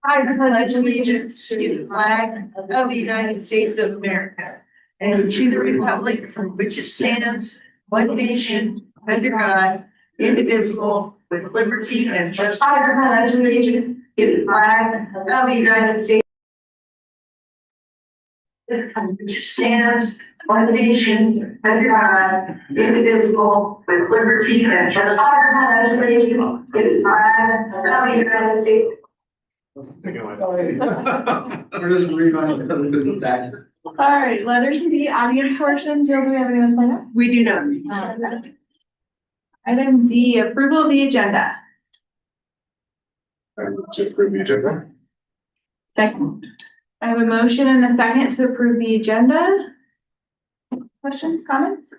I pledge allegiance to the flag of the United States of America and to the republic for which it stands, one nation, under God, indivisible, with liberty and justice. I pledge allegiance to the flag of the United States, which stands, one nation, under God, indivisible, with liberty and justice. I pledge allegiance to the flag of the United States. We're just rerunning the back. All right, letters to the audience portion. Jill, do we have anyone sign up? We do not. Item D, approval of the agenda. To approve the agenda. Second. I have a motion and a second to approve the agenda. Questions, comments?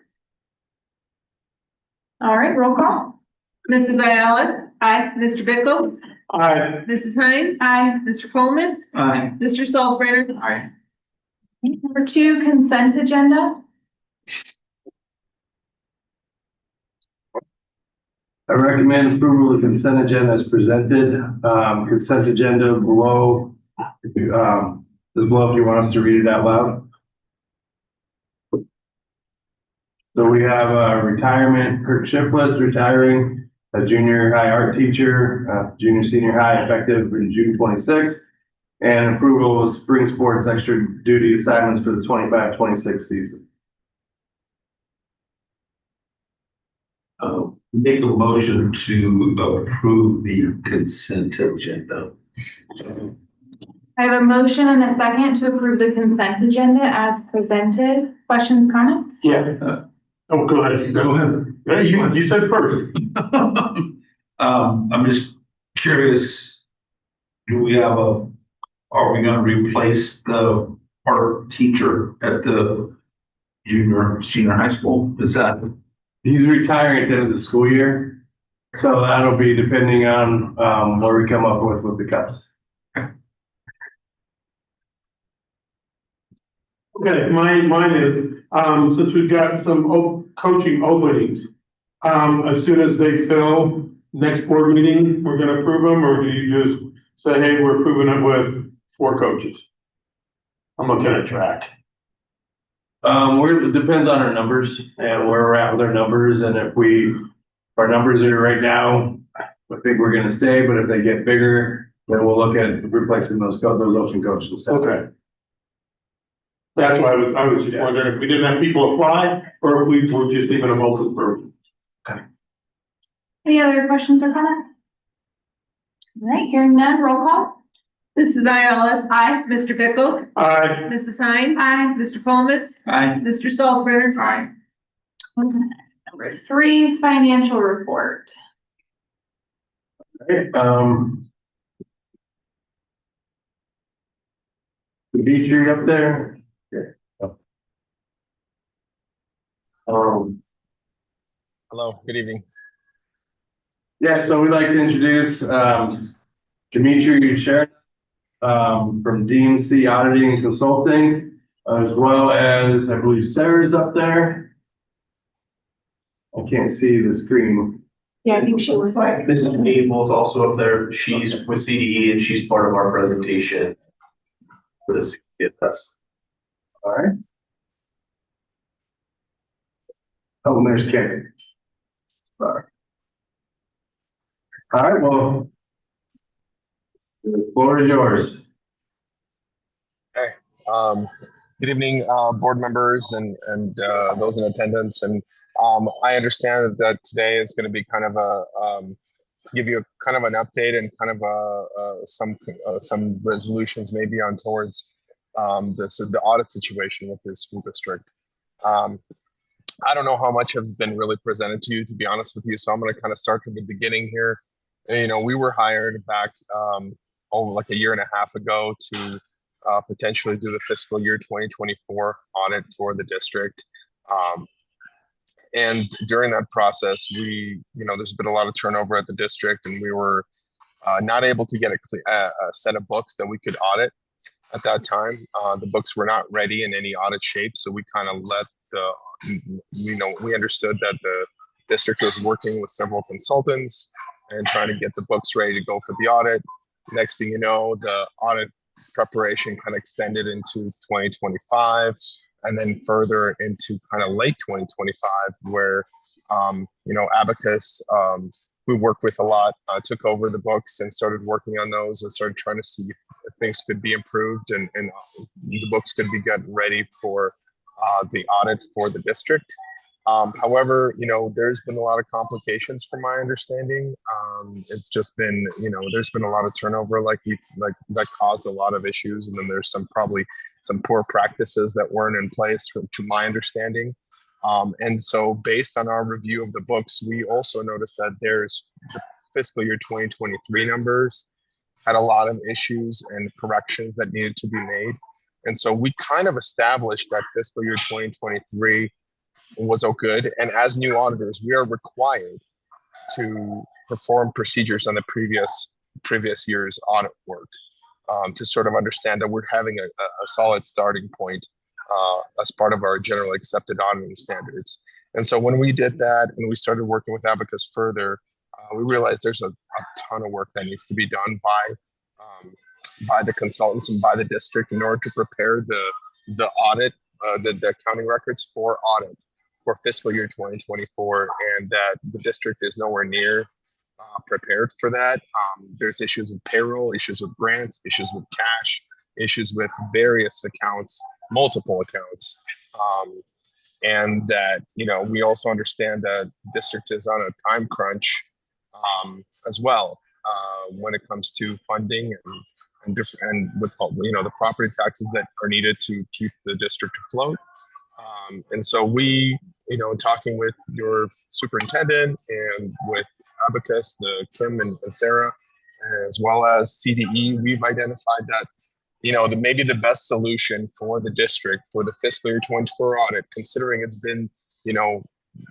All right, roll call. Mrs. Ayala? Aye. Mr. Bickle? Aye. Mrs. Hines? Aye. Mr. Coleman? Aye. Mr. Salzbrunner? Aye. Number 2, consent agenda. I recommend approval of the consent agenda as presented. Consent agenda below, is below if you want us to read it out loud. So we have retirement, Kirk Shiplett's retiring, a junior high art teacher, junior senior high effective for June 26th, and approval of spring sports extra duty assignments for the 25-26 season. Make a motion to approve the consent agenda. I have a motion and a second to approve the consent agenda as presented. Questions, comments? Yeah. Oh, go ahead. Go ahead. Yeah, you said first. I'm just curious, are we gonna replace the art teacher at the senior high school? Is that? He's retiring at the end of the school year, so that'll be depending on what we come up with the cuts. Okay, mine is, since we've got some coaching openings, as soon as they fill, next board meeting, we're gonna approve them, or do you just say, hey, we're approving it with 4 coaches? I'm looking at track. It depends on our numbers and where we're at with our numbers, and if our numbers are right now, I think we're gonna stay, but if they get bigger, then we'll look at replacing those open coaches. Okay. That's why I was just wondering if we didn't have people apply, or if we were just leaving them open for. Any other questions or comments? All right, hearing none, roll call. Mrs. Ayala? Aye. Mr. Bickle? Aye. Mrs. Hines? Aye. Mr. Coleman? Aye. Mr. Salzbrunner? Aye. Number 3, financial report. Okay, the beach tree up there. Hello, good evening. Yeah, so we'd like to introduce Dimitri Sharon from DMC Auditing and Consulting, as well as I believe Sarah's up there. I can't see the screen. Yeah, I think she was like. Mrs. Mabel's also up there. She's with CDE and she's part of our presentation for the MTSS. All right. Oh, and there's Karen. Sorry. All right, well, the floor is yours. Good evening, board members and those in attendance. And I understand that today is going to be kind of to give you a kind of an update and kind of some resolutions maybe on towards the audit situation with this school district. I don't know how much has been really presented to you, to be honest with you. So I'm going to kind of start from the beginning here. You know, we were hired back like a year and a half ago to potentially do the fiscal year 2024 audit for the district. And during that process, there's been a lot of turnover at the district, and we were not able to get a set of books that we could audit at that time. The books were not ready in any audit shape, so we kind of we understood that the district was working with several consultants and trying to get the books ready to go for the audit. Next thing you know, the audit preparation kind of extended into 2025 and then further into kind of late 2025 where, Abacus, we worked with a lot, took over the books and started working on those and started trying to see if things could be improved and the books could be getting ready for the audit for the district. However, there's been a lot of complications from my understanding. It's just been, there's been a lot of turnover, like that caused a lot of issues. And then there's probably some poor practices that weren't in place to my understanding. And so based on our review of the books, we also noticed that there's the fiscal year 2023 numbers had a lot of issues and corrections that needed to be made. And so we kind of established that fiscal year 2023 was all good. And as new auditors, we are required to perform procedures on the previous year's audit work to sort of understand that we're having a solid starting point as part of our generally accepted auditing standards. And so when we did that and we started working with Abacus further, we realized there's a ton of work that needs to be done by the consultants and by the district in order to prepare the audit, the accounting records for audit for fiscal year 2024, and that the district is nowhere near prepared for that. There's issues with payroll, issues with grants, issues with cash, issues with various accounts, multiple accounts. And that, we also understand that the district is on a time crunch as well when it comes to funding and with the property taxes that are needed to keep the district afloat. And so we, talking with your superintendent and with Abacus, Kim and Sarah, as well as CDE, we've identified that, maybe the best solution for the district for the fiscal year 24 audit, considering it's been,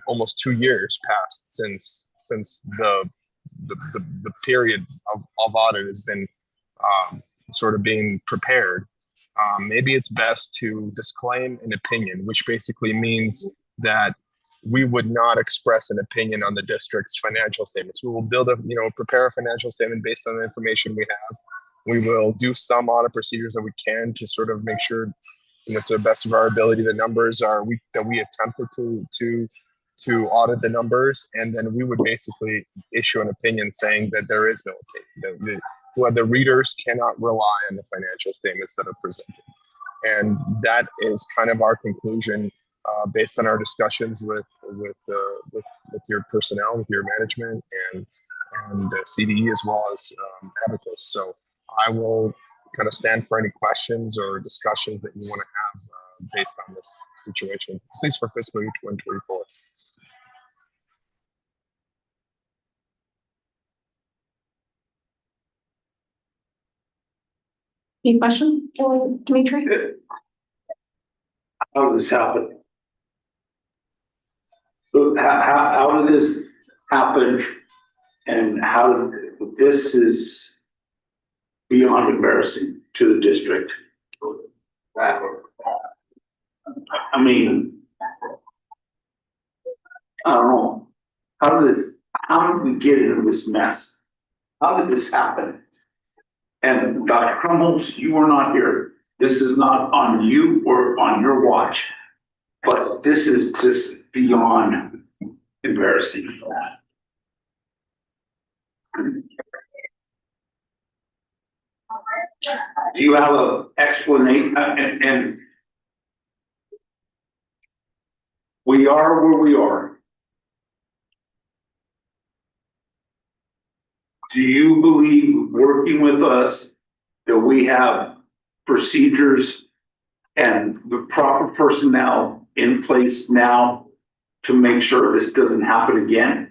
almost 2 years past since the period of audit has been sort of being prepared. Maybe it's best to disclaim an opinion, which basically means that we would not express an opinion on the district's financial statements. We will prepare a financial statement based on the information we have. We will do some audit procedures that we can to sort of make sure, to the best of our ability, the numbers that we attempted to audit the numbers, and then we would basically issue an opinion saying that there is no opinion. The readers cannot rely on the financial statements that are presented. And that is kind of our conclusion based on our discussions with your personnel, with your management, and CDE, as well as Abacus. So I will kind of stand for any questions or discussions that you want to have based on this situation, at least for fiscal year 2024. Any question for Dimitri? How did this happen? How did this happen? And this is beyond embarrassing to the district. I mean, I don't know. How did we get into this mess? How did this happen? And Dr. Crumholz, you were not here. This is not on you or on your watch, but this is just beyond embarrassing. Do you have an explanation? And we are where we are. Do you believe, working with us, that we have procedures and the proper personnel in place now to make sure this doesn't happen again?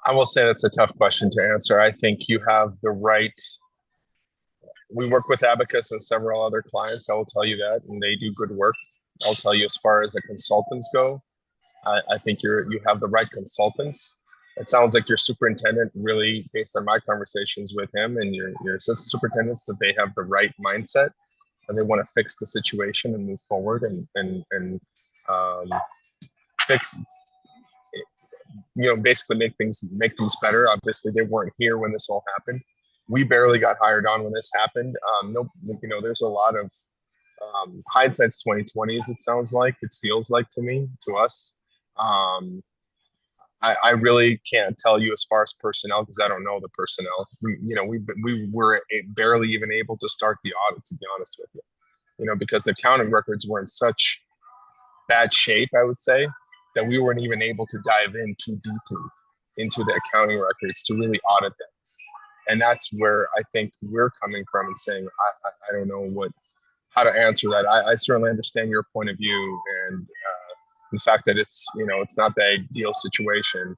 I will say that's a tough question to answer. I think you have the right. We work with Abacus and several other clients, I will tell you that, and they do good work. I'll tell you, as far as the consultants go, I think you have the right consultants. It sounds like your superintendent, really, based on my conversations with him, and your assistant superintendents, that they have the right mindset and they want to fix the situation and move forward and fix basically make things better. Obviously, they weren't here when this all happened. We barely got hired on when this happened. No, there's a lot of hindsight's 2020, as it sounds like. It feels like to us. I really can't tell you as far as personnel because I don't know the personnel. We were barely even able to start the audit, to be honest with you. Because the accounting records were in such bad shape, I would say, that we weren't even able to dive in too deeply into the accounting records to really audit them. And that's where I think we're coming from and saying, I don't know how to answer that. I certainly understand your point of view and the fact that it's not the ideal situation.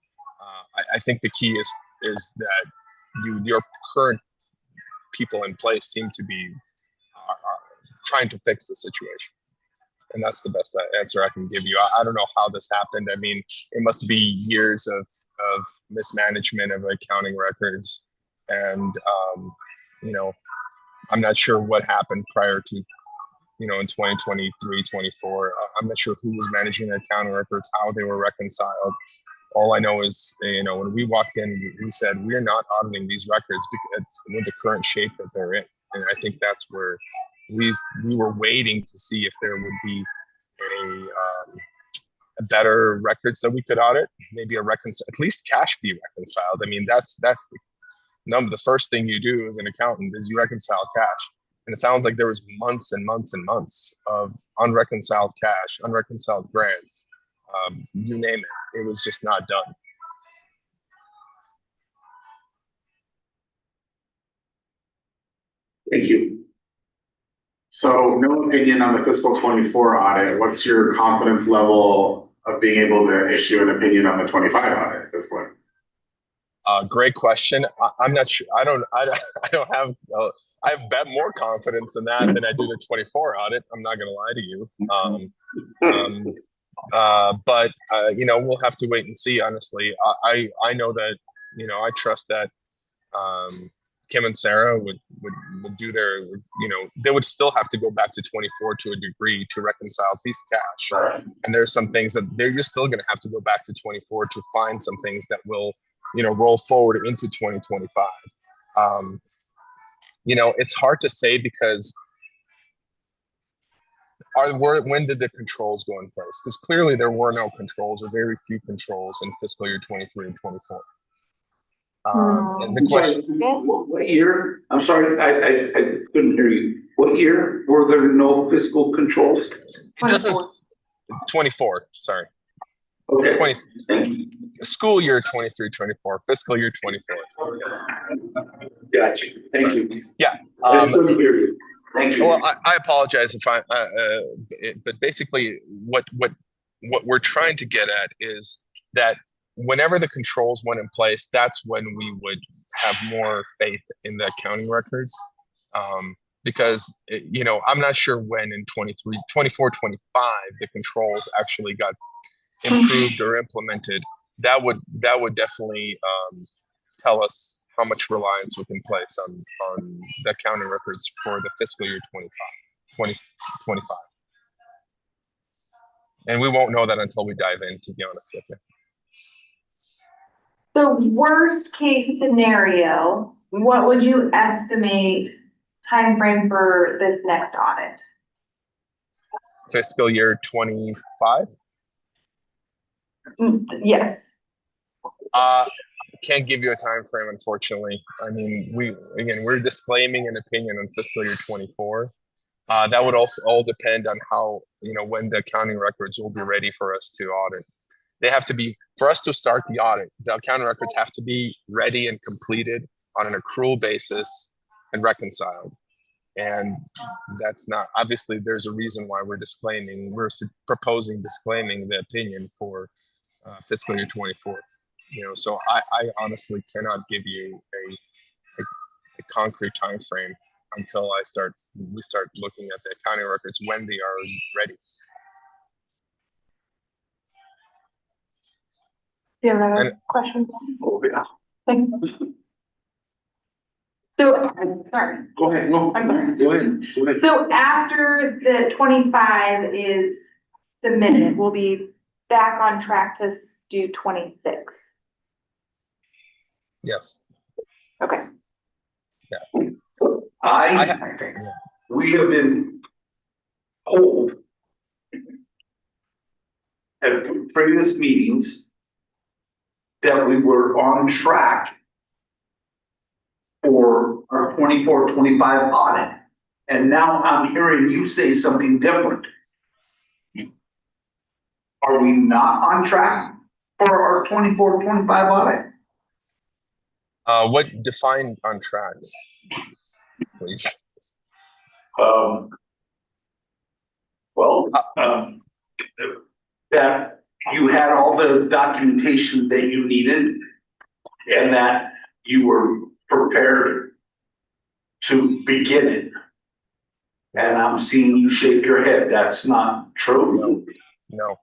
I think the key is that your current people in place seem to be trying to fix the situation. And that's the best answer I can give you. I don't know how this happened. I mean, it must be years of mismanagement of accounting records. And, I'm not sure what happened prior to, in 2023, 24. I'm not sure who was managing the accounting records, how they were reconciled. All I know is, when we walked in, we said, we're not auditing these records with the current shape that they're in. And I think that's where we were waiting to see if there would be a better records that we could audit, maybe at least cash be reconciled. I mean, that's the number. The first thing you do as an accountant is you reconcile cash. And it sounds like there was months and months and months of unreconciled cash, unreconciled grants, you name it. It was just not done. Thank you. So no opinion on the fiscal 24 audit. What's your confidence level of being able to issue an opinion on the 25 audit at this point? Great question. I'm not sure. I don't have. I have more confidence in that than I do the 24 audit. I'm not going to lie to you. But we'll have to wait and see. Honestly, I know that I trust that Kim and Sarah would do their. They would still have to go back to 24 to a degree to reconcile these cash. Right. And there's some things that they're just still going to have to go back to 24 to find some things that will roll forward into 2025. It's hard to say because when did the controls go in place? Because clearly there were no controls or very few controls in fiscal year 23 and 24. And the question, what year? I'm sorry, I couldn't hear you. What year were there no fiscal controls? it doesn't 24, sorry. Okay. 20, thank you. School year 23-24, fiscal year 24. Yes. Got you. Thank you. Yeah. I couldn't hear you. Thank you. Well, I apologize if but basically what we're trying to get at is that whenever the controls went in place, that's when we would have more faith in the accounting records. Because, I'm not sure when in 23, 24, 25, the controls actually got improved or implemented. That would definitely tell us how much reliance we can place on the accounting records for the fiscal year 2025. And we won't know that until we dive in, to be honest with you. The worst case scenario, what would you estimate timeframe for this next audit? Fiscal year 25? Yes. Can't give you a time frame, unfortunately. I mean, we're disclaiming an opinion on fiscal year 24. That would also all depend on how, when the accounting records will be ready for us to audit. They have to be, for us to start the audit, the accounting records have to be ready and completed on an accrual basis and reconciled. And that's not, obviously there's a reason why we're proposing disclaiming the opinion for fiscal year 24. So I honestly cannot give you a concrete time frame until we start looking at the accounting records when they are ready. Do you have another question? Oh, yeah. So, sorry. Go ahead. No, I'm sorry. Go ahead. So after the 25 is submitted, we'll be back on track to do 26? Yes. Okay. We have been told at previous meetings that we were on track for our 24-25 audit. And now I'm hearing you say something different. Are we not on track for our 24-25 audit? What defined on track, please? That you had all the documentation that you needed and that you were prepared to begin it. And I'm seeing you shake your head. That's not true. No.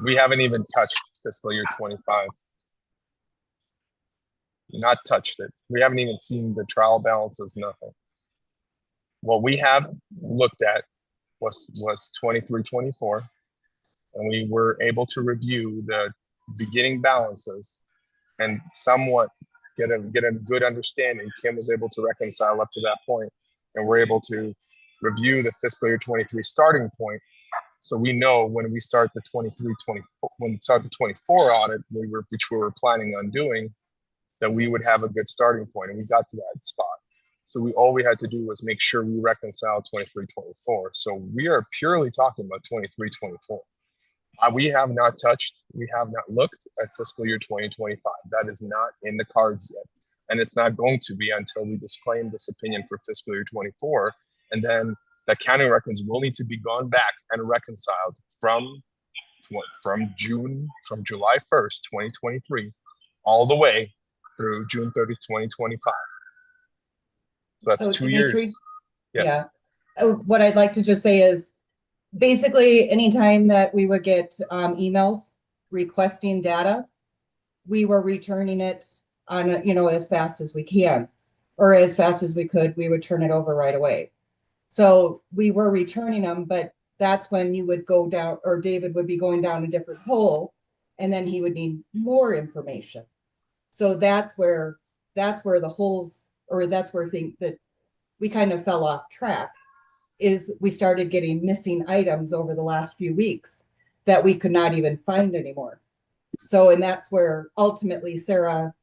We haven't even touched fiscal year 25. Not touched it. We haven't even seen the trial balances, nothing. What we have looked at was 23-24, and we were able to review the beginning balances and somewhat get a good understanding. Kim was able to reconcile up to that point, and we're able to review the fiscal year 23 starting point. So we know when we start the 23-24, when we start the 24 audit, which we were planning on doing, that we would have a good starting point, and we got to that spot. So all we had to do was make sure we reconciled 23-24. So we are purely talking about 23-24. We have not touched, we have not looked at fiscal year 2025. That is not in the cards yet. And it's not going to be until we disclaim this opinion for fiscal year 24. And then the accounting records will need to be gone back and reconciled from July 1st, 2023, all the way through June 30th, 2025. So that's 2 Dimitri, years. Yes. Yeah. What I'd like to just say is basically anytime that we would get emails requesting data, we were returning it on, as fast as we can, or as fast as we could, we would turn it over right away. So we were returning them, but that's when you would go down, or David would be going down a different hole, and then he would need more information. So that's where the holes, or that's where that we kind of fell off track, is we started getting missing items over the last few weeks that we could not even find anymore. So, and that's where ultimately Sarah,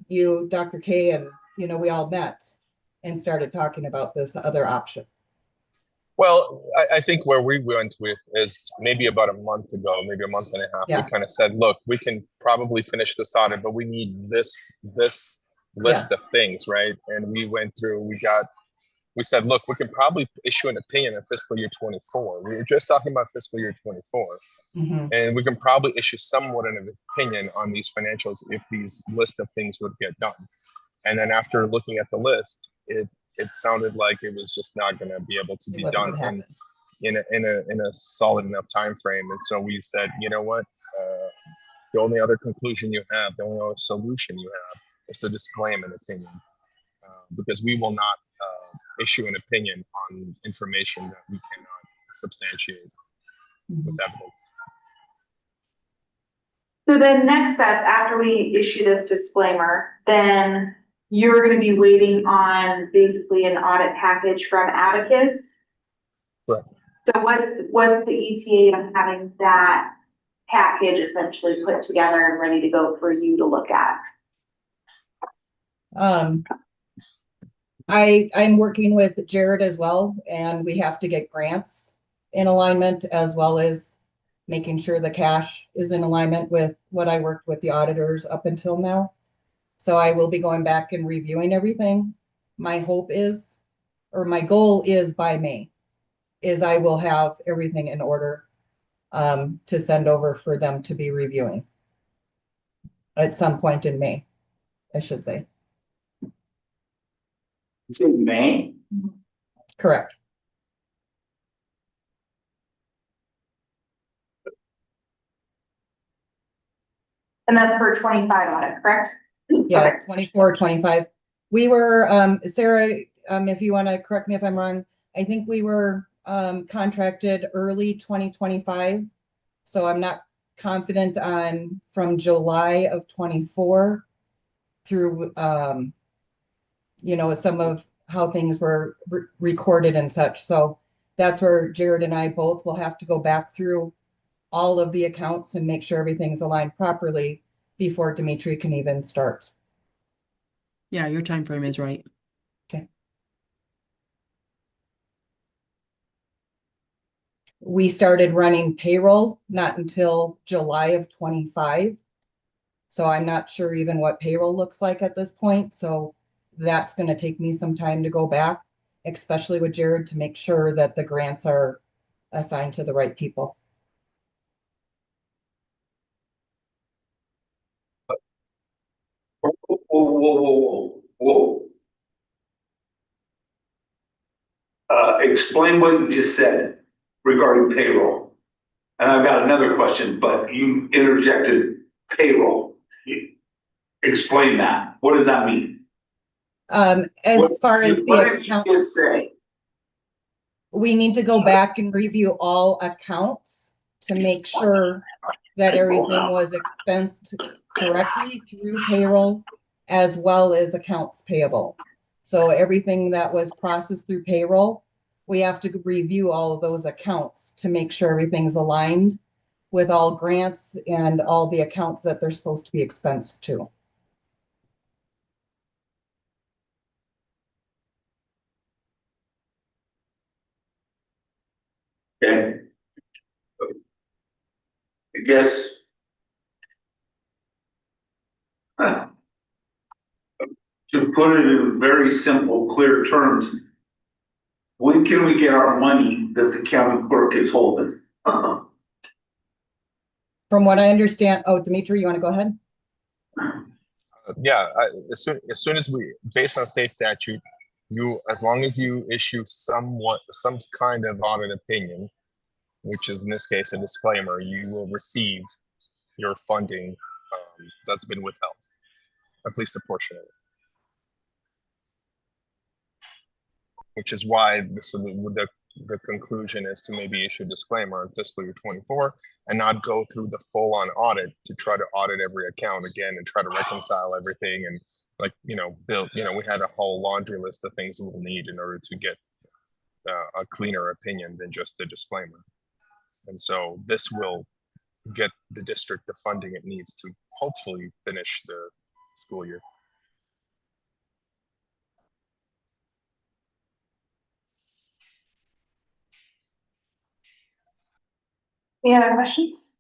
you, Dr. K, and, we all met and started talking about this other option. Well, I think where we went with is maybe about a month ago, maybe a month and a half, Yeah. We kind of said, look, we can probably finish this audit, but we need this list of things, right? And we went through, we said, look, we can probably issue an opinion in fiscal year 24. We were just talking about fiscal year 24. Mm-hmm. And we can probably issue somewhat of an opinion on these financials if these list of things would get done. And then after looking at the list, it sounded like it was just not going to be able to be done in a solid enough time frame. And so we said, you know what, the only other conclusion you have, the only other solution you have is to disclaim an opinion, because we will not issue an opinion on information that we cannot substantiate with evidence. So the next steps after we issue this disclaimer, then you're going to be waiting on basically an audit package from Abacus. Correct. So what's the ETA of having that package essentially put together and ready to go for you to look at? I'm working with Jared as well, and we have to get grants in alignment, as well as making sure the cash is in alignment with what I worked with the auditors up until now. So I will be going back and reviewing everything. My hope is, or my goal is by May, is I will have everything in order to send over for them to be reviewing at some point in May, I should say. It's in May. Correct. And that's for 25 audit, correct? Yeah, Okay. 24, 25. We were, Sarah, if you want to correct me if I'm wrong, I think we were contracted early 2025. So I'm not confident on from July of 24 through, some of how things were recorded and such. So that's where Jared and I both will have to go back through all of the accounts and make sure everything's aligned properly before Dimitri can even start. Yeah, your time frame is right. We started running payroll not until July of 25. So I'm not sure even what payroll looks like at this point. So that's going to take me some time to go back, especially with Jared, to make sure that the grants are assigned to the right people. Whoa. Explain what you just said regarding payroll. And I've got another question, but you interjected payroll. Explain that. What does that mean? As far as What the did you account, just say? we need to go back and review all accounts to make sure that everything was expensed correctly through payroll as well as accounts payable. So everything that was processed through payroll, we have to review all of those accounts to make sure everything's aligned with all grants and all the accounts that they're supposed to be expensed to. Okay. I guess. To put it in very simple, clear terms, when can we get our money that the county clerk is holding? From what I understand, oh, Dimitri, you want to go ahead? Yeah, as soon as we, based on state statute, as long as you issue some kind of audit opinion, which is in this case a disclaimer, you will receive your funding that's been withheld, at least a portion of it. Which is why the conclusion is to maybe issue a disclaimer in fiscal year 24 and not go through the full-on audit to try to audit every account again and try to reconcile everything and we had a whole laundry list of things we'll need in order to get a cleaner opinion than just the disclaimer. And so this will get the district the funding it needs to hopefully finish the school year. Any other questions?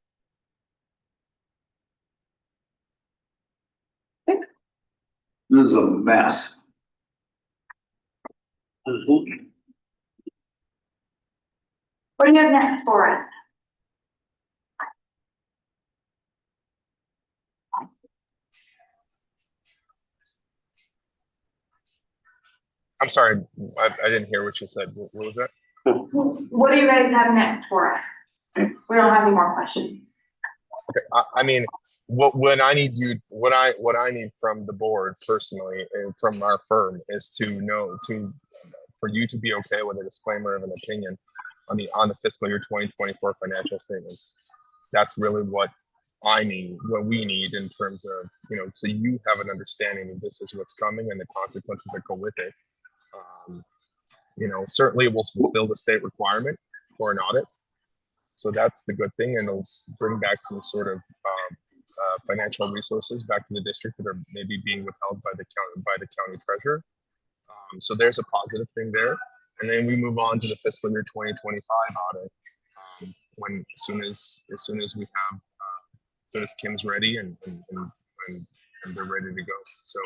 This is a mess. What do you have next for us? I'm sorry, I didn't hear what you said. What was that? What do you guys have next for us? We don't have any more questions. Okay, I mean, what I need from the board personally and from our firm is for you to be okay with a disclaimer of an opinion on the fiscal year 2024 financial statements. That's really what we need in terms of, so you have an understanding that this is what's coming and the consequences that go with it. Certainly it will fulfill the state requirement for an audit. So that's the good thing, and it'll bring back some sort of financial resources back to the district that are maybe being withheld by the county treasurer. So there's a positive thing there, and then we move on to the fiscal year 2025 audit when as soon as we have as soon as Kim's ready and they're ready to go. So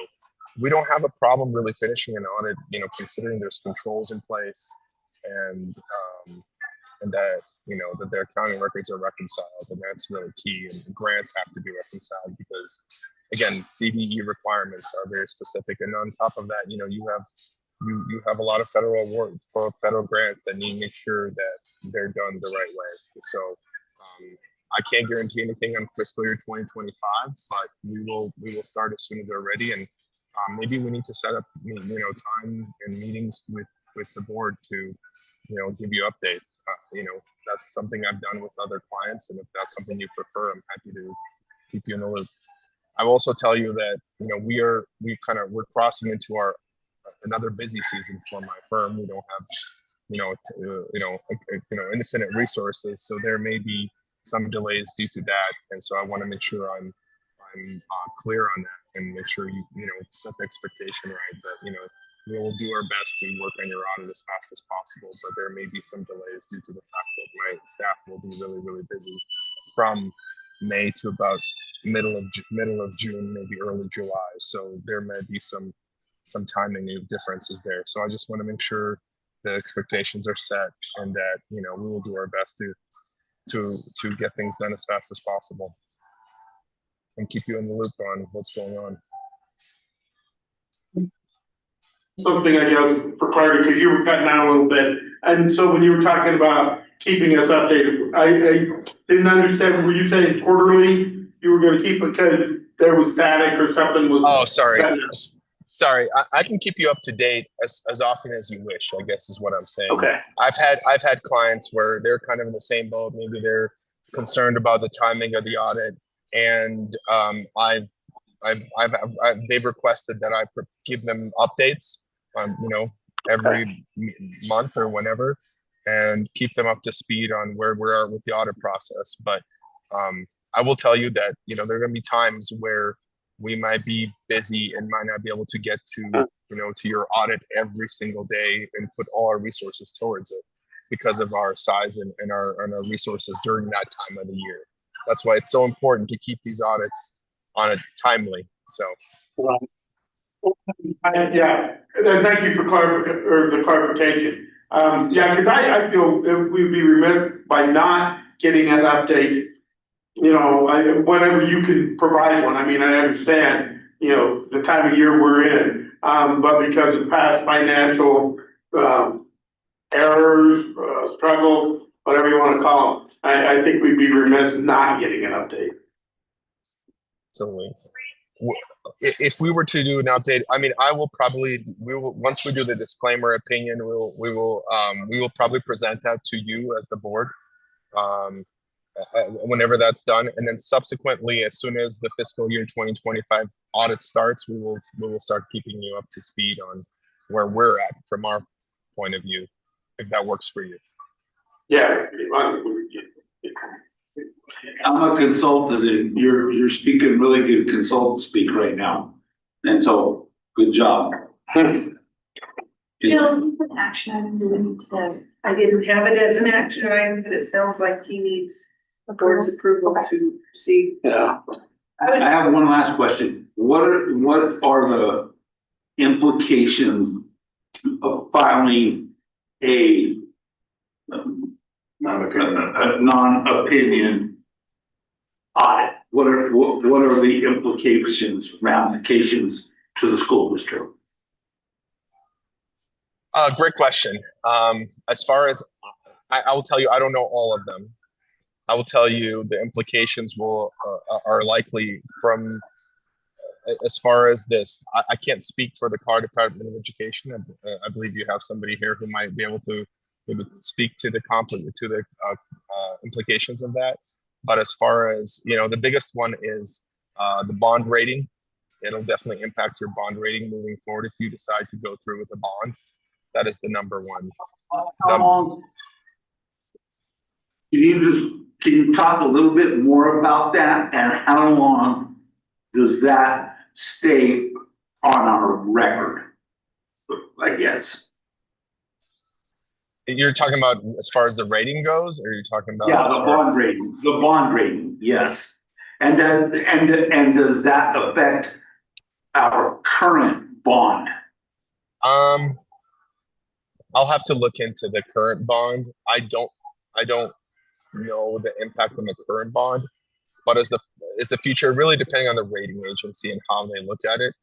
we don't have a problem really finishing an audit, considering there's controls in place and that that their accounting records are reconciled, and that's really key. And grants have to be reconciled because, again, CDE requirements are very specific. And on top of that, you have a lot of federal awards for federal grants that need to make sure that they're done the right way. So I can't guarantee anything on fiscal year 2025, but we will start as soon as they're ready. And maybe we need to set up time and meetings with the board to give you updates. that's something I've done with other clients. And if that's something you prefer, I'm happy to keep you in the loop. I will also tell you that, you know, we're crossing into another busy season for my firm. We don't have, infinite resources. So there may be some delays due to that. And so I want to make sure I'm clear on that and make sure you set the expectation right that, you know, we will do our best to work on your audit as fast as possible, but there may be some delays due to the fact that my staff will be really, really busy from May to about middle of June, maybe early July. So there may be some timing differences there. So I just want to make sure the expectations are set and that, you know, we will do our best to get things done as fast as possible and keep you in the loop on what's going on. Something I guess for clarity, because you were cutting out a little bit. And so when you were talking about keeping us updated, I didn't understand, were you saying quarterly you were going to keep it because there was static or something was? Oh, sorry. Sorry, I can keep you up to date as often as you wish, I guess is what I'm saying. Okay. I've had clients where they're kind of in the same boat. Maybe they're concerned about the timing of the audit, and they've requested that I give them updates, every month or whenever, and keep them up to speed on where we are with the audit process. But I will tell you that, you know, there are going to be times where we might be busy and might not be able to get to your audit every single day and put all our resources towards it because of our size and our resources during that time of the year. That's why it's so important to keep these audits on a timely. So. Yeah, thank you for the clarification. Yeah, because I feel we'd be remiss by not getting an update. You know, whenever you can provide one. I mean, I understand, you know, the time of year we're in, but because of past financial errors, struggles, whatever you want to call them, I think we'd be remiss not getting an update. Absolutely. If we were to do an update, I mean, we will once we do the disclaimer opinion, we will probably present that to you as the board. Whenever that's done, and then subsequently, as soon as the fiscal year 2025 audit starts, we will start keeping you up to speed on where we're at from our point of view, if that works for you. Yeah, I'm a consultant, and you're speaking really good consultant speak right now, and so good job. Jill, an action item moving to. I didn't have it as an action item, but it sounds like he needs the board's approval to see. Yeah. I have one last question. What are the implications of filing a non-opinion audit? What are the implications, ramifications to the school district? Great question. As far as I will tell you, I don't know all of them. I will tell you the implications are likely from as far as this. I can't speak for the Colorado Department of Education. I believe you have somebody here who might be able to maybe speak to the implications of that. But as far as, you know, the biggest one is the bond rating. It'll definitely impact your bond rating moving forward if you decide to go through with a bond. That is the number one. How long? Can you talk a little bit more about that, and how long does that stay on our record? I guess. You're talking about as far as the rating goes, or you're talking about? Yeah, the bond rating. The bond rating, yes. And does that affect our current bond? I'll have to look into the current bond. I don't know the impact on the current bond, but as the future, really depending on the rating agency and how they look at it.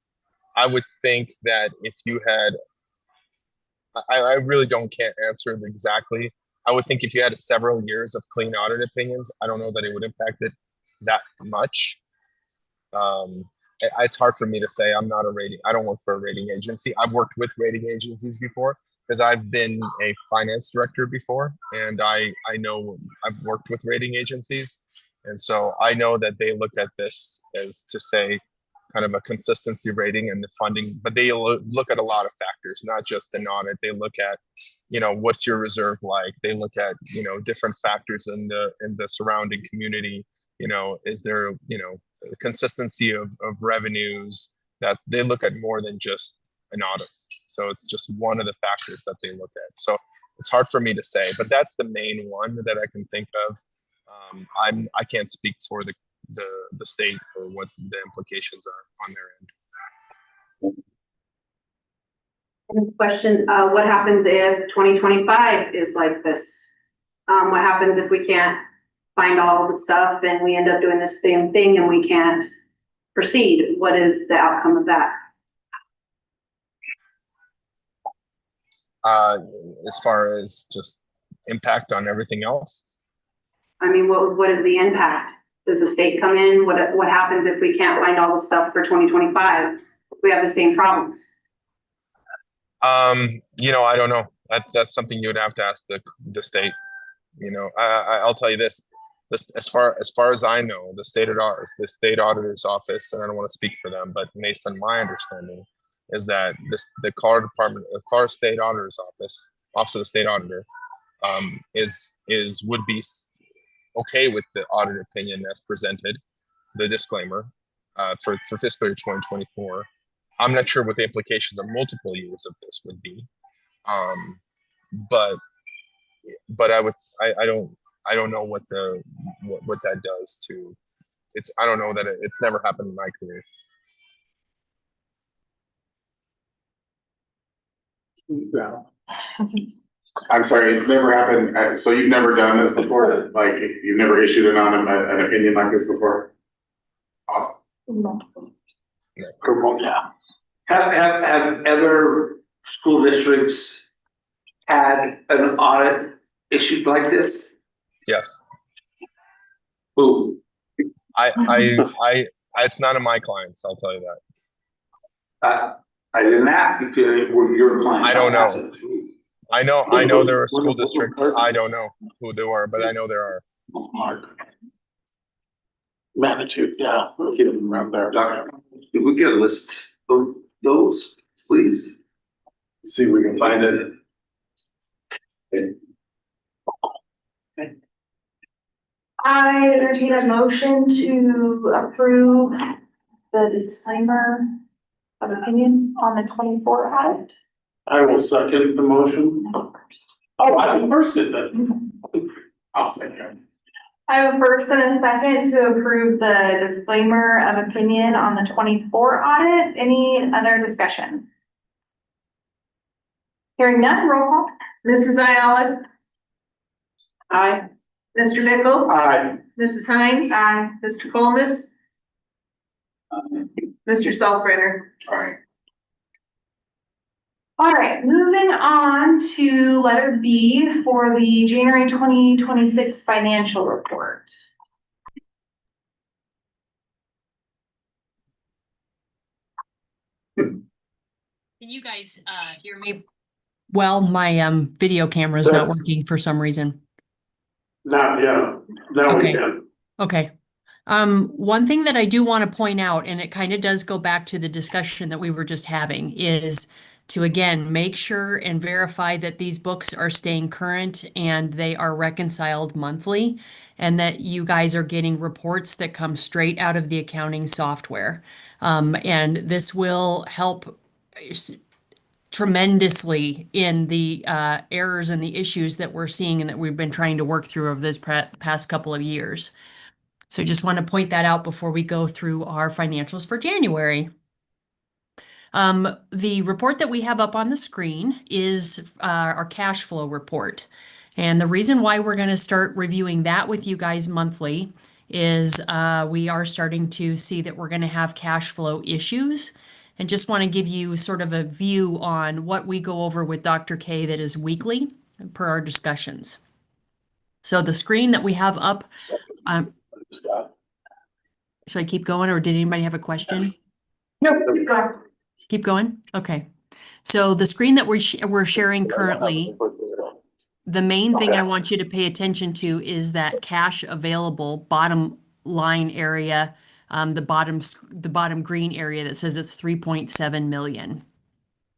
I would think that if you had, I really can't answer it exactly. I would think if you had several years of clean audit opinions, I don't know that it would impact it that much. It's hard for me to say. I don't work for a rating agency. I've worked with rating agencies before, because I've been a finance director before, and I know I've worked with rating agencies, and so I know that they look at this as to say kind of a consistency rating and the funding, but they look at a lot of factors, not just an audit. They look at, what's your reserve like? They look at, different factors in the surrounding community. Is there, consistency of revenues, that they look at more than just an audit. So it's just one of the factors that they look at. So it's hard for me to say, but that's the main one that I can think of. I can't speak for the state or what the implications are on their end. Question, what happens if 2025 is like this? What happens if we can't find all the stuff and we end up doing the same thing and we can't proceed? What is the outcome of that? As far as just impact on everything else? I mean, what is the impact? Does the state come in? What happens if we can't find all the stuff for 2025? We have the same problems. I don't know. That's something you would have to ask the state. I'll tell you this. As far as I know, the state auditor's office, and I don't want to speak for them, but based on my understanding, is that the Colorado Department, the Colorado State Auditor's Office of the State Auditor, would be okay with the audit opinion as presented, the disclaimer, for fiscal year 2024. I'm not sure what the implications of multiple years of this would be, but I don't know what that does to. I don't know that it's never happened in my career. Yeah. I'm sorry, it's never happened. So you've never done this before? Like, you've never issued an opinion like this before? Awesome. Yeah. Have other school districts had an audit issued like this? Yes. Who? It's none of my clients, I'll tell you that. I didn't ask if it were your clients. I don't know. I know there are school districts. I don't know who they were, but I know there are. Magnitude, yeah. Get them around there. Doctor, can we get a list of those, please? Let's see if we can find it. I entertain a motion to approve the disclaimer of opinion on the 24 audit. I will second the motion. Oh, I first did that. I'll second. I have a first and a second to approve the disclaimer of opinion on the 24 audit. Any other discussion? Hearing none, roll call. Mrs. Ayala, Aye. Mr. Bickle, Aye. Mrs. Hines, Aye. Mr. Coleman, Mr. Salzbrenner. All right. All right, moving on to letter B for the January 2026 financial report. Can you guys hear me? Well, my video camera is not working for some reason. Now, yeah, now we Okay. can. Okay. One thing that I do want to point out, and it kind of does go back to the discussion that we were just having, is to again make sure and verify that these books are staying current and they are reconciled monthly, and that you guys are getting reports that come straight out of the accounting software. And this will help tremendously in the errors and the issues that we're seeing and that we've been trying to work through over this past couple of years. So just want to point that out before we go through our financials for January. The report that we have up on the screen is our cash flow report. And the reason why we're going to start reviewing that with you guys monthly is we are starting to see that we're going to have cash flow issues. And just want to give you sort of a view on what we go over with Dr. K that is weekly per our discussions. So the screen that we have up, should I keep going or did anybody have a question? Yep. Keep going? Okay. So the screen that we're sharing currently, the main thing I want you to pay attention to is that cash available bottom line area, the bottom green area that says it's 3.7 million.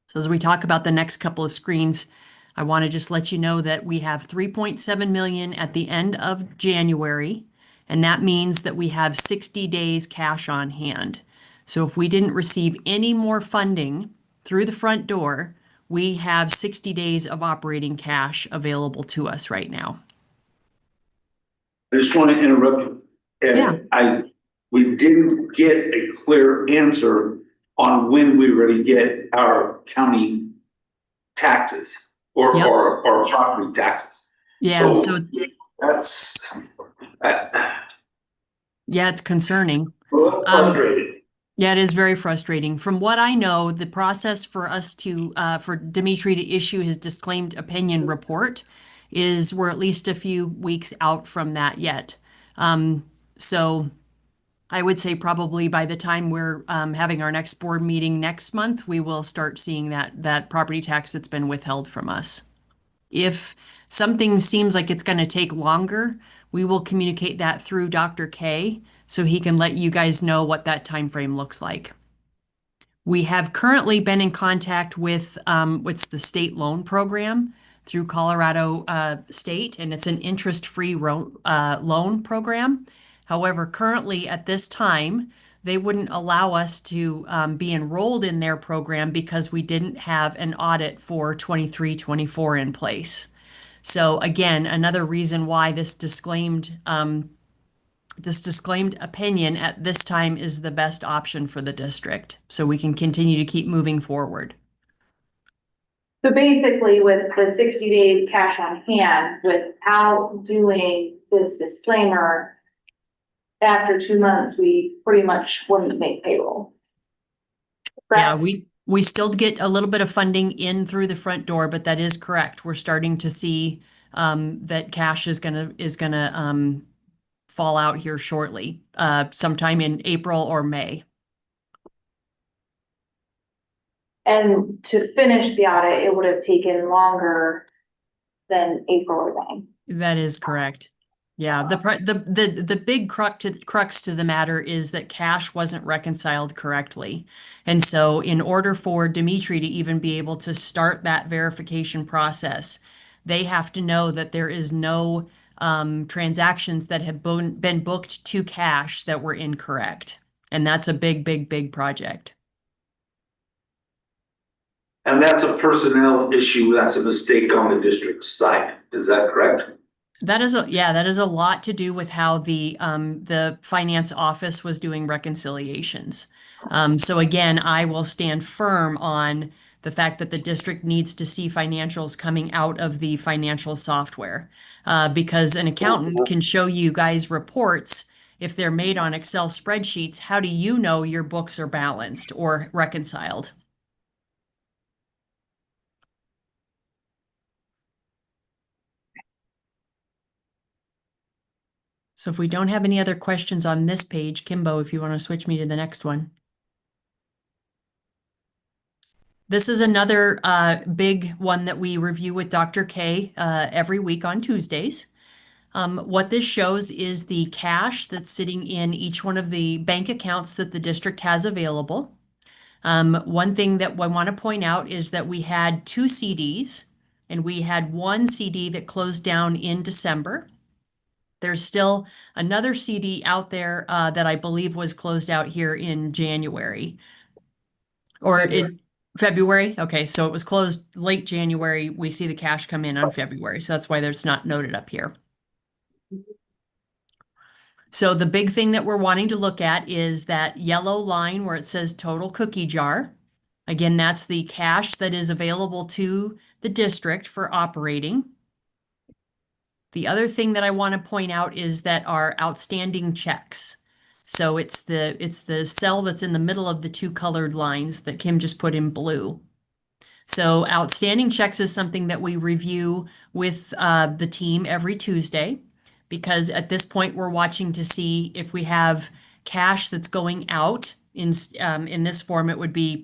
So as we talk about the next couple of screens, I want to just let you know that we have 3.7 million at the end of January, and that means that we have 60 days cash on hand. So if we didn't receive any more funding through the front door, we have 60 days of operating cash available to us right now. I just want to interrupt you. Yeah. We didn't get a clear answer on when we were going to get our county taxes or, Yep. or property taxes. Yeah, so That's, yeah, it's concerning. a little frustrating. Yeah, it is very frustrating. From what I know, the process for us to, for Dimitri to issue his disclaimed opinion report is we're at least a few weeks out from that yet. So I would say probably by the time we're having our next board meeting next month, we will start seeing that property tax that's been withheld from us. If something seems like it's going to take longer, we will communicate that through Dr. K so he can let you guys know what that time frame looks like. We have currently been in contact with what's the state loan program through Colorado State, and it's an interest-free loan program. However, currently at this time, they wouldn't allow us to be enrolled in their program because we didn't have an audit for 23-24 in place. So again, another reason why this disclaimed opinion at this time is the best option for the district, so we can continue to keep moving forward. So basically with the 60 days cash on hand, without doing this disclaimer, after 2 months, we pretty much wouldn't make payroll. Yeah, Correct? we still get a little bit of funding in through the front door, but that is correct. We're starting to see that cash is gonna fall out here shortly, sometime in April or May. And to finish the audit, it would have taken longer than April or May. That is correct. Yeah, the big crux to the matter is that cash wasn't reconciled correctly. And so in order for Dimitri to even be able to start that verification process, they have to know that there is no transactions that have been booked to cash that were incorrect. And that's a big project. And that's a personnel issue. That's a mistake on the district side. Is that correct? That is a lot to do with how the finance office was doing reconciliations. So again, I will stand firm on the fact that the district needs to see financials coming out of the financial software. Because an accountant can show you guys reports if they're made on Excel spreadsheets. How do you know your books are balanced or reconciled? So if we don't have any other questions on this page, Kimbo, if you want to switch me to the next one. This is another big one that we review with Dr. K every week on Tuesdays. What this shows is the cash that's sitting in each one of the bank accounts that the district has available. One thing that I want to point out is that we had 2 CDs, and we had 1 CD that closed down in December. There's still another CD out there that I believe was closed out here in January. Or February? Okay, so it was closed late January. We see the cash come in on February, so that's why there's not noted up here. So the big thing that we're wanting to look at is that yellow line where it says total cookie jar. Again, that's the cash that is available to the district for operating. The other thing that I want to point out is that our outstanding checks. So it's the cell that's in the middle of the 2 colored lines that Kim just put in blue. So outstanding checks is something that we review with the team every Tuesday, because at this point we're watching to see if we have cash that's going out in this form. It would be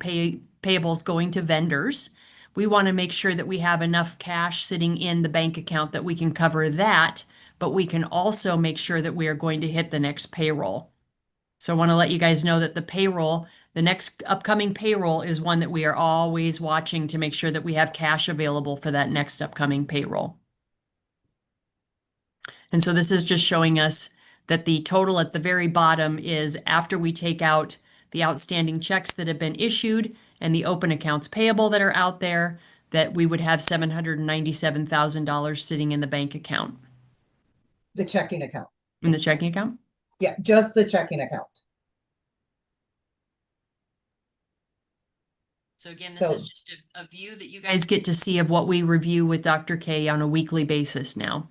payables going to vendors. We want to make sure that we have enough cash sitting in the bank account that we can cover that, but we can also make sure that we are going to hit the next payroll. So I want to let you guys know that the payroll, the next upcoming payroll is one that we are always watching to make sure that we have cash available for that next upcoming payroll. And so this is just showing us that the total at the very bottom is after we take out the outstanding checks that have been issued and the open accounts payable that are out there, that we would have $797,000 sitting in the bank account. The checking account. In the checking account? Yeah, just the checking account. So again, this is just a view that you guys get to see of what we review with Dr. K on a weekly basis now.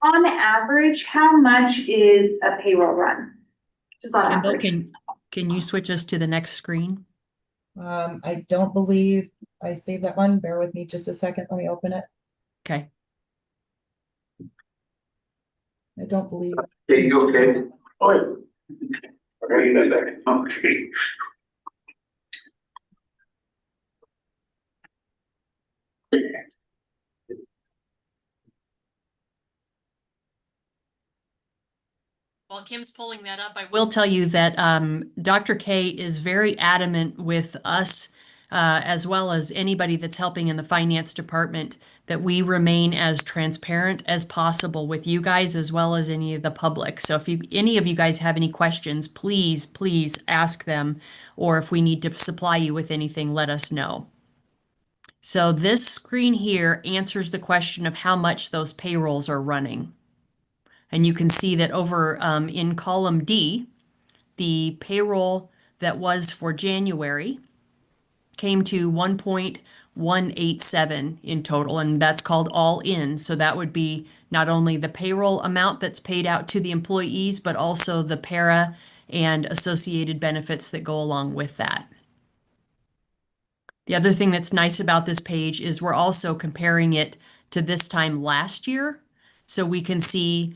On average, how much is a payroll run? Just on Kimball, average. can you switch us to the next screen? I don't believe I saved that one. Bear with me just a second. Let me open it. Okay. I don't believe. Okay, you okay? Oh, yeah. Okay. While Kim's pulling that up, I will tell you that Dr. K is very adamant with us, as well as anybody that's helping in the finance department, that we remain as transparent as possible with you guys as well as any of the public. So if any of you guys have any questions, please ask them, or if we need to supply you with anything, let us know. So this screen here answers the question of how much those payrolls are running. And you can see that over in column D, the payroll that was for January came to 1.187 in total, and that's called all in. So that would be not only the payroll amount that's paid out to the employees, but also the para and associated benefits that go along with that. The other thing that's nice about this page is we're also comparing it to this time last year. So we can see,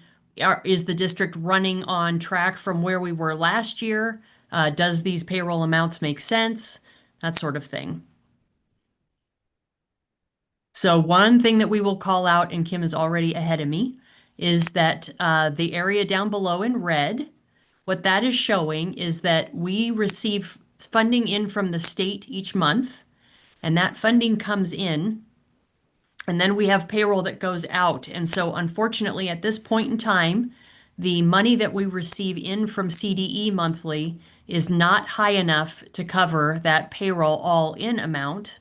is the district running on track from where we were last year? Does these payroll amounts make sense? That sort of thing. So one thing that we will call out, and Kim is already ahead of me, is that the area down below in red, what that is showing is that we receive funding in from the state each month, and that funding comes in, and then we have payroll that goes out. And so unfortunately, at this point in time, the money that we receive in from CDE monthly is not high enough to cover that payroll all-in amount.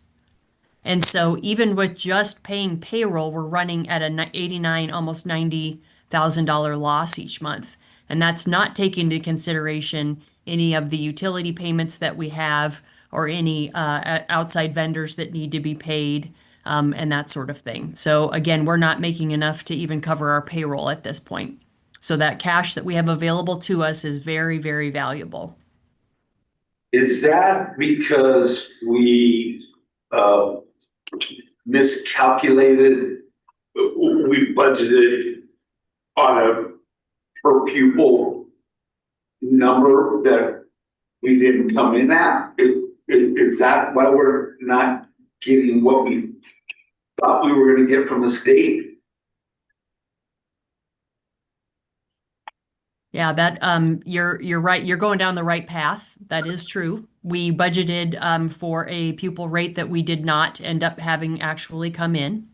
And so even with just paying payroll, we're running at a 89, almost $90,000 loss each month. And that's not taking into consideration any of the utility payments that we have or any outside vendors that need to be paid, and that sort of thing. So again, we're not making enough to even cover our payroll at this point. So that cash that we have available to us is very, very valuable. Is that because we miscalculated? We budgeted on a per pupil number that we didn't come in at? Is that why we're not getting what we thought we were gonna get from the state? Yeah, that you're right. You're going down the right path. That is true. We budgeted for a pupil rate that we did not end up having actually come in.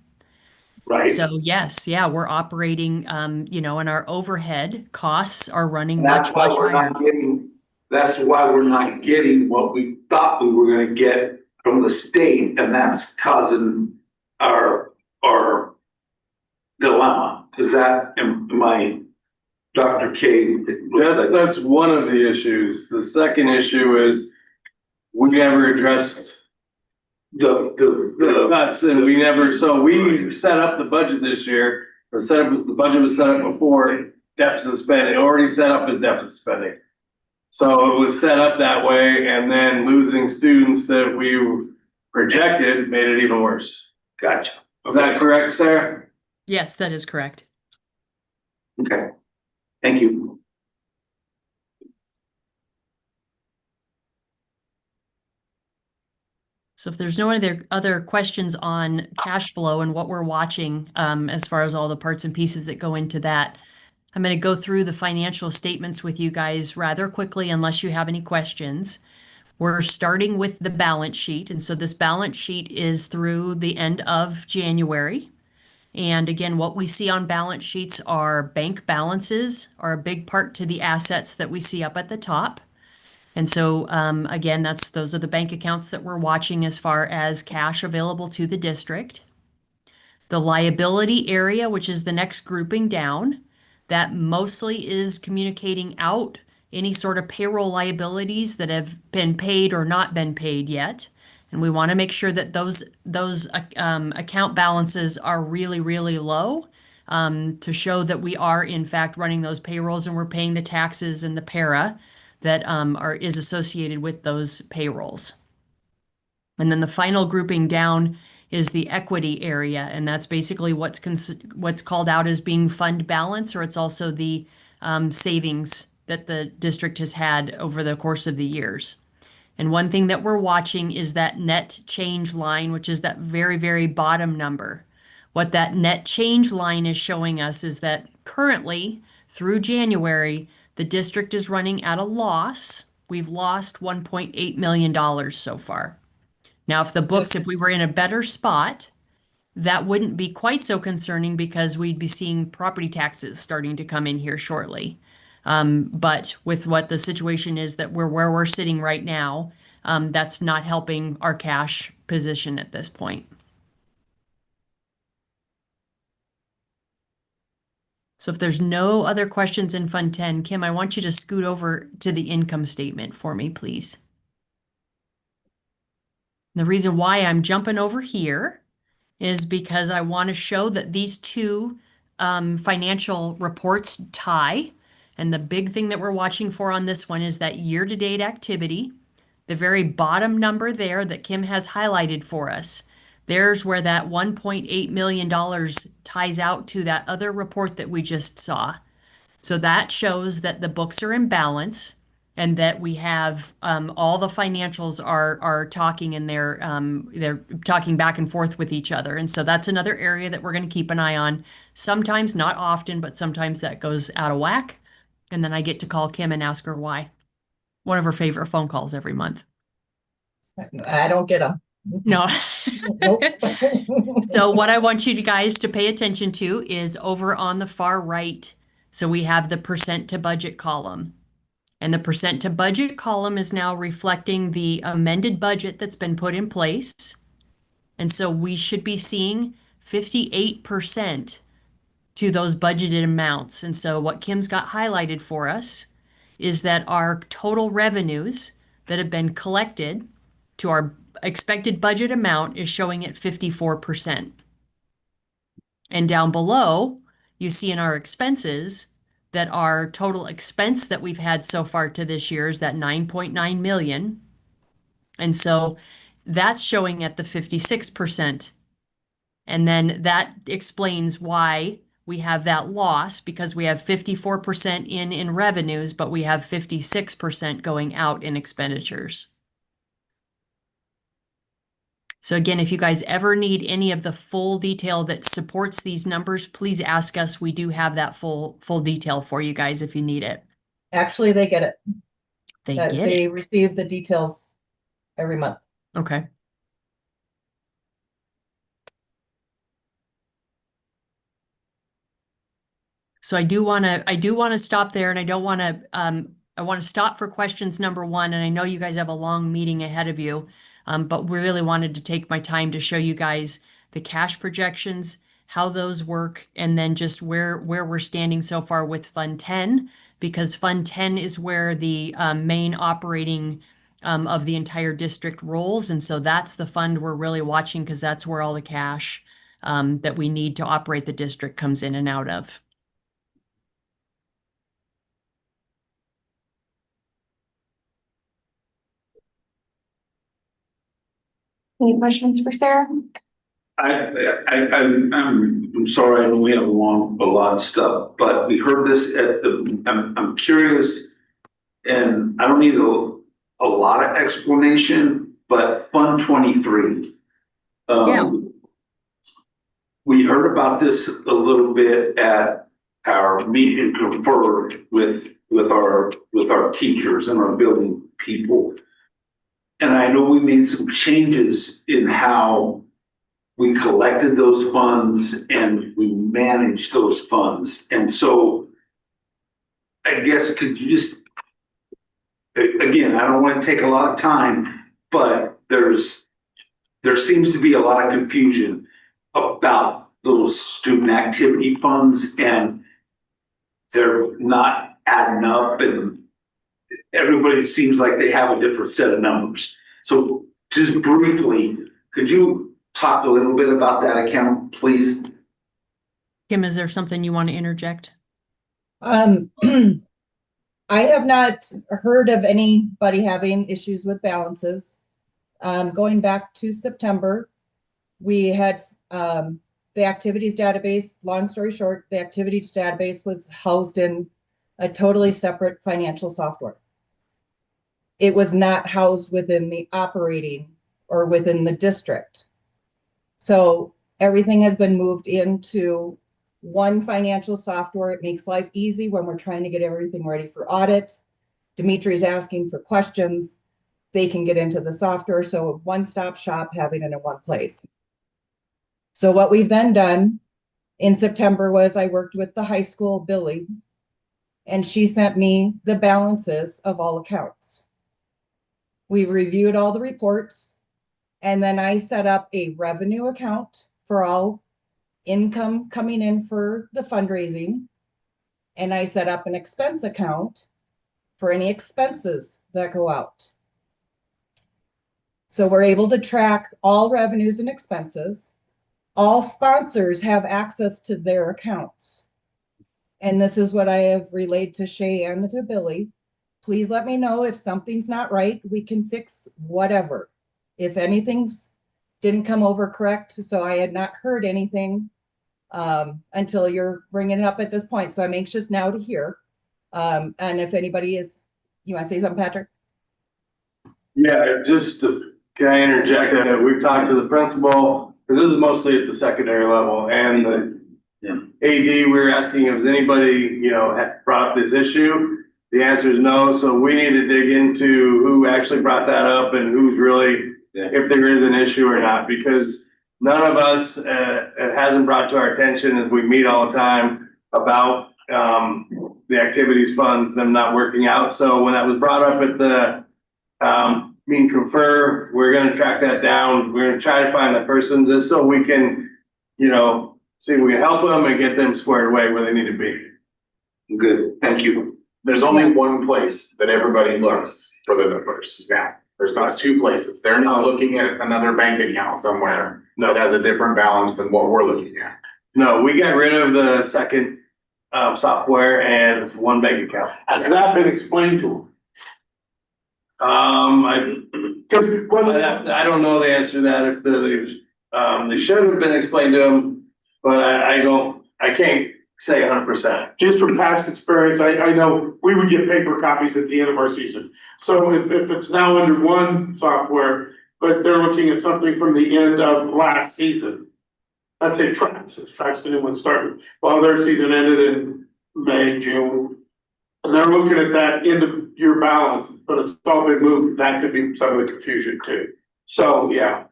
Right. So yes, yeah, we're operating, and our overhead costs are running That's much, why much we're higher. not getting, that's why we're not getting what we thought we were gonna get from the state, and that's causing our dilemma. Is that, am I, Dr. K? That's one of the issues. The second issue is we never addressed the cuts, and we never, so we set up the budget this year, or the budget was set up before deficit spending, already set up as deficit spending. So it was set up that way, and then losing students that we projected made it even worse. Gotcha. Is that correct, Sarah? Yes, that is correct. Okay, thank you. So if there's no other questions on cash flow and what we're watching, as far as all the parts and pieces that go into that, I'm going to go through the financial statements with you guys rather quickly unless you have any questions. We're starting with the balance sheet. And so this balance sheet is through the end of January. And again, what we see on balance sheets are bank balances are a big part to the assets that we see up at the top. And so, again, those are the bank accounts that we're watching as far as cash available to the district. The liability area, which is the next grouping down, that mostly is communicating out any sort of payroll liabilities that have been paid or not been paid yet. And we want to make sure that those account balances are really, really low, to show that we are in fact running those payrolls and we're paying the taxes and the para that is associated with those payrolls. And then the final grouping down is the equity area, and that's basically what's called out as being fund balance, or it's also the savings that the district has had over the course of the years. And one thing that we're watching is that net change line, which is that very, very bottom number. What that net change line is showing us is that currently, through January, the district is running at a loss. We've lost $1.8 million so far. Now, if we were in a better spot, that wouldn't be quite so concerning because we'd be seeing property taxes starting to come in here shortly. But with what the situation is that where we're sitting right now, that's not helping our cash position at this point. So if there's no other questions in Fund 10, Kim, I want you to scoot over to the income statement for me, please. The reason why I'm jumping over here is because I want to show that these two financial reports tie. And the big thing that we're watching for on this one is that year-to-date activity. The very bottom number there that Kim has highlighted for us. There's where that $1.8 million ties out to that other report that we just saw. So that shows that the books are in balance and that we have all the financials are talking and they're talking back and forth with each other. And so that's another area that we're going to keep an eye on. Sometimes, not often, but sometimes that goes out of whack. And then I get to call Kim and ask her why. One of her favorite phone calls every month. I don't get them. No. Nope. So what I want you guys to pay attention to is over on the far right. So we have the percent to budget column. And the percent to budget column is now reflecting the amended budget that's been put in place. And so we should be seeing 58% to those budgeted amounts. And so what Kim's got highlighted for us is that our total revenues that have been collected to our expected budget amount is showing at 54%. And down below, you see in our expenses that our total expense that we've had so far to this year is that 9.9 million. And so that's showing at the 56%. And then that explains why we have that loss, because we have 54% in revenues, but we have 56% going out in expenditures. So again, if you guys ever need any of the full detail that supports these numbers, please ask us. We do have that full detail for you guys if you need it. Actually, they get it. They receive the details every month. Okay. So I do want to stop there, and I don't want to I want to stop for questions number one, and I know you guys have a long meeting ahead of you, but we really wanted to take my time to show you guys the cash projections, how those work, and then just where we're standing so far with Fund 10, because Fund 10 is where the main operating of the entire district rolls, and so that's the fund we're really watching because that's where all the cash that we need to operate the district comes in and out of. Any questions for Sarah? I'm sorry, I know we have a lot of stuff, but we heard this I'm curious, and I don't need a lot of explanation, but Fund 23. We heard about this a little bit at our meet and confer with our teachers and our building people. And I know we made some changes in how we collected those funds and we managed those funds. And so I guess could you just, again, I don't want to take a lot of time, but there seems to be a lot of confusion about those student activity funds, and they're not adding up, and everybody seems like they have a different set of numbers. So just briefly, could you talk a little bit about that account, please? Kim, is there something you want to interject? I have not heard of anybody having issues with balances. Going back to September, we had the activities database. Long story short, the activities database was housed in a totally separate financial software. It was not housed within the operating or within the district. So everything has been moved into one financial software. It makes life easy when we're trying to get everything ready for audit. Dimitri's asking for questions. They can get into the software. So a one-stop shop, having it in one place. So what we've then done in September was I worked with the high school, Billy, and she sent me the balances of all accounts. We reviewed all the reports, and then I set up a revenue account for all income coming in for the fundraising. And I set up an expense account for any expenses that go out. So we're able to track all revenues and expenses. All sponsors have access to their accounts. And this is what I have relayed to Shay and to Billy. Please let me know if something's not right. We can fix whatever. If anything's didn't come over correct, so I had not heard anything until you're bringing it up at this point. So I'm anxious now to hear. And if anybody is, you want to say something, Patrick? Yeah, just to, can I interject that we've talked to the principal, because this is mostly at the secondary level, and the AD, we were asking if anybody, had brought up this issue. The answer is no, so we need to dig into who actually brought that up and who's really, if there is an issue or not, because none of us, it hasn't brought to our attention as we meet all the time about the activities funds, them not working out. So when that was brought up at the meet and confer, we're going to track that down. We're going to try to find the person just so we can, see if we can help them and get them squared away where they need to be. Good, thank you. There's only one place that everybody looks for the numbers now. There's not two places. They're not looking at another bank account somewhere that has a different balance than what we're looking at. No, we got rid of the second software and it's one bank account. Has that been explained to them? I don't know the answer to that. If they should have been explained to them, but I can't say 100%. Just from past experience, I know we would get paper copies at the end of our season. So if it's now under one software, but they're looking at something from the end of last season. Let's say Trax the new one started. Well, their season ended in May, June. And they're looking at that end of year balance, but it's all been moved. That could be some of the confusion too. So, yeah.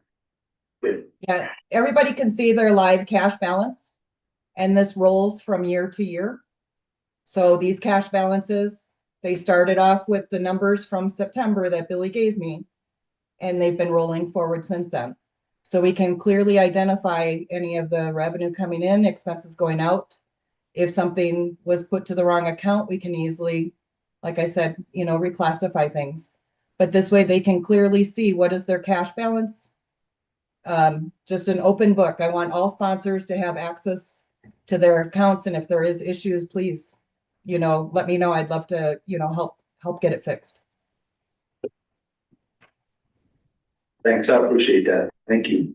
Yeah, everybody can see their live cash balance, and this rolls from year to year. So these cash balances, they started off with the numbers from September that Billy gave me, and they've been rolling forward since then. So we can clearly identify any of the revenue coming in, expenses going out. If something was put to the wrong account, we can easily, like I said, reclassify things. But this way they can clearly see what is their cash balance. Just an open book. I want all sponsors to have access to their accounts. And if there is issues, please, let me know. I'd love to, help get it fixed. Thanks, I appreciate that. Thank you.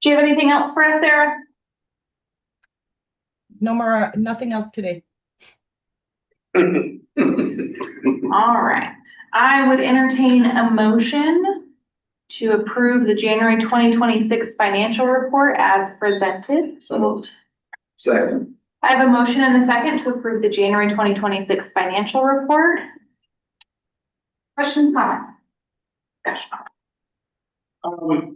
Do you have anything else for us, Sarah? No more, nothing else today. All right, I would entertain a motion to approve the January 2026 financial report as presented. So moved. Second. I have a motion and a second to approve the January 2026 financial report. Questions, comments? Discussion. I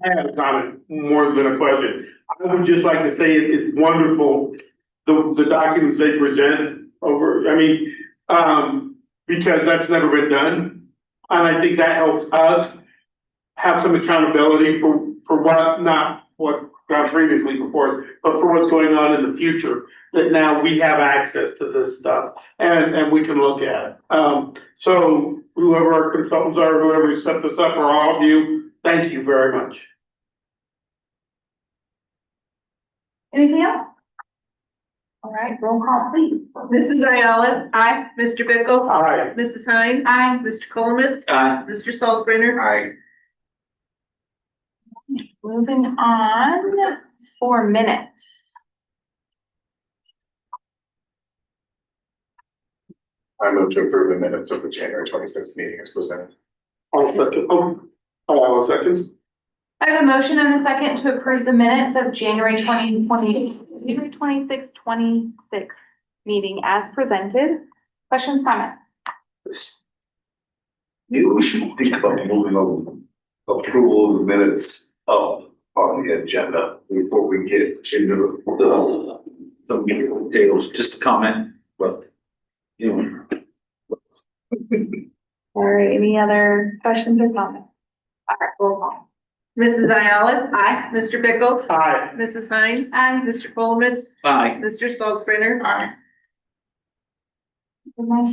have a comment more than a question. I would just like to say it's wonderful, the documents they present over, because that's never been done. And I think that helps us have some accountability for what, not what got previously before us, but for what's going on in the future. That now we have access to this stuff and we can look at it. So whoever our consultants are, whoever set this up, or all of you, thank you very much. Anything else? All right, roll call, please. Mrs. Ayala. Aye. Mr. Bickle. Aye. Mrs. Hines. Aye. Mr. Colomans. Aye. Mr. Salzbrenner. Aye. Moving on, 4 minutes. I move to approve the minutes of the January 26th meeting as presented. I'll second. I'll second. I have a motion and a second to approve the minutes of January 26, 26 meeting as presented. Questions, comments? Maybe we should think about moving on approval of the minutes up on the agenda before we get into the details. Just a comment, but All right, any other questions or comments? All right, roll call. Mrs. Ayala. Aye. Mr. Bickle. Aye. Mrs. Hines. Aye. Mr. Colomans. Aye. Mr. Salzbrenner. Aye. One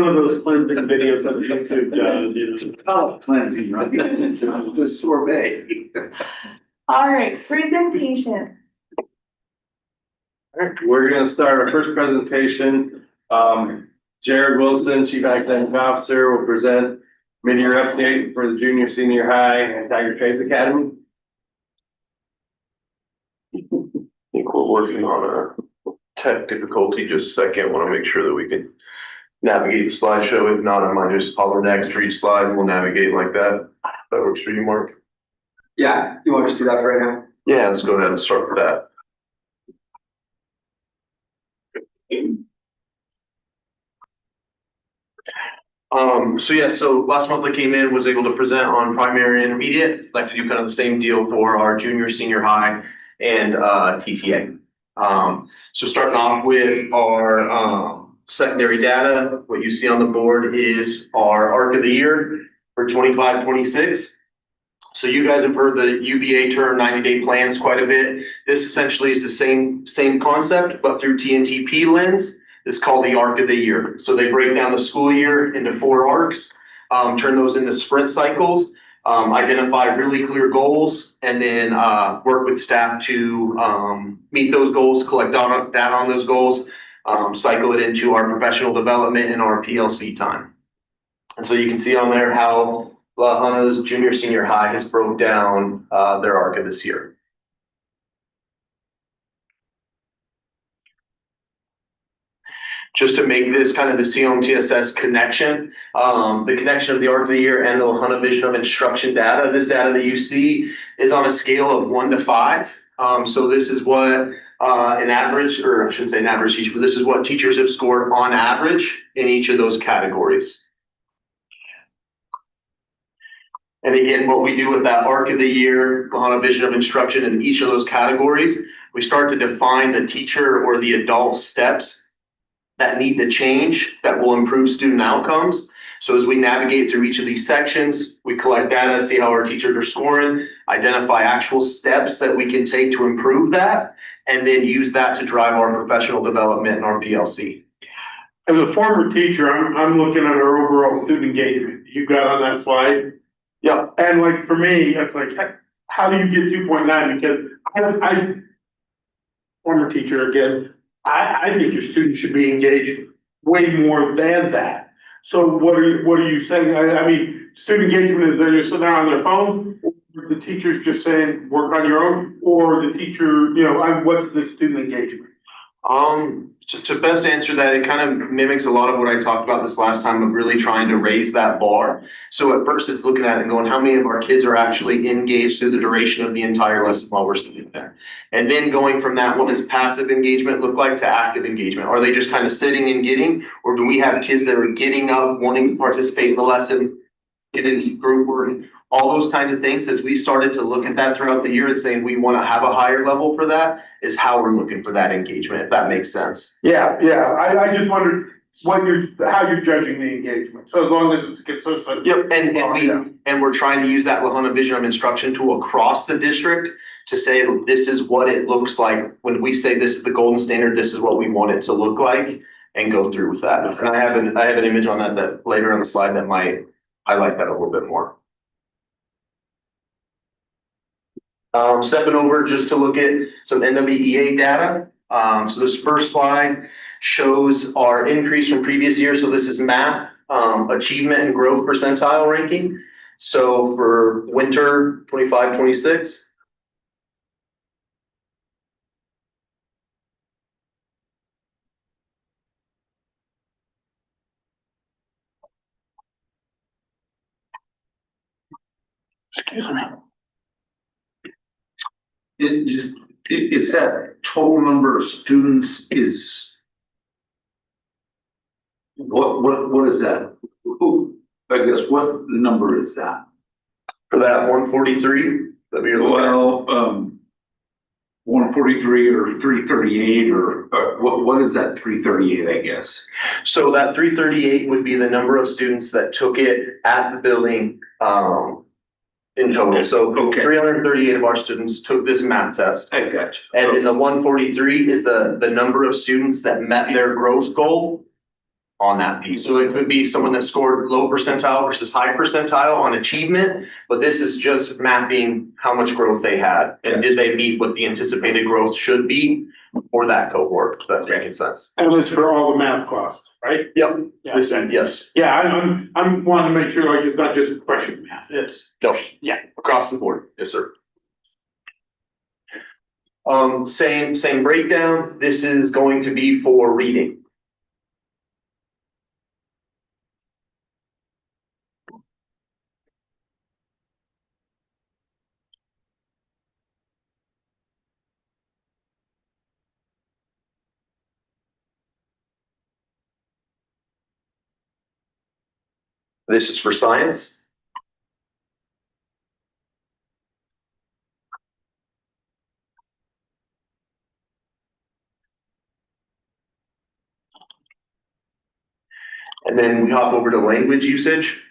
of those cleansing videos that YouTube does, you know. It's palate cleansing, right? It's a sorbet. All right, presentation. Alright, we're gonna start our first presentation. Jared Wilson, Chief Academic Officer, will present mid-year update for the junior, senior high and Tiger Trades Academy. I think we're working on a tech difficulty. Just a second. Want to make sure that we can navigate the slideshow. If not, I might just holler next for each slide and we'll navigate like that. That works for you, Mark? Yeah, you want to just do that right now? Yeah, let's go ahead and start with that. So last month I came in, was able to present on primary and intermediate. I'd like to do kind of the same deal for our junior, senior high and TTA. So starting off with our secondary data, what you see on the board is our arc of the year for 25-26. So you guys have heard the UVA term 90-day plans quite a bit. This essentially is the same concept, but through TNTP lens. It's called the arc of the year. So they break down the school year into 4 arcs, turn those into sprint cycles, identify really clear goals, and then work with staff to meet those goals, collect data on those goals, cycle it into our professional development and our PLC time. And so you can see on there how La Junta's junior, senior high has broke down their arc of this year. Just to make this kind of the MTSS connection, the connection of the arc of the year and the La Junta vision of instruction data. This data that you see is on a scale of 1 to 5. So this is what an average, or I shouldn't say an average teacher, but this is what teachers have scored on average in each of those categories. And again, what we do with that arc of the year, La Junta vision of instruction in each of those categories, we start to define the teacher or the adult steps that need to change that will improve student outcomes. So as we navigate through each of these sections, we collect data, see how our teachers are scoring, identify actual steps that we can take to improve that, and then use that to drive our professional development and our PLC. As a former teacher, I'm looking at our overall student engagement you got on that slide. Yeah. And like for me, it's like, how do you get 2.9? Because former teacher again, I think your students should be engaged way more than that. So what are you saying? I mean, student engagement is they're just sitting there on their phone, or the teacher's just saying, work on your own, or the teacher, what's the student engagement? To best answer that, it kind of mimics a lot of what I talked about this last time of really trying to raise that bar. So at first it's looking at it and going, how many of our kids are actually engaged through the duration of the entire lesson while we're sitting there? And then going from that, what does passive engagement look like to active engagement? Are they just kind of sitting and getting, or do we have kids that are getting up, wanting to participate in the lesson, get into group work, all those kinds of things? As we started to look at that throughout the year and saying we want to have a higher level for that, is how we're looking for that engagement, if that makes sense. Yeah, I just wondered how you're judging the engagement. So as long as it's consistent. Yep, and we're trying to use that Lahana Vision of Instruction tool across the district to say, this is what it looks like. When we say this is the golden standard, this is what we want it to look like, and go through with that. And I have an image on that later on the slide that might highlight that a little bit more. Stepping over just to look at some NWEA data. So this first slide shows our increase from previous years. So this is math, achievement and growth percentile ranking. So for winter 25-26. Excuse me. It's that total number of students is. What is that? I guess what number is that? For that 143 that we are looking at. 143 or 338 or what is that 338, I guess? So that 338 would be the number of students that took it at the building in total. So Okay. 338 of our students took this math test. I got you. And then the 143 is the number of students that met their growth goal on that piece. So it could be someone that scored low percentile versus high percentile on achievement, but this is just mapping how much growth they had and did they meet what the anticipated growth should be for that cohort, if that's making sense. And it's for all the math classes, right? Yep, Yeah. yes, Yeah, I'm wanting to make sure like it's not just freshman math. yes, no, yeah, across the board, yes, sir. Same breakdown. This is going to be for reading. This is for science. And then we hop over to language usage.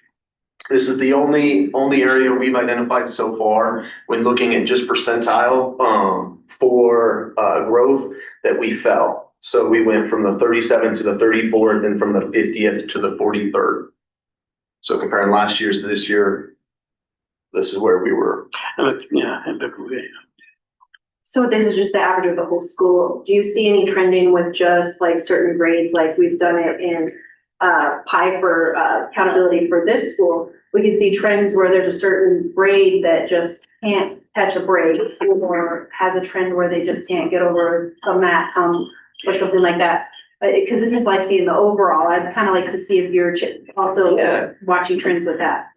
This is the only area we've identified so far when looking at just percentile for growth that we fell. So we went from the 37th to the 34th and from the 50th to the 43rd. So comparing last year's to this year, this is where we were. So this is just the average of the whole school. Do you see any trending with just like certain grades, like we've done it in PI for accountability for this school? We can see trends where there's a certain grade that just can't catch a break or has a trend where they just can't get over a math or something like that. Because this is like seeing the overall. I'd kind of like to see if you're also watching trends with that.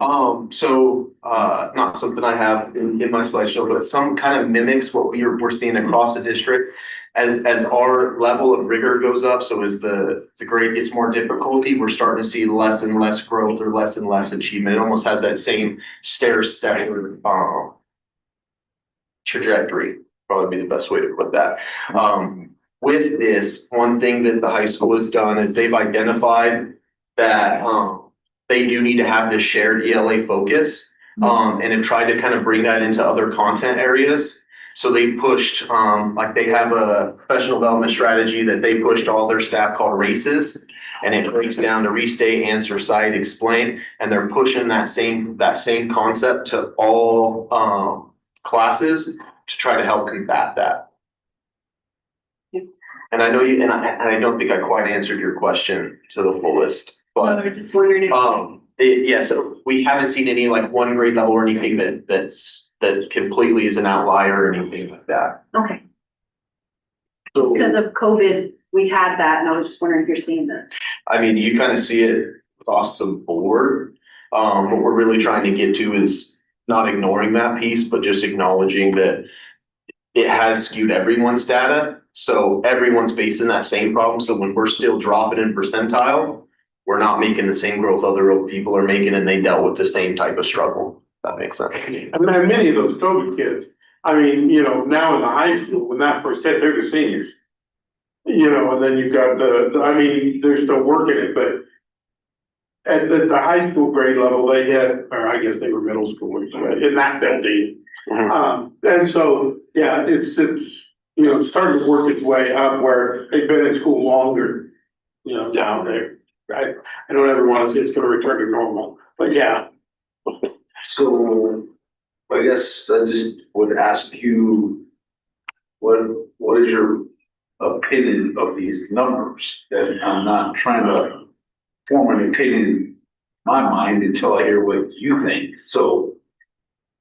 So not something I have in my slideshow, but some kind of mimics what we're seeing across the district as our level of rigor goes up. So as the grade gets more difficulty, we're starting to see less and less growth or less and less achievement. It almost has that same stair step trajectory. Probably be the best way to put that. With this, one thing that the high school has done is they've identified that they do need to have this shared ELA focus and have tried to kind of bring that into other content areas. So they pushed, like they have a professional development strategy that they pushed all their staff called RACES. And it breaks down to restate, answer, cite, explain. And they're pushing that same concept to all classes to try to help combat that. And I know you, and I don't think I quite answered your question to the fullest, but. we're just wondering if. Yeah, so we haven't seen any like one grade level or anything that completely is an outlier or anything like that. Okay. Just because of COVID, we had that, and I was just wondering if you're seeing that. I mean, you kind of see it across the board. What we're really trying to get to is not ignoring that piece, but just acknowledging that it has skewed everyone's data. So everyone's facing that same problem. So when we're still dropping in percentile, we're not making the same growth other people are making, and they dealt with the same type of struggle. That makes sense. I mean, many of those COVID kids, I mean, you know, now in the high school, when that first hit, they're the seniors. You know, and then you've got I mean, they're still working it, but at the high school grade level, they had, or I guess they were middle schoolers in that building. And so, yeah, it's, you know, starting to work its way up where they've been in school longer, you know, down there. Right? I don't ever want to say it's gonna return to normal, but yeah. So I guess I just would ask you, what is your opinion of these numbers? And I'm not trying to form an opinion in my mind until I hear what you think. So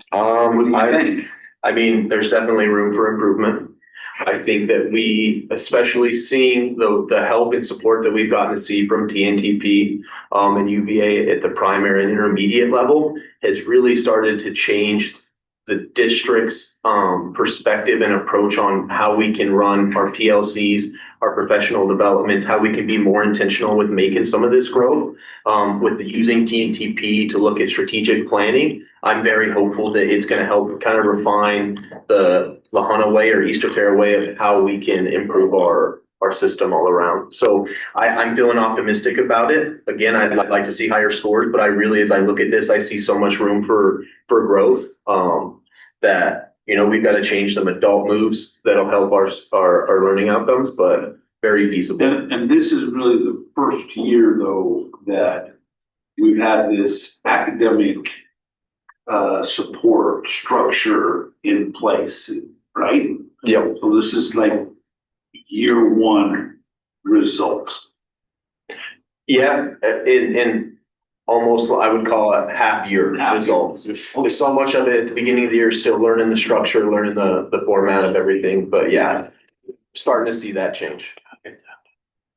what do you think? I mean, there's definitely room for improvement. I think that we, especially seeing the help and support that we've gotten to see from TNTP and UVA at the primary and intermediate level has really started to change the district's perspective and approach on how we can run our PLCs, our professional developments, how we can be more intentional with making some of this growth, with using TNTP to look at strategic planning. I'm very hopeful that it's going to help kind of refine the Lahana way or East Otero way of how we can improve our system all around. So I'm feeling optimistic about it. Again, I'd like to see higher scores, but I really, as I look at this, I see so much room for growth that, you know, we've got to change some adult moves that'll help our learning outcomes, but very feasible. And this is really the first year though that we've had this academic support structure in place, right? Yeah. So this is like year one results. Yeah, in almost, I would call it half year results. With so much of it at the beginning of the year, still learning the structure, learning the format of everything, but yeah, starting to see that change.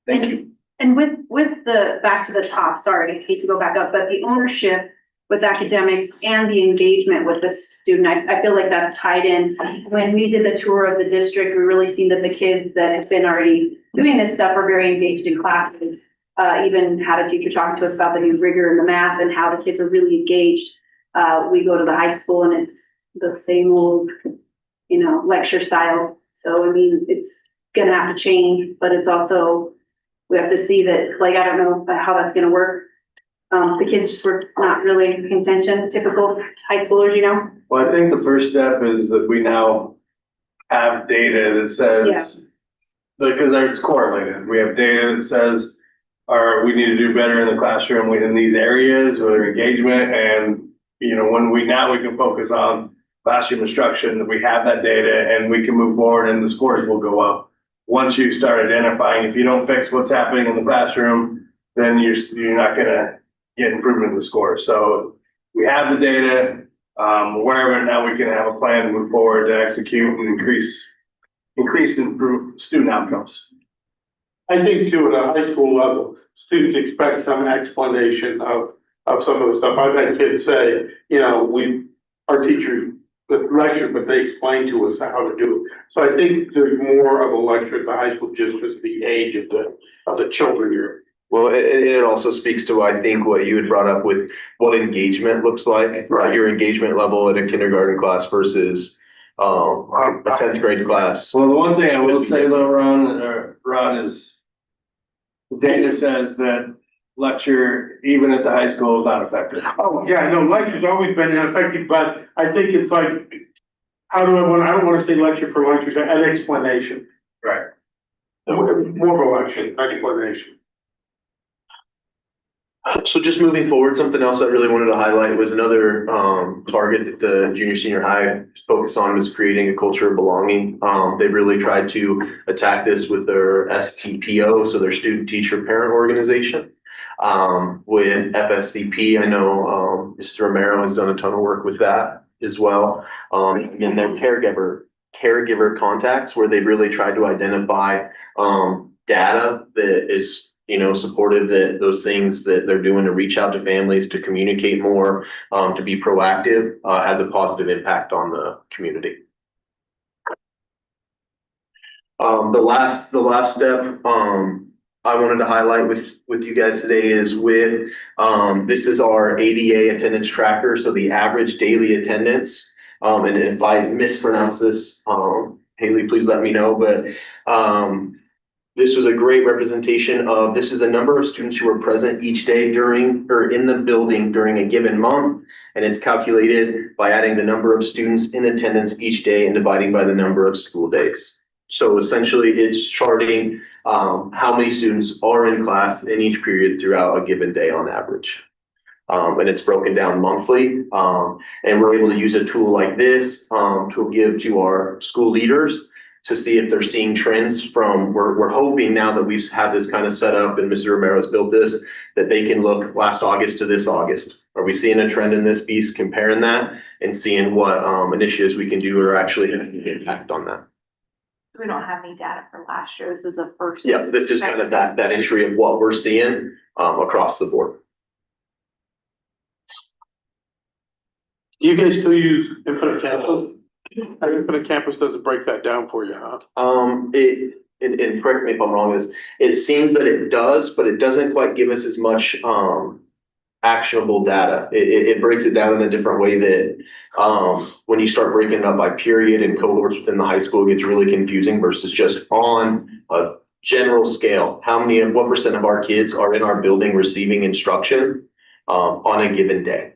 Thank you. And with the, back to the top, sorry, I hate to go back up, but the ownership with academics and the engagement with the student, I feel like that's tied in. When we did the tour of the district, we really seen that the kids that have been already doing this stuff are very engaged in classes. Even had a teacher talking to us about the new rigor in the math and how the kids are really engaged. We go to the high school and it's the same old, you know, lecture style. So, I mean, it's gonna have to change, but it's also, we have to see that, like, I don't know how that's gonna work. The kids just were not really paying attention, typical high schoolers, you know? Well, I think the first step is that we now have data that says, because it's correlated, we have data that says, we need to do better in the classroom within these areas with engagement. And, you know, when we can focus on classroom instruction, that we have that data and we can move forward and the scores will go up. Once you start identifying, if you don't fix what's happening in the classroom, then you're not gonna get improvement in the score. So we have the data, wherever now we can have a plan to move forward to execute and increase and improve student outcomes. I think too, at a high school level, students expect some explanation of some of the stuff. I've had kids say, you know, our teachers lecture, but they explain to us how to do it. So I think there's more of a lecture at the high school just because of the age of the children here. Well, it also speaks to, I think, what you had brought up with what engagement looks like, right? Your engagement level at a kindergarten class versus a 10th grade class. Well, the one thing I will say though, Ron, is the data says that lecture, even at the high school, is not effective. Oh, yeah, no, lecture's always been ineffective, but I think it's like, I don't want to say lecture for lectures, an explanation. Right. More of a lecture, explanation. So just moving forward, something else I really wanted to highlight was another target that the junior senior high focus on was creating a culture of belonging. They really tried to attack this with their STPO, so their student teacher parent organization. With FSCP, I know Mr. Romero has done a ton of work with that as well. And their caregiver contacts, where they really tried to identify data that is supportive, that those things that they're doing to reach out to families, to communicate more, to be proactive, has a positive impact on the community. The last step I wanted to highlight with you guys today is with this is our ADA attendance tracker, so the average daily attendance. And if I mispronounce this, Haley, please let me know. But this was a great representation of, this is the number of students who are present each day during or in the building during a given month. And it's calculated by adding the number of students in attendance each day and dividing by the number of school days. So essentially it's charting how many students are in class in each period throughout a given day on average. And it's broken down monthly. And we're able to use a tool like this to give to our school leaders to see if they're seeing trends from, we're hoping now that we have this kind of set up and Mr. Romero's built this, that they can look last August to this August. Are we seeing a trend in this piece, comparing that and seeing what initiatives we can do or actually have an impact on that? We don't have any data for last year. This is the first. Yeah, that's just kind of that entry of what we're seeing across the board. Do you guys still use Infinite Campus? Infinite Campus doesn't break that down for you, huh? And correct me if I'm wrong, it seems that it does, but it doesn't quite give us as much actionable data. It breaks it down in a different way that when you start breaking it up by period and cohorts within the high school, it gets really confusing versus just on a general scale. What percent of our kids are in our building receiving instruction on a given day?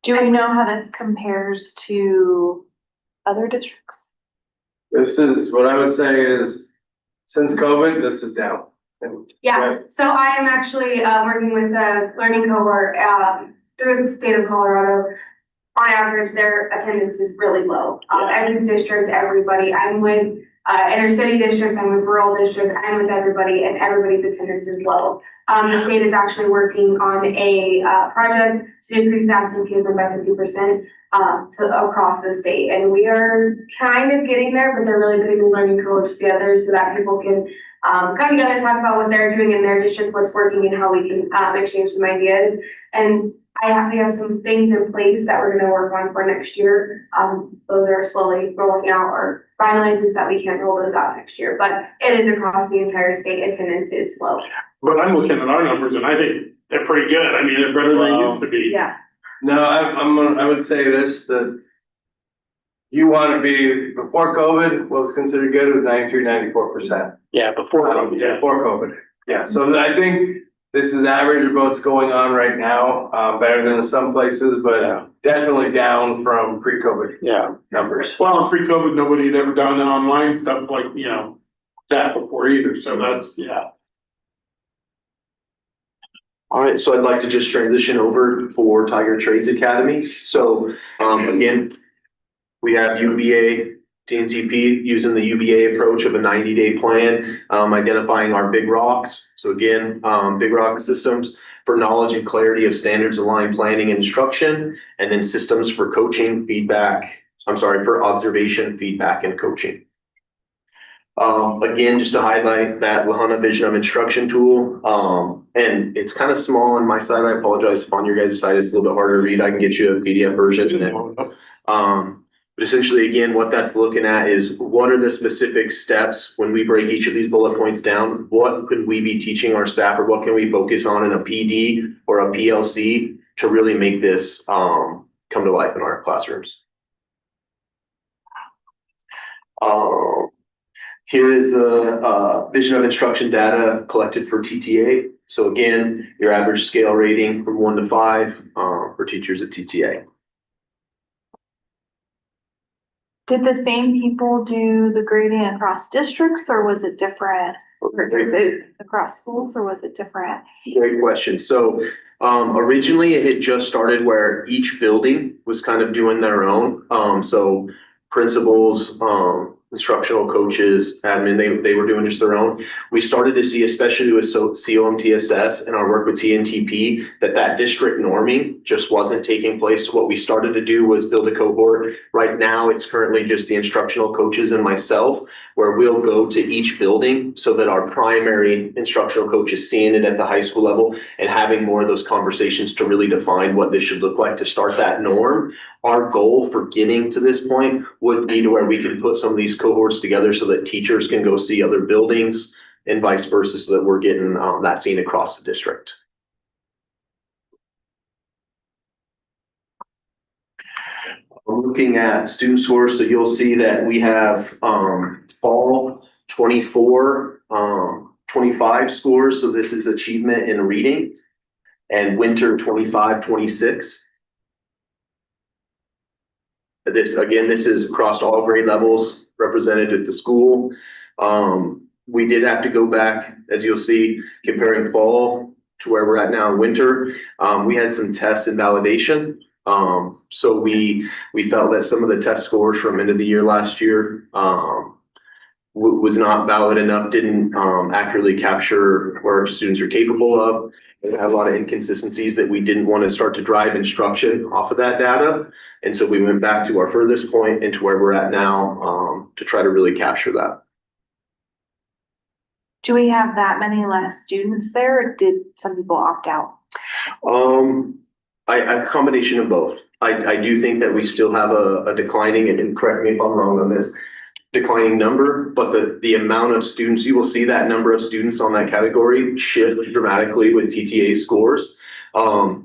Do we know how this compares to other districts? This is, what I would say is, since COVID, this is down. Yeah, so I am actually working with a learning cohort through the state of Colorado. On average, their attendance is really low. Every district, everybody, I'm with inner city districts, I'm with rural districts, I'm with everybody, and everybody's attendance is low. The state is actually working on a project to decrease absenteeism by 50% across the state. And we are kind of getting there, but they're really putting these learning cohorts together so that people can come together, talk about what they're doing in their district, what's working, and how we can exchange some ideas. And we have some things in place that we're gonna work on for next year. Those are slowly rolling out or finalizing so that we can roll those out next year. But it is across the entire state, attendance is low. But I'm looking at our numbers and I think they're pretty good. I mean, they're better than they used to be. Yeah. No, I would say this, that you want to be, before COVID, what was considered good was 93, 94%. Yeah, before COVID, yeah. Before COVID, yeah. So I think this is average of what's going on right now, better than in some places, but definitely down from pre-COVID numbers. Well, in pre-COVID, nobody had ever done online stuff like, that before either. So that's, All right, so I'd like to just transition over for Tiger Trades Academy. So again, we have UVA, TNTP using the UVA approach of a 90-day plan, identifying our big rocks. So again, big rock systems for knowledge and clarity of standards aligned planning and instruction, and then systems for coaching, for observation, feedback, and coaching. Again, just to highlight that Lahana Vision of Instruction tool, and it's kind of small on my side. I apologize if on your guys' side it's a little bit harder to read. I can get you a PDF version. But essentially, again, what that's looking at is what are the specific steps when we break each of these bullet points down? What could we be teaching our staff, or what can we focus on in a PD or a PLC to really make this come to life in our classrooms? Here is the Vision of Instruction data collected for TTA. So again, your average scale rating from 1 to 5 for teachers at TTA. Did the same people do the grading across districts or was it different? Across schools or was it different? Great question. So originally it had just started where each building was kind of doing their own. So principals, instructional coaches, admin, they were doing just their own. We started to see, especially with COMTSS and our work with TNTP, that district norming just wasn't taking place. What we started to do was build a cohort. Right now, it's currently just the instructional coaches and myself, where we'll go to each building so that our primary instructional coach is seeing it at the high school level and having more of those conversations to really define what this should look like to start that norm. Our goal for getting to this point would be to where we can put some of these cohorts together so that teachers can go see other buildings and vice versa, so that we're getting that seen across the district. Looking at student scores, so you'll see that we have fall 24, 25 scores. So this is achievement in reading, and winter 25, 26. This is across all grade levels represented at the school. We did have to go back, as you'll see, comparing fall to where we're at now in winter. We had some tests and validation. So we felt that some of the test scores from end of the year last year was not valid enough, didn't accurately capture where students are capable of. It had a lot of inconsistencies that we didn't want to start to drive instruction off of that data. And so we went back to our furthest point and to where we're at now to try to really capture that. Do we have that many less students there or did some people opt out? A combination of both. I do think that we still have a declining, and correct me if I'm wrong on this, declining number, but the amount of students, you will see that number of students on that category shift dramatically with TTA scores,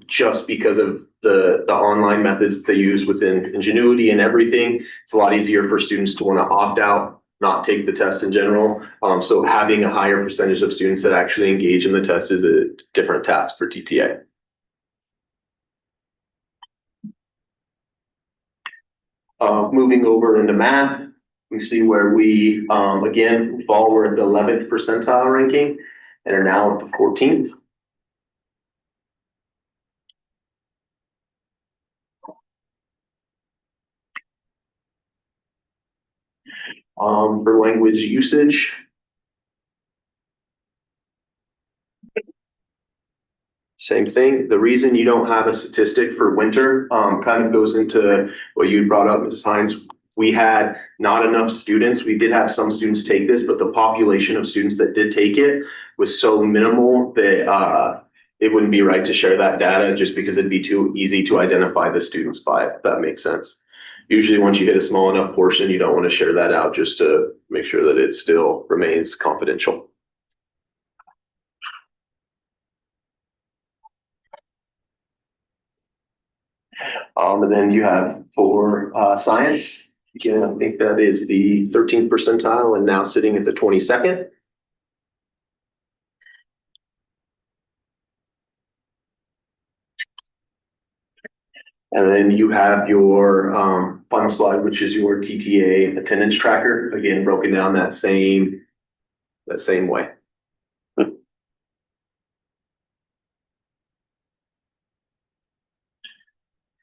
just because of the online methods they use within Ingenuity and everything. It's a lot easier for students to want to opt out, not take the test in general. So having a higher percentage of students that actually engage in the test is a different task for TTA. Moving over into math, we see where we, again, fall, we're at the 11th percentile ranking and are now at the 14th. For language usage, same thing. The reason you don't have a statistic for winter kind of goes into what you brought up, Mrs. Hines. We had not enough students. We did have some students take this, but the population of students that did take it was so minimal that it wouldn't be right to share that data just because it'd be too easy to identify the students by it, if that makes sense. Usually once you hit a small enough portion, you don't want to share that out just to make sure that it still remains confidential. And then you have for science, again, I think that is the 13th percentile and now sitting at the 22nd. And then you have your final slide, which is your TTA attendance tracker, again, broken down that same way.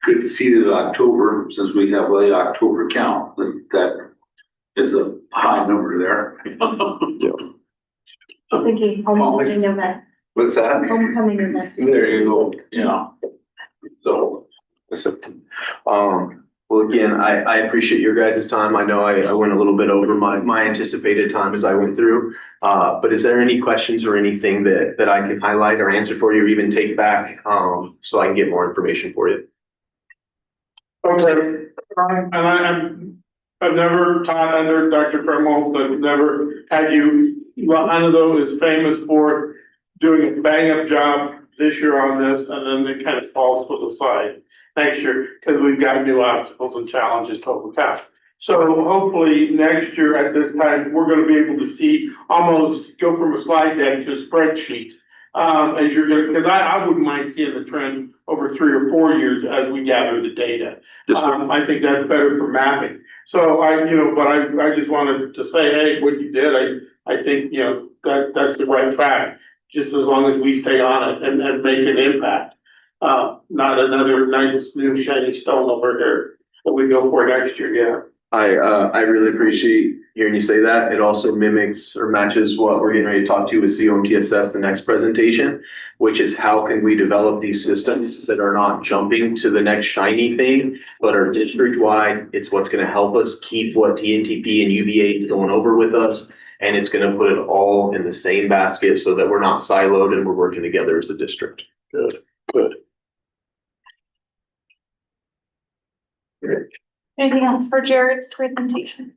Good to see that in October, since we have late October count, that is a high number there. Yeah. I'm thinking homecoming event. What's that? Homecoming event. There you go, yeah. So. Well, again, I appreciate your guys' time. I know I went a little bit over my anticipated time as I went through. But is there any questions or anything that I can highlight or answer for you or even take back so I can get more information for you? Okay, and I've never taught under Dr. Kreml, but never had you. Lonzo is famous for doing a bang up job this year on this, and then it kind of falls to the side next year because we've got new obstacles and challenges to overcome. So hopefully next year at this time, we're going to be able to see almost go from a slide deck to a spreadsheet. As you're going, because I wouldn't mind seeing the trend over 3 or 4 years as we gather the data. I think that's better for mapping. So I just wanted to say, hey, what you did, I think, that's the right track. Just as long as we stay on it and make an impact. Not another nice new shiny stone over here that we go for next year, yeah. I really appreciate hearing you say that. It also mimics or matches what we're getting ready to talk to with MTSS, the next presentation, which is how can we develop these systems that are not jumping to the next shiny thing, but are district-wide. It's what's gonna help us keep what TNTP and UVA is going over with us. And it's gonna put it all in the same basket so that we're not siloed and we're working together as a district. Good, good. Anything else for Jared's presentation?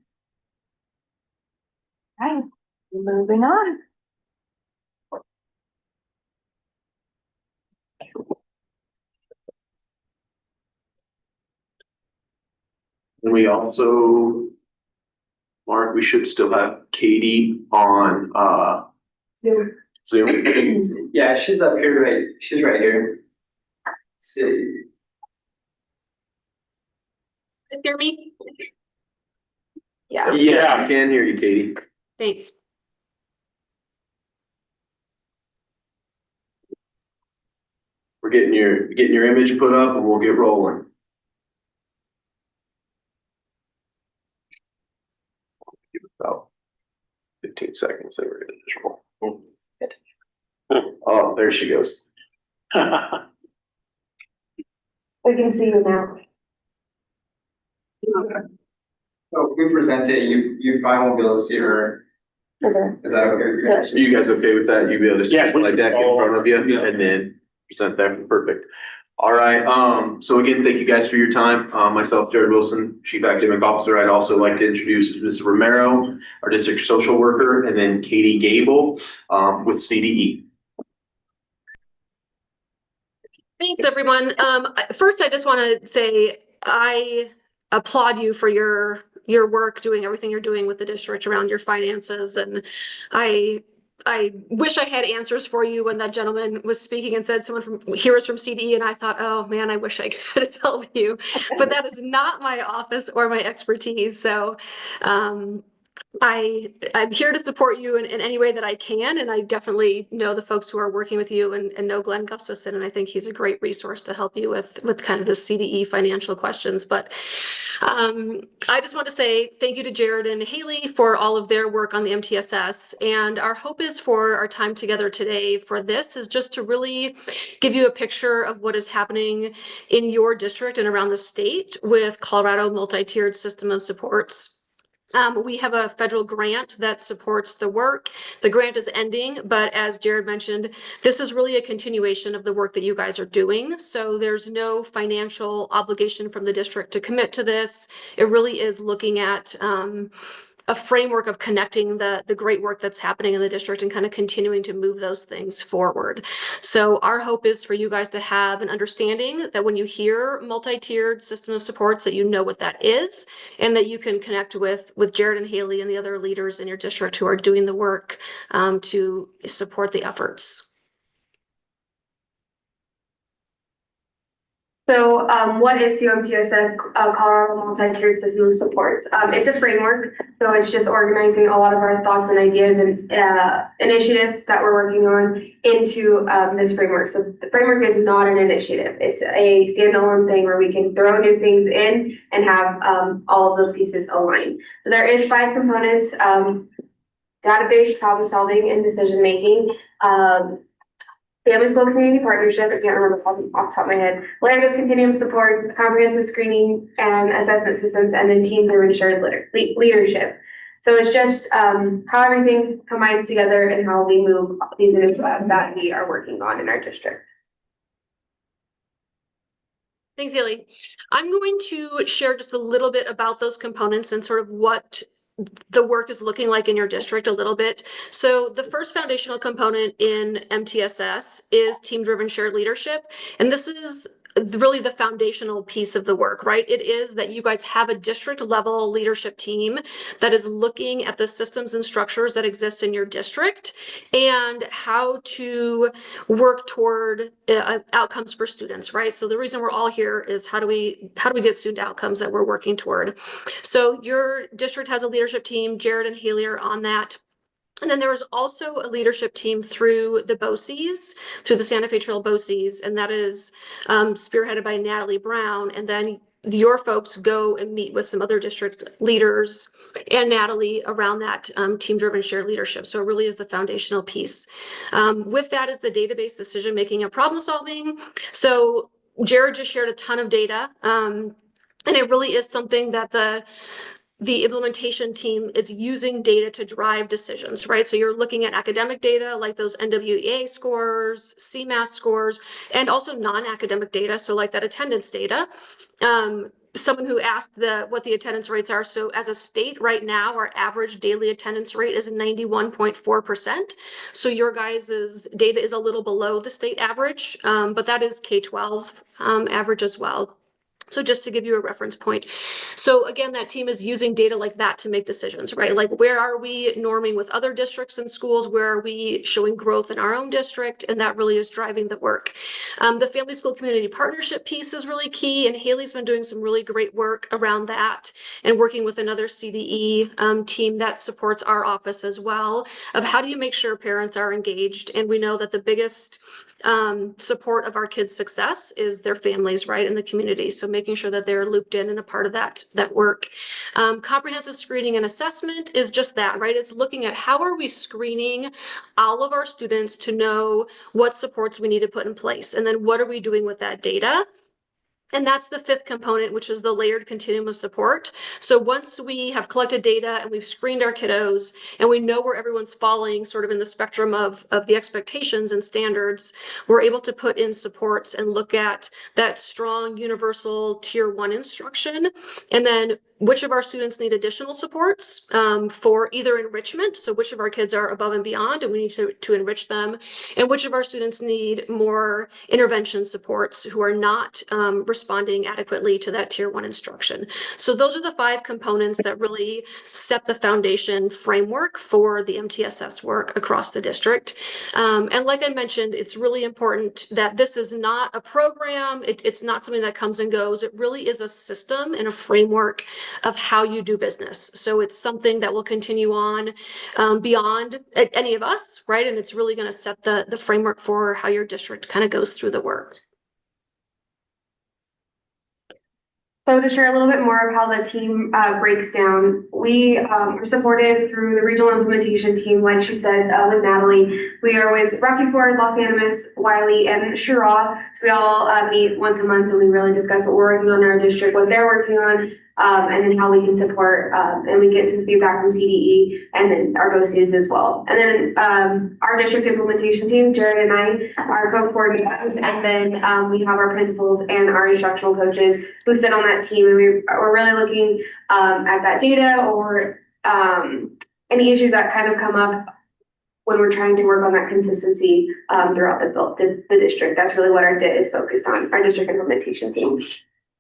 All right, moving on. And we also, Mark, we should still have Katie on Zoom. Yeah, she's up here, right? She's right here. Let's see. Hear me? Yeah. Yeah, I can hear you, Katie. Thanks. We're getting your image put up and we'll get rolling. Give it about 15 seconds. They were gonna just roll. Oh, there she goes. We can see you now. So if we present it, you probably won't be able to see her. Is there? Is that okay with you? Yes. Are you guys okay with that? You'll be able to see Yeah, the slide deck in front of you Yeah. and then present that. Perfect. All right. So again, thank you guys for your time. Myself, Jared Wilson, Chief Academic Officer. I'd also like to introduce Ms. Romero, our district social worker, and then Katie Gable with CDE. Thanks, everyone. First, I just want to say I applaud you for your work, doing everything you're doing with the district around your finances. And I wish I had answers for you when that gentleman was speaking and said someone from here is from CDE, and I thought, oh man, I wish I could help you. But that is not my office or my expertise. So I'm here to support you in any way that I can, and I definitely know the folks who are working with you and know Glenn Gustafson, and I think he's a great resource to help you with kind of the CDE financial questions. But I just want to say thank you to Jared and Haley for all of their work on the MTSS, and our hope is for our time together today for this is just to really give you a picture of what is happening in your district and around the state with Colorado multi-tiered system of supports. We have a federal grant that supports the work. The grant is ending, but as Jared mentioned, this is really a continuation of the work that you guys are doing. So there's no financial obligation from the district to commit to this. It really is looking at a framework of connecting the great work that's happening in the district and kind of continuing to move those things forward. So our hope is for you guys to have an understanding that when you hear multi-tiered system of supports, that you know what that is, and that you can connect with Jared and Haley and the other leaders in your district who are doing the work to support the efforts. So what is MTSS, Colorado Multi-Tiered System of Supports? It's a framework, so it's just organizing a lot of our thoughts and ideas and initiatives that we're working on into this framework. So the framework is not an initiative. It's a standalone thing where we can throw new things in and have all of those pieces aligned. So there is 5 components, database, problem solving, and decision making. Family School Community Partnership, I can't remember off the top of my head. Layered of continuum supports, comprehensive screening and assessment systems, and then team driven shared leadership. So it's just how everything combines together and how we move these initiatives that we are working on in our district. Thanks, Haley. I'm going to share just a little bit about those components and sort of what the work is looking like in your district a little bit. So the first foundational component in MTSS is team-driven shared leadership. And this is really the foundational piece of the work, right? It is that you guys have a district level leadership team that is looking at the systems and structures that exist in your district and how to work toward outcomes for students, right? So the reason we're all here is how do we get student outcomes that we're working toward? So your district has a leadership team. Jared and Haley are on that. And then there was also a leadership team through the BOCES, through the Santa Fe Trail BOCES, and that is spearheaded by Natalie Brown. And then your folks go and meet with some other district leaders and Natalie around that team-driven shared leadership. So it really is the foundational piece. With that is the database decision-making and problem-solving. So Jared just shared a ton of data, and it really is something that the implementation team is using data to drive decisions, right? So you're looking at academic data like those NWEA scores, CMAS scores, and also non-academic data, so like that attendance data. Someone who asked what the attendance rates are. So as a state right now, our average daily attendance rate is 91.4%. So your guys' data is a little below the state average, but that is K-12 average as well. So just to give you a reference point. So again, that team is using data like that to make decisions, right? Like where are we norming with other districts and schools? Where are we showing growth in our own district? And that really is driving the work. The family school community partnership piece is really key. And Haley's been doing some really great work around that and working with another CDE team that supports our office as well of how do you make sure parents are engaged? And we know that the biggest support of our kids' success is their families, right, in the community. So making sure that they're looped in and a part of that work. Comprehensive screening and assessment is just that, right? It's looking at how are we screening all of our students to know what supports we need to put in place, and then what are we doing with that data? And that's the fifth component, which is the layered continuum of support. So once we have collected data and we've screened our kiddos and we know where everyone's falling sort of in the spectrum of the expectations and standards, we're able to put in supports and look at that strong universal tier 1 instruction. And then which of our students need additional supports for either enrichment, so which of our kids are above and beyond and we need to enrich them, and which of our students need more intervention supports who are not responding adequately to that tier 1 instruction. So those are the 5 components that really set the foundation framework for the MTSS work across the district. And like I mentioned, it's really important that this is not a program. It's not something that comes and goes. It really is a system and a framework of how you do business. So it's something that will continue on beyond any of us, right? And it's really going to set the framework for how your district kind of goes through the work. So to share a little bit more of how the team breaks down, we are supported through the regional implementation team, like she said, with Natalie. We are with Rocky Ford, Los Animas, Wiley, and Shiraw. So we all meet once a month and we really discuss what we're working on in our district, what they're working on, and then how we can support, and we get some feedback from CDE and then our BOCES as well. And then our district implementation team, Jared and I, are co-coordinators, and then we have our principals and our instructional coaches who sit on that team, and we're really looking at that data or any issues that kind of come up when we're trying to work on that consistency throughout the district. That's really what our DIT is focused on, our district implementation team.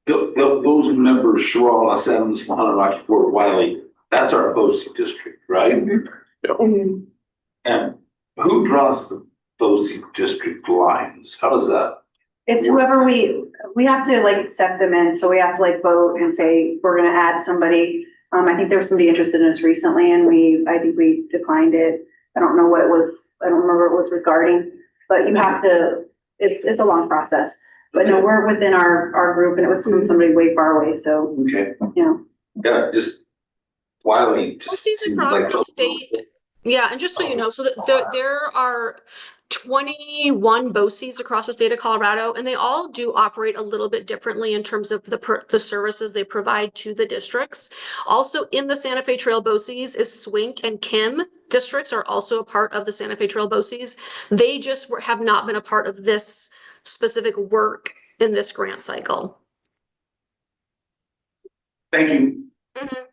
Those members, Sherrall, Los Angeles, Mahana, Rocky Fort, Wiley, that's our BOCES district, right? Mm-hmm. And who draws the BOCES district lines? How does that? It's whoever we have to like set them in. So we have to like vote and say, we're going to add somebody. I think there was somebody interested in us recently and I think we declined it. I don't know what it was. I don't remember what it was regarding, but you have to, it's a long process. But no, we're within our group and it was from somebody way far away. So, Okay. Yeah. Yeah, just Wiley just seems across like the state. Yeah, and just so you know, so that there are 21 BOCES across the state of Colorado, and they all do operate a little bit differently in terms of the services they provide to the districts. Also in the Santa Fe Trail BOCES is Swink and Kim districts are also a part of the Santa Fe Trail BOCES. They just have not been a part of this specific work in this grant cycle. Thank you. Mm-hmm.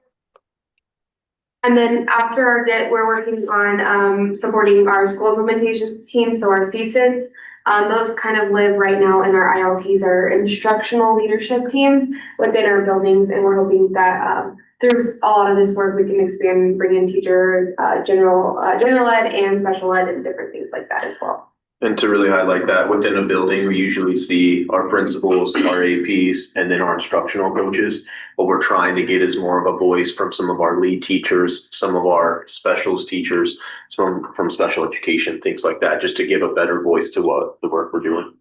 And then after our DIT, we're working on supporting our school implementations team, so our CSIDs. Those kind of live right now in our ILTs, our instructional leadership teams within our buildings, and we're hoping that through a lot of this work, we can expand and bring in teachers, general ed and special ed and different things like that as well. And to really highlight that, within a building, we usually see our principals, our APs, and then our instructional coaches. What we're trying to get is more of a voice from some of our lead teachers, some of our specials teachers, from special education, things like that, just to give a better voice to what the work we're doing.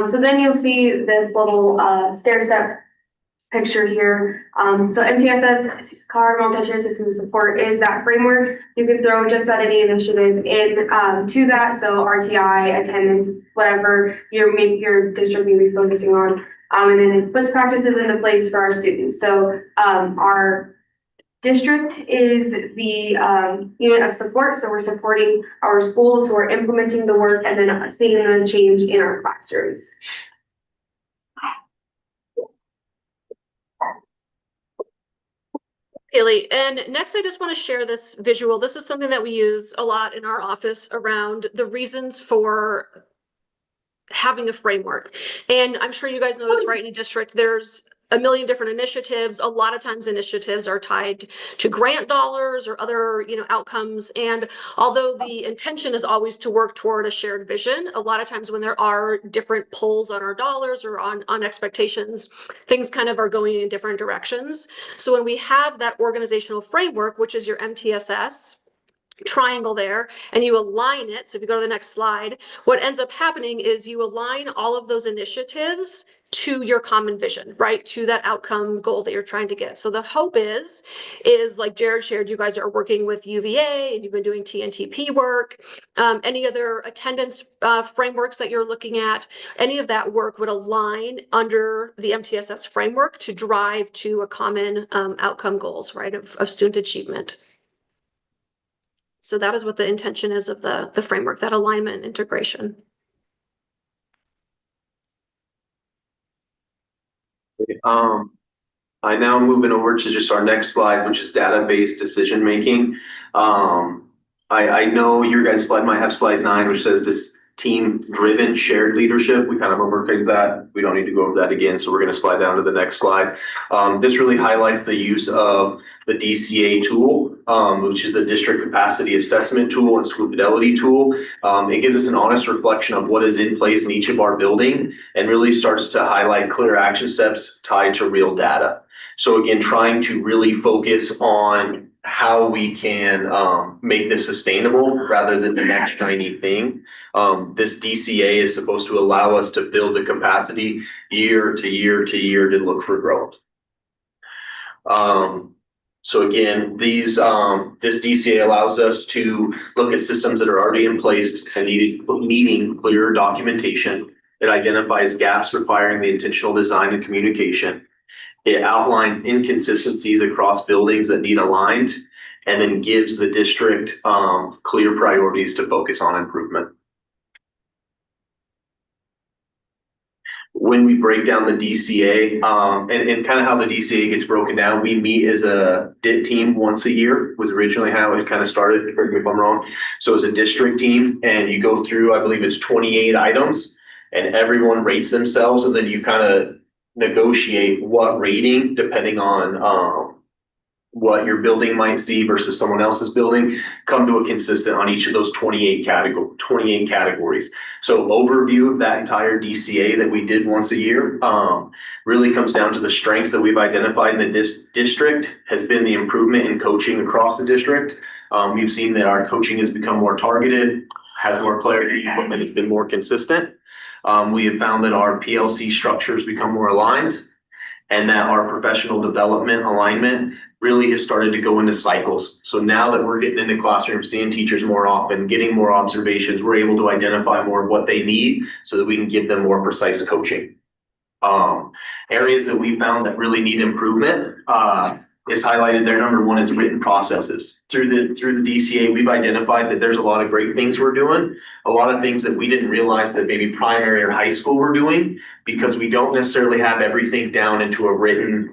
So then you'll see this little stair step picture here. So MTSS, Colorado Multi-Tiered System Support, is that framework. You can throw just about any initiative in to that. So RTI, attendance, whatever your district may be focusing on. And then it puts practices into place for our students. So our district is the unit of support. So we're supporting our schools who are implementing the work and then seeing the change in our classrooms. Haley, and next I just want to share this visual. This is something that we use a lot in our office around the reasons for having a framework. And I'm sure you guys noticed, right, in a district, there's a million different initiatives. A lot of times initiatives are tied to grant dollars or other, outcomes. And although the intention is always to work toward a shared vision, a lot of times when there are different pulls on our dollars or on expectations, things kind of are going in different directions. So when we have that organizational framework, which is your MTSS, triangle there, and you align it. So if you go to the next slide, what ends up happening is you align all of those initiatives to your common vision, right? To that outcome goal that you're trying to get. So the hope is like Jared shared, you guys are working with UVA and you've been doing TNTP work. Any other attendance frameworks that you're looking at, any of that work would align under the MTSS framework to drive to a common outcome goals, right? Of student achievement. So that is what the intention is of the framework, that alignment and integration. I now moving over to just our next slide, which is data-based decision making. I know your guys' slide might have slide 9, which says this team-driven shared leadership. We kind of overcame that. We don't need to go over that again, so we're going to slide down to the next slide. This really highlights the use of the DCA tool, which is the District Capacity Assessment Tool and School Fidelity Tool. It gives us an honest reflection of what is in place in each of our building and really starts to highlight clear action steps tied to real data. So again, trying to really focus on how we can make this sustainable rather than the next shiny thing. This DCA is supposed to allow us to build the capacity year to year to year to look for growth. So again, this DCA allows us to look at systems that are already in place and needing clear documentation. It identifies gaps requiring the intentional design and communication. It outlines inconsistencies across buildings that need aligned, and then gives the district clear priorities to focus on improvement. When we break down the DCA, and kind of how the DCA gets broken down, we meet as a DIT team once a year, was originally how it kind of started, correct me if I'm wrong. So as a district team, and you go through, I believe it's 28 items, and everyone rates themselves, and then you kind of negotiate what rating depending on what your building might see versus someone else's building, come to a consistent on each of those 28 categories. So overview of that entire DCA that we did once a year really comes down to the strengths that we've identified in the district has been the improvement in coaching across the district. We've seen that our coaching has become more targeted, has more clarity, and it's been more consistent. We have found that our PLC structures become more aligned, and that our professional development alignment really has started to go into cycles. So now that we're getting into classrooms, seeing teachers more often, getting more observations, we're able to identify more of what they need so that we can give them more precise coaching. Areas that we found that really need improvement is highlighted there. Number one is written processes. Through the DCA, we've identified that there's a lot of great things we're doing, a lot of things that we didn't realize that maybe primary or high school were doing, because we don't necessarily have everything down into a written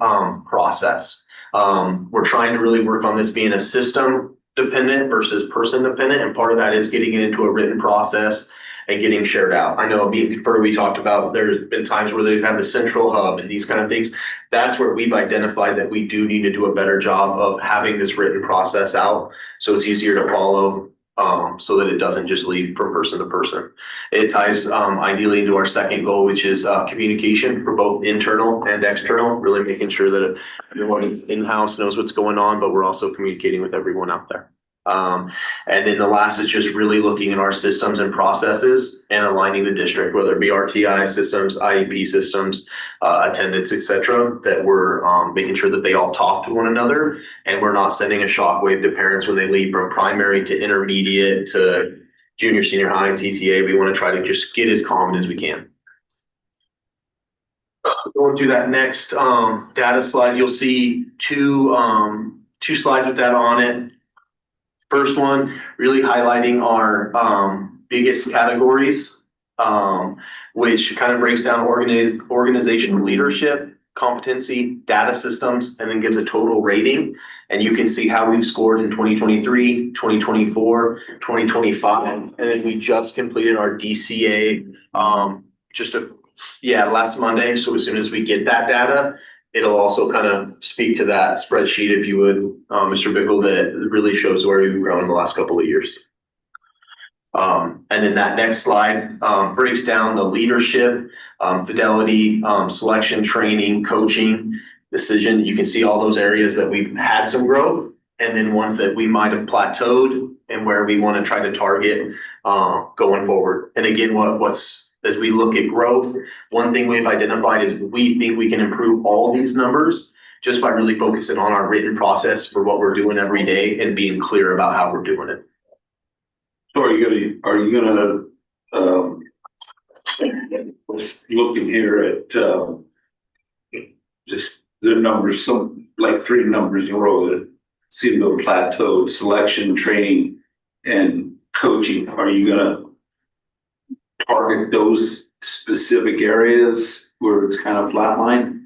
process. We're trying to really work on this being a system dependent versus person dependent, and part of that is getting it into a written process and getting shared out. I know we talked about, there's been times where they've had the central hub and these kind of things. That's where we've identified that we do need to do a better job of having this written process out, so it's easier to follow, so that it doesn't just leave from person to person. It ties ideally into our second goal, which is communication for both internal and external, really making sure that everyone in-house knows what's going on, but we're also communicating with everyone out there. And then the last is just really looking at our systems and processes and aligning the district, whether it be RTI systems, IEP systems, attendance, etc., that we're making sure that they all talk to one another, and we're not sending a shockwave to parents when they leave from primary to intermediate to junior, senior high, and TTA. We want to try to just get as common as we can. Going to that next data slide, you'll see two slides with that on it. First one, really highlighting our biggest categories, which kind of breaks down organizational leadership, competency, data systems, and then gives a total rating. And you can see how we've scored in 2023, 2024, 2025. And then we just completed our DCA last Monday. So as soon as we get that data, it'll also kind of speak to that spreadsheet, if you would, Mr. Bickle, that really shows where we've grown in the last couple of years. And then that next slide breaks down the leadership, fidelity, selection, training, coaching, decision. You can see all those areas that we've had some growth, and then ones that we might have plateaued and where we want to try to target going forward. And again, as we look at growth, one thing we've identified is we think we can improve all these numbers just by really focusing on our written process for what we're doing every day and being clear about how we're doing it. So are you gonna looking here at just the numbers, some like 3 numbers in a row that seem to have plateaued: selection, training, and coaching. Are you gonna target those specific areas where it's kind of flatline?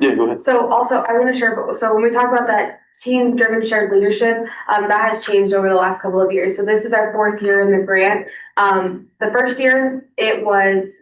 Yeah, go ahead. So also, I want to share, so when we talk about that team-driven shared leadership, that has changed over the last couple of years. So this is our 4th year in the grant. The first year, it was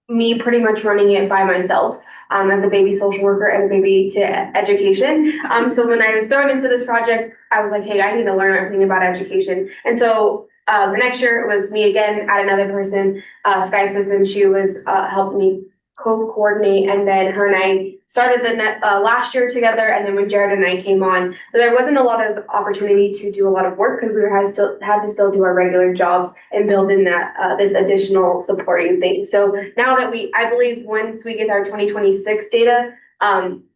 me pretty much running it by myself as a baby social worker and a baby to education. So when I was thrown into this project, I was like, hey, I need to learn everything about education. And so the next year it was me again, add another person, Sky and she was helping me co-coordinate, and then her and I started the last year together, and then when Jared and I came on, so there wasn't a lot of opportunity to do a lot of work because we had to still do our regular jobs and build in that this additional supporting thing. So now that I believe once we get our 2026 data,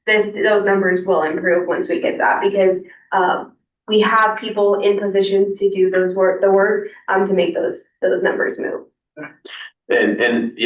those numbers will improve once we get that, because we have people in positions to do the work to make those numbers move. And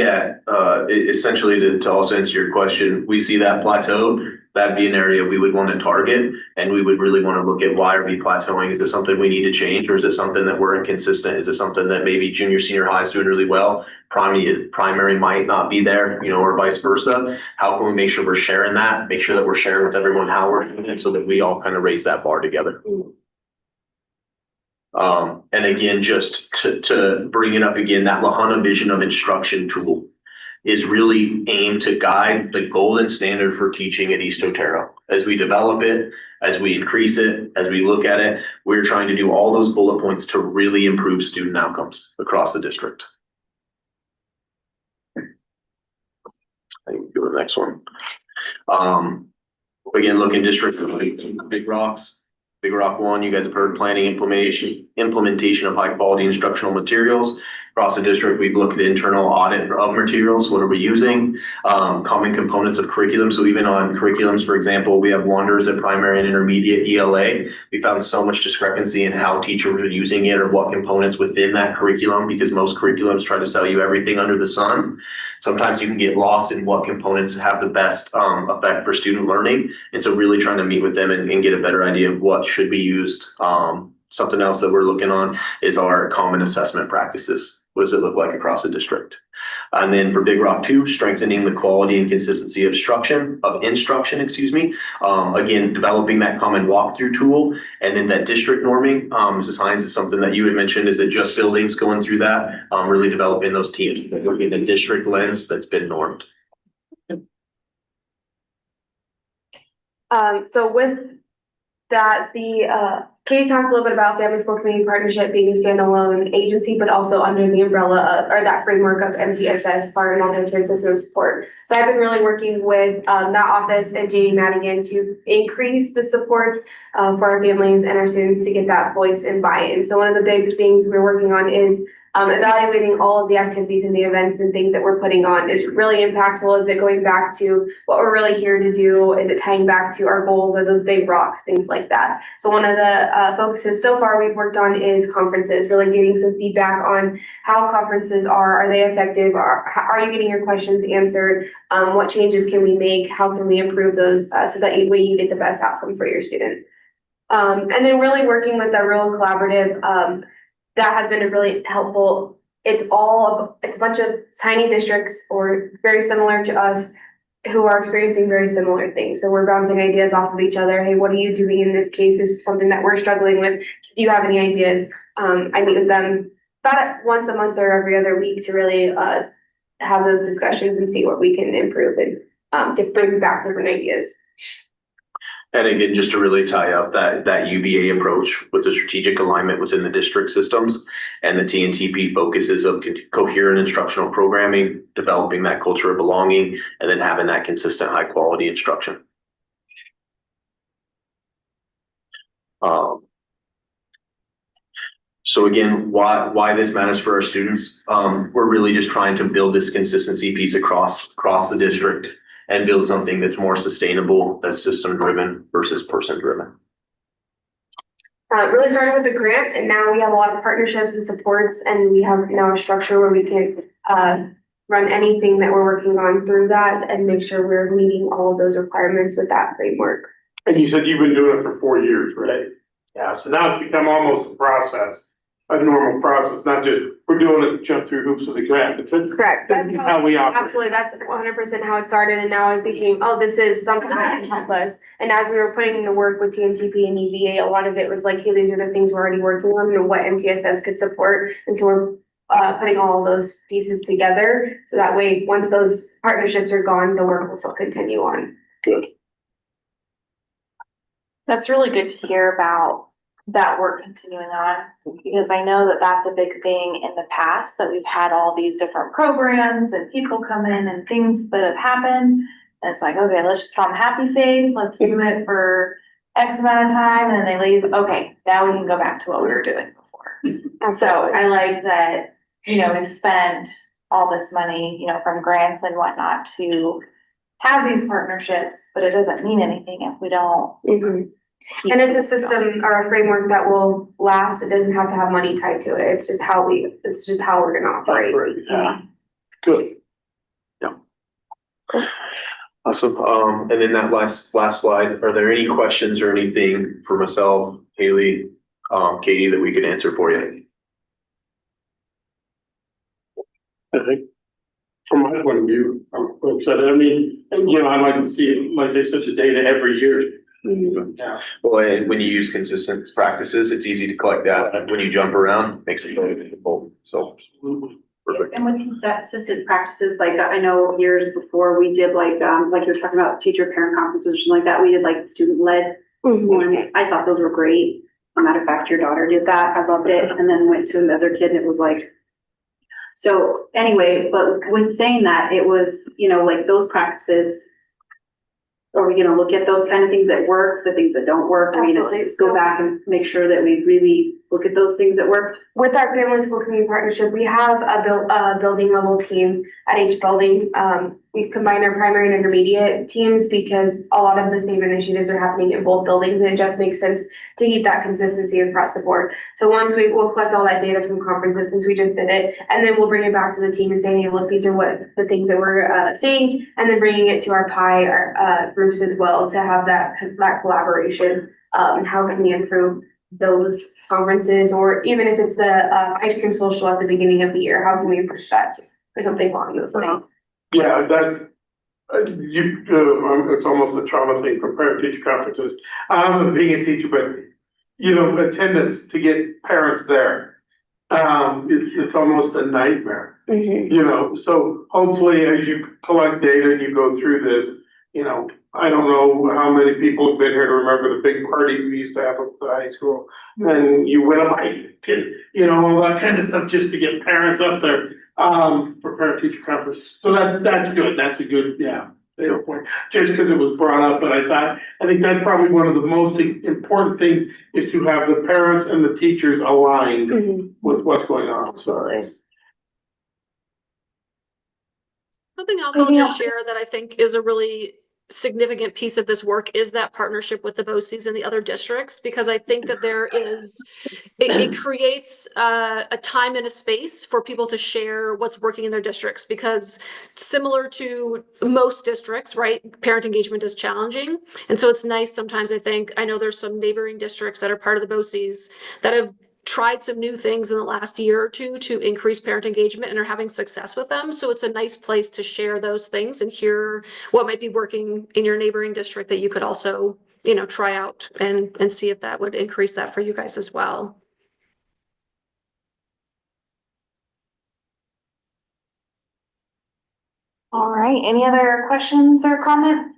essentially to also answer your question, we see that plateau, that'd be an area we would want to target, and we would really want to look at why are we plateauing? Is it something we need to change, or is it something that we're inconsistent? Is it something that maybe junior, senior high is doing really well, primary might not be there, or vice versa? How can we make sure we're sharing that, make sure that we're sharing with everyone how we're doing it, so that we all kind of raise that bar together? And again, just to bring it up again, that Lahana Vision of Instruction tool is really aimed to guide the golden standard for teaching at East Otero. As we develop it, as we increase it, as we look at it, we're trying to do all those bullet points to really improve student outcomes across the district. I can go to the next one. Again, looking district, Big Rocks. Big Rock 1, you guys have heard planning, implementation of high quality instructional materials. Across the district, we've looked at internal audit of materials. What are we using? Common components of curriculum. So even on curriculums, for example, we have wonders at primary and intermediate ELA. We found so much discrepancy in how teachers are using it or what components within that curriculum, because most curriculums try to sell you everything under the sun. Sometimes you can get lost in what components have the best effect for student learning. And so really trying to meet with them and get a better idea of what should be used. Something else that we're looking on is our common assessment practices. What does it look like across the district? And then for Big Rock 2, strengthening the quality and consistency of instruction, again, developing that common walkthrough tool. And then that district norming, Mrs. Hines, is something that you had mentioned. Is it just buildings going through that? Really developing those teams, looking at the district lens that's been normed. So with that, Katie talked a little bit about Family School Community Partnership being a standalone agency, but also under the umbrella of, or that framework of MTSS, Fire and Multi-Care System Support. So I've been really working with that office and Jamie Madigan to increase the support for our families and our students to get that voice and buy-in. So one of the big things we're working on is evaluating all of the activities and the events and things that we're putting on. Is it really impactful? Is it going back to what we're really here to do? Is it tying back to our goals or those big rocks, things like that? So one of the focuses so far we've worked on is conferences, really getting some feedback on how conferences are they effective? Are you getting your questions answered? What changes can we make? How can we improve those so that way you get the best outcome for your student? And then really working with a real collaborative that has been really helpful. It's a bunch of tiny districts or very similar to us who are experiencing very similar things. So we're bouncing ideas off of each other. Hey, what are you doing in this case? This is something that we're struggling with. Do you have any ideas? I meet with them about once a month or every other week to really have those discussions and see what we can improve and to bring back different ideas. And again, just to really tie up that UBA approach with the strategic alignment within the district systems and the TNTP focuses of coherent instructional programming, developing that culture of belonging, and then having that consistent high quality instruction. So again, why this matters for our students? We're really just trying to build this consistency piece across the district and build something that's more sustainable, that's system driven versus person driven. Really started with the grant, and now we have a lot of partnerships and supports, and we have now a structure where we can run anything that we're working on through that and make sure we're meeting all of those requirements with that framework. And you said you've been doing it for 4 years, right? Yeah, so now it's become almost a process, a normal process, not just we're doing it to jump through hoops of the grant. Correct. That's how we operate. Absolutely. That's 100% how it started. And now it became, oh, this is something that can help us. And as we were putting in the work with TNTP and UVA, a lot of it was like, hey, these are the things we're already working on and what MTSS could support. And so we're putting all of those pieces together. So that way, once those partnerships are gone, the work will still continue on. Good. That's really good to hear about that work continuing on, because I know that that's a big thing in the past, that we've had all these different programs and people come in and things that have happened. And it's like, okay, let's just put on the happy face. Let's do it for X amount of time. And then they leave. Okay, now we can go back to what we were doing before. And so I like that, we've spent all this money, from grants and whatnot to have these partnerships, but it doesn't mean anything if we don't. Mm-hmm. And it's a system or a framework that will last. It doesn't have to have money tied to it. It's just how we're gonna operate. Yeah. Good. Yeah. Awesome. And then that last slide, are there any questions or anything for myself, Haley, Katie, that we could answer for you? I think from my point of view, I'm excited. I mean, I like to see, like they said, the data every year. Yeah. Well, and when you use consistent practices, it's easy to collect data. When you jump around, it makes it really difficult. So, perfect. And with consistent practices, like I know years before we did like you were talking about teacher parent conferences or something like that, we did like student led ones. I thought those were great. As a matter of fact, your daughter did that. I loved it. And then went to another kid and it was like, so anyway, but when saying that, it was, like those practices, are we going to look at those kind of things that work, the things that don't work? Absolutely. I mean, go back and make sure that we really look at those things that work. With our Family School Community Partnership, we have a building level team at each building. We've combined our primary and intermediate teams because a lot of the same initiatives are happening in both buildings, and it just makes sense to keep that consistency across the board. So once we'll collect all that data from conferences since we just did it, and then we'll bring it back to the team and say, hey, look, these are what the things that we're seeing, and then bringing it to our PI groups as well to have that collaboration. How can we improve those conferences, or even if it's the ice cream social at the beginning of the year, how can we improve that too? or something along those lines. Yeah, that, it's almost a trauma thing for parent teacher conferences. Being a teacher, but, attendance to get parents there. It's almost a nightmare, so hopefully as you collect data and you go through this, I don't know how many people have been here to remember the big parties we used to have at the high school. And you win a bike and, all that kind of stuff just to get parents up there, for parent teacher conferences. So that's good. That's a good, data point. Just because it was brought up, but I think that's probably one of the most important things is to have the parents and the teachers aligned with what's going on. Sorry. Something else I'll just share that I think is a really significant piece of this work is that partnership with the BOCES and the other districts, because I think that it creates a time and a space for people to share what's working in their districts, because similar to most districts, right, parent engagement is challenging. And so it's nice sometimes, I know there's some neighboring districts that are part of the BOCES that have tried some new things in the last year or two to increase parent engagement and are having success with them. So it's a nice place to share those things and hear what might be working in your neighboring district that you could also, try out and see if that would increase that for you guys as well. All right, any other questions or comments?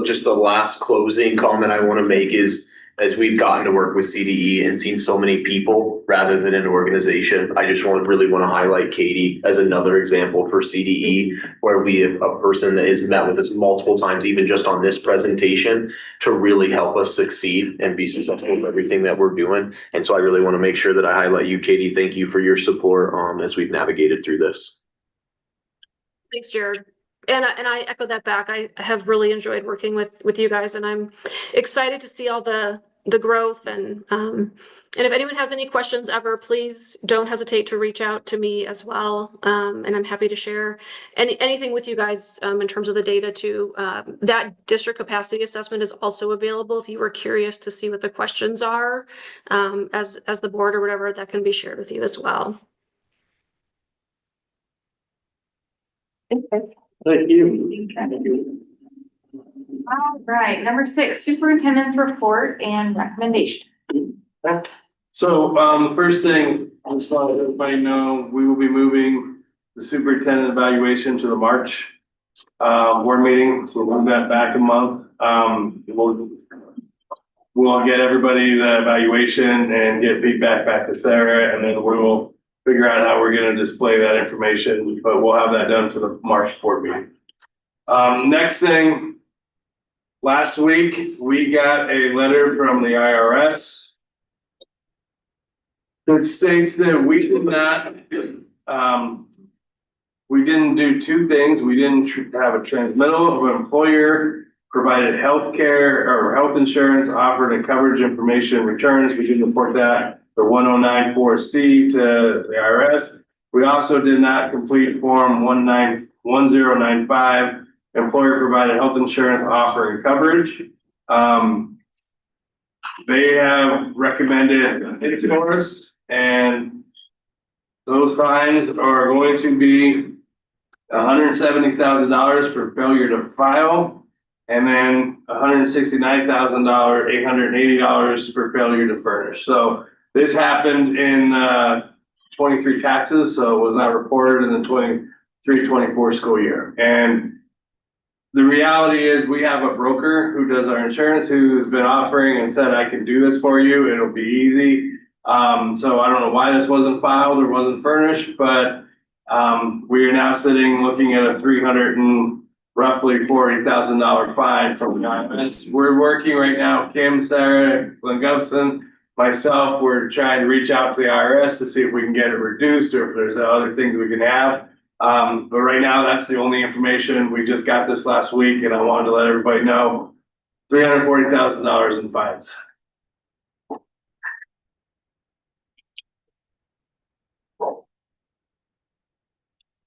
Just the last closing comment I want to make is, as we've gotten to work with CDE and seen so many people rather than an organization, I just really want to highlight Katie as another example for CDE, where we have a person that has met with us multiple times, even just on this presentation, to really help us succeed and be successful with everything that we're doing. And so I really want to make sure that I highlight you, Katie. Thank you for your support as we've navigated through this. Thanks, Jared. And I echo that back. I have really enjoyed working with you guys, and I'm excited to see all the growth. And if anyone has any questions ever, please don't hesitate to reach out to me as well. And I'm happy to share anything with you guys in terms of the data too. That district capacity assessment is also available if you were curious to see what the questions are as the board or whatever. That can be shared with you as well. Thank you. All right, number 6, superintendent's report and recommendation. So, first thing, I just want to let everybody know, we will be moving the superintendent evaluation to the March board meeting. So we'll move that back a month. We'll get everybody the evaluation and get feedback back to Sarah, and then we will figure out how we're going to display that information, but we'll have that done for the March board meeting. Next thing, last week, we got a letter from the IRS that states that we did not, we didn't do two things. We didn't have a transmittal of an employer provided health care or health insurance offered and coverage information returns. We didn't report that for 1094C to the IRS. We also did not complete form 1095, employer provided health insurance offer and coverage. They have recommended it for us, and those fines are going to be $170,000 for failure to file, and then $169,880 for failure to furnish. So this happened in 23 taxes, so it was not reported in the 23-24 school year. And the reality is we have a broker who does our insurance who's been offering and said, I can do this for you, it'll be easy. So I don't know why this wasn't filed or wasn't furnished, but we are now sitting looking at a roughly $40,000 fine from the IRS. We're working right now, Kim, Sarah, Glenn Govson, myself, we're trying to reach out to the IRS to see if we can get it reduced or if there's other things we can have. But right now, that's the only information. We just got this last week, and I wanted to let everybody know $340,000 in fines.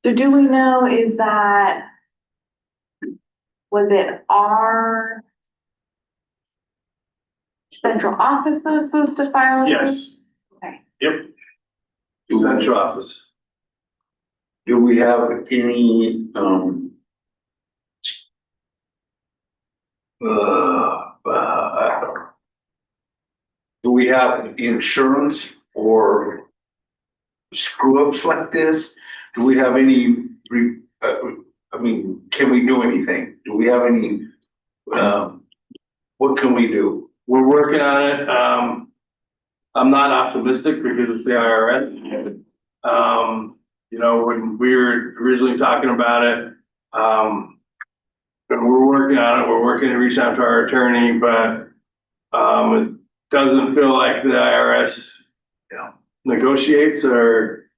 So do we know, was it our central office that was supposed to file? Yes. Okay. Yep. Central office. do we have any, do we have insurance for screw ups like this? Do we have any, I mean, can we do anything? Do we have any, what can we do? We're working on it. I'm not optimistic because it's the IRS. You know, when we were originally talking about it, and we're working on it, we're working to reach out to our attorney, but, it doesn't feel like the IRS, you know, negotiates or,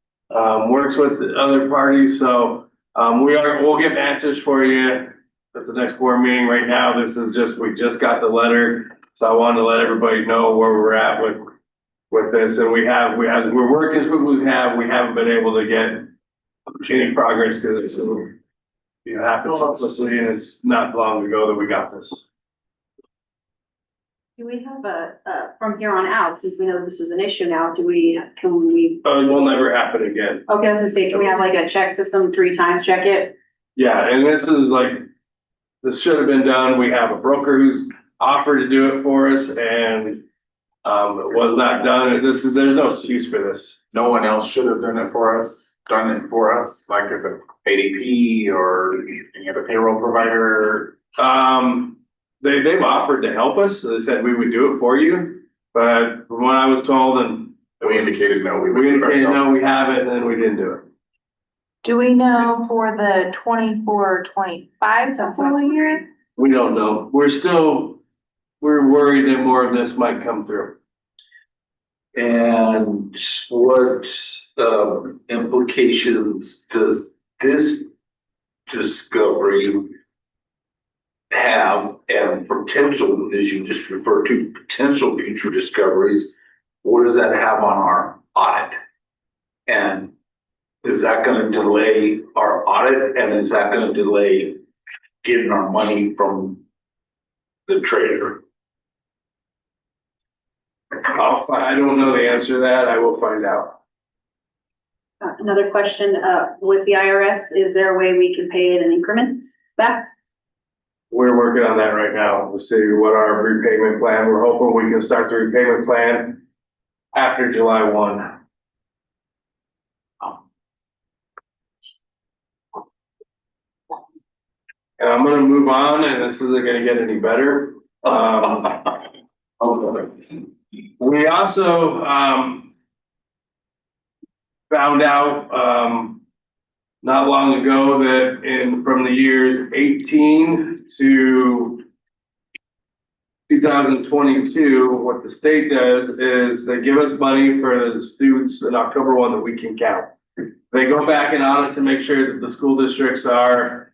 works with the other parties. So, we'll get answers for you at the next board meeting. Right now, this is just, we just got the letter. So I wanted to let everybody know where we're at with this. And we're working as quickly as we haven't been able to get any progress because it's, you know, happened so quickly and it's not long ago that we got this. Do we have from here on out, since we know this was an issue now, can we? It will never happen again. Okay, I was gonna say, can we have like a check system 3 times, check it? Yeah, and this is like, this should have been done. We have a broker who's offered to do it for us and it was not done. There's no excuse for this. No one else should have done it for us, like if a ADP or any other payroll provider. They've offered to help us. They said we would do it for you, but from what I was told, and We indicated no, we would. we indicated no, we have it, and then we didn't do it. Do we know for the 24-25 school year? We don't know. We're worried that more of this might come through. And what, implications does this discovery have, and potential, as you just referred to, potential future discoveries? What does that have on our audit? And is that gonna delay our audit, and is that gonna delay getting our money from the treasurer? I don't know the answer to that. I will find out. Another question, with the IRS, is there a way we can pay it in increments back? We're working on that right now. We'll see what our repayment plan. We're hoping we can start the repayment plan after July 1. And I'm gonna move on, and this isn't gonna get any better. We also, found out, not long ago that from the years 18 to 2022, what the state does is they give us money for the students in October 1 that we can count. They go back and audit to make sure that the school districts are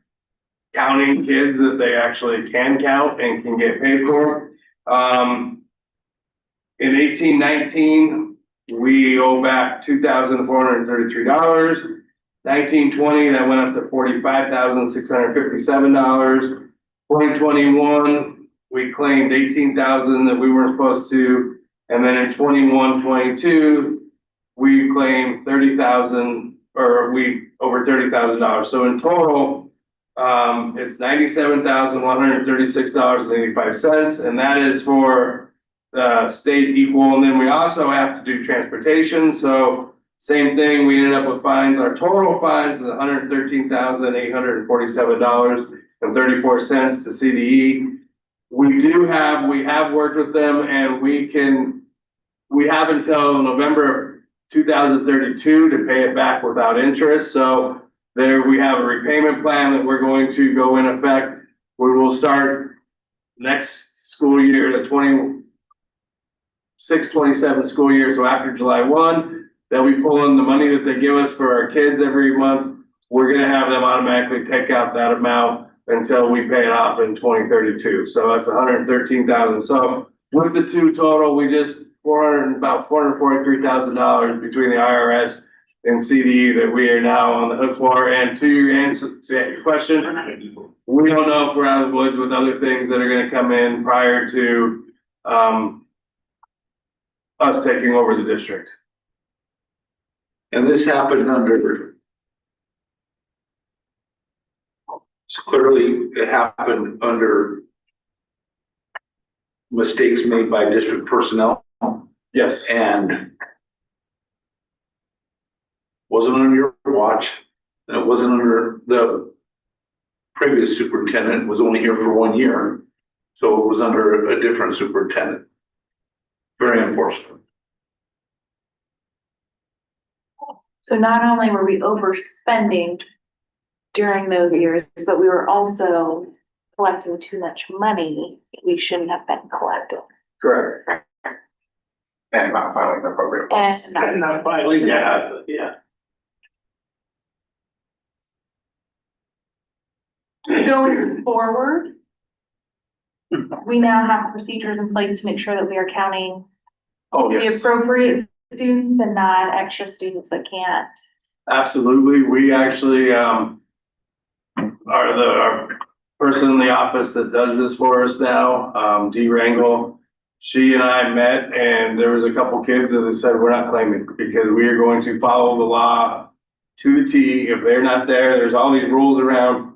counting kids that they actually can count and can get paid for. In 18-19, we owe back $2,433. 19-20, that went up to $45,657. 2021, we claimed $18,000 that we weren't supposed to. And then in 21-22, we claimed $30,000, or over $30,000. So in total, it's $97,136.85. And that is for the state equal. And then we also have to do transportation. So same thing, we ended up with fines. Our total fines is $113,847.34 to CDE. We have worked with them, and we have until November 2032 to pay it back without interest. So there we have a repayment plan that we're going to go in effect. We will start next school year, the 26-27 school year. So after July 1, they'll be pulling the money that they give us for our kids every month. We're gonna have them automatically take out that amount until we pay it off in 2032. So that's $113,000. So with the two total, we just about $443,000 between the IRS and CDE that we are now on the hook for. And to your question, we don't know if we're out of the woods with other things that are gonna come in prior to us taking over the district. And this happened under So clearly it happened under mistakes made by district personnel Yes. and wasn't under your watch, and it wasn't under the previous superintendent, was only here for 1 year. So it was under a different superintendent. Very unfortunate. So not only were we overspending during those years, but we were also collecting too much money we shouldn't have been collecting. Correct. And not filing the appropriate And forms. Not filing, yeah. going forward, we now have procedures in place to make sure that we are counting Oh, the yes. appropriate students and not extra students that can't. Absolutely. We actually, are our person in the office that does this for us now, Dee Rangel. She and I met and there was a couple kids that have said, we're not claiming because we are going to follow the law to the T. If they're not there, there's all these rules around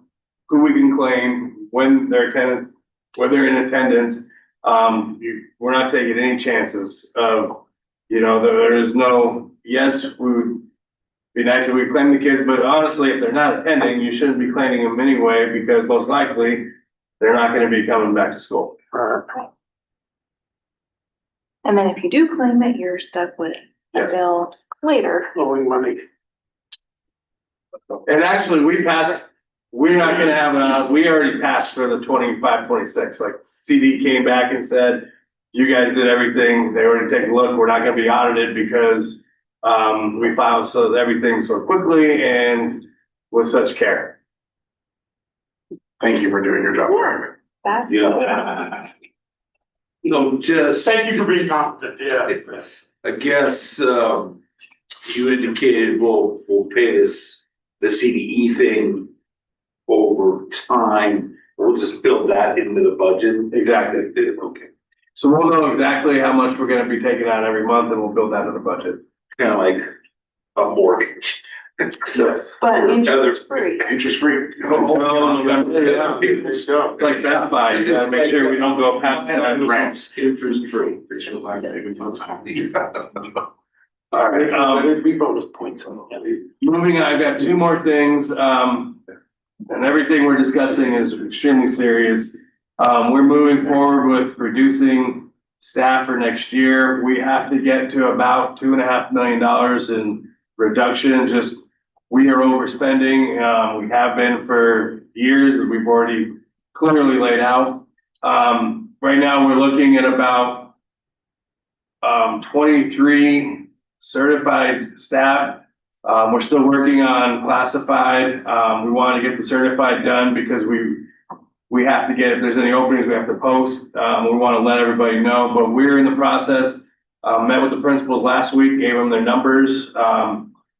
who we can claim, when they're attendance, when they're in attendance. We're not taking any chances of, there is no, yes, we would be nice if we claim the kids, but honestly, if they're not attending, you shouldn't be claiming them anyway, because most likely they're not gonna be coming back to school. And then if you do claim it, you're stuck with a Yes. bill later. Owing money. And actually, we're not gonna have we already passed for the 25-26. Like CD came back and said, you guys did everything. They already taken a look. We're not gonna be audited because we filed everything so quickly and with such care. Thank you for doing your job, Frank. That's Yeah. Just. Thank you for being confident, yeah. I guess, you indicated we'll pay the CDE thing over time. We'll just build that into the budget. Exactly. Okay. So we'll know exactly how much we're gonna be taking out every month and we'll build that in the budget. It's kind of like a mortgage. So. But interest free. Interest free. It's like Best Buy, you gotta make sure we don't go past that. Ramps, interest free. They should allow savings on time. All right, There'd be bonus points on that. moving on, I've got two more things, and everything we're discussing is extremely serious. We're moving forward with reducing staff for next year. We have to get to about $2.5 million in reduction. Just, we are overspending. We have been for years, as we've already clearly laid out. Right now, we're looking at about 23 certified staff. We're still working on classified. We want to get the certified done because we have to get, if there's any openings, we have to post. We want to let everybody know, but we're in the process. Met with the principals last week, gave them their numbers.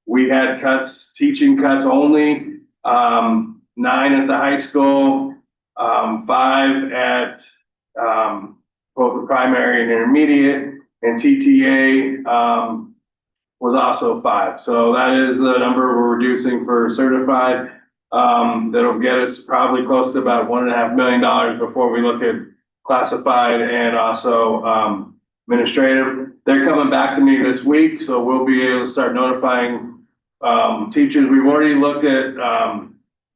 We had cuts, teaching cuts only, 9 at the high school, 5 at both the primary and intermediate, and TTA was also 5. So that is the number we're reducing for certified. That'll get us probably close to about $1.5 million before we look at classified and also administrative. They're coming back to me this week, so we'll be able to start notifying teachers. We've already looked at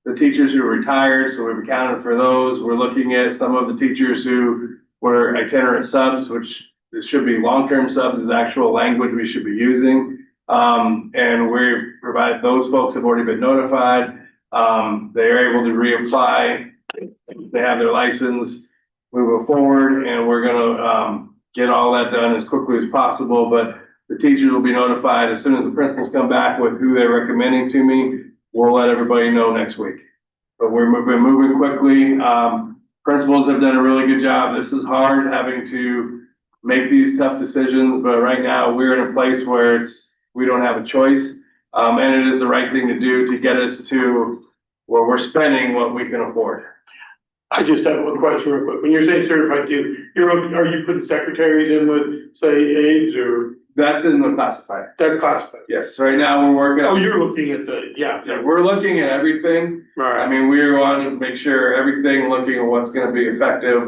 the teachers who retired, so we've accounted for those. We're looking at some of the teachers who were itinerant subs, which it should be long-term subs is actual language we should be using. And we've provided, those folks have already been notified. They are able to reapply. They have their license, move forward, and we're gonna get all that done as quickly as possible. But the teachers will be notified as soon as the principals come back with who they're recommending to me. We'll let everybody know next week. But we've been moving quickly. Principals have done a really good job. This is hard, having to make these tough decisions, but right now we're in a place where we don't have a choice. And it is the right thing to do to get us to where we're spending what we can afford. I just have one question real quick. When you're saying certified too, are you putting secretaries in with, say, aides or That's in the classified. That's classified. Yes, right now we're working Oh, on, you're looking at yeah. we're looking at everything. I Right. mean, we want to make sure everything, looking at what's gonna be effective,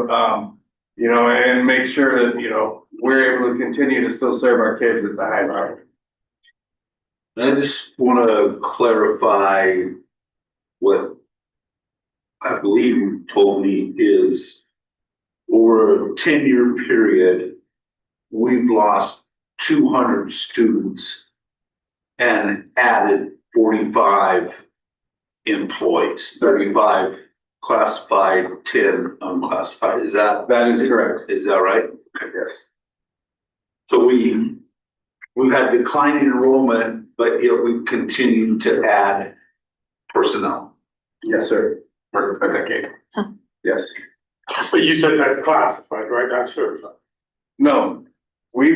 you know, and make sure that, you know, we're able to continue to still serve our kids at the high level. I just wanna clarify what I believe you told me is over a 10-year period, we've lost 200 students and added 45 employees, 35 classified, 10 unclassified. Is that correct? Is that right? Yes. So we've had declining enrollment, but yet we've continued to add personnel. Yes, sir. For a decade. Yes. But you said that's classified, right? Not certified. No, we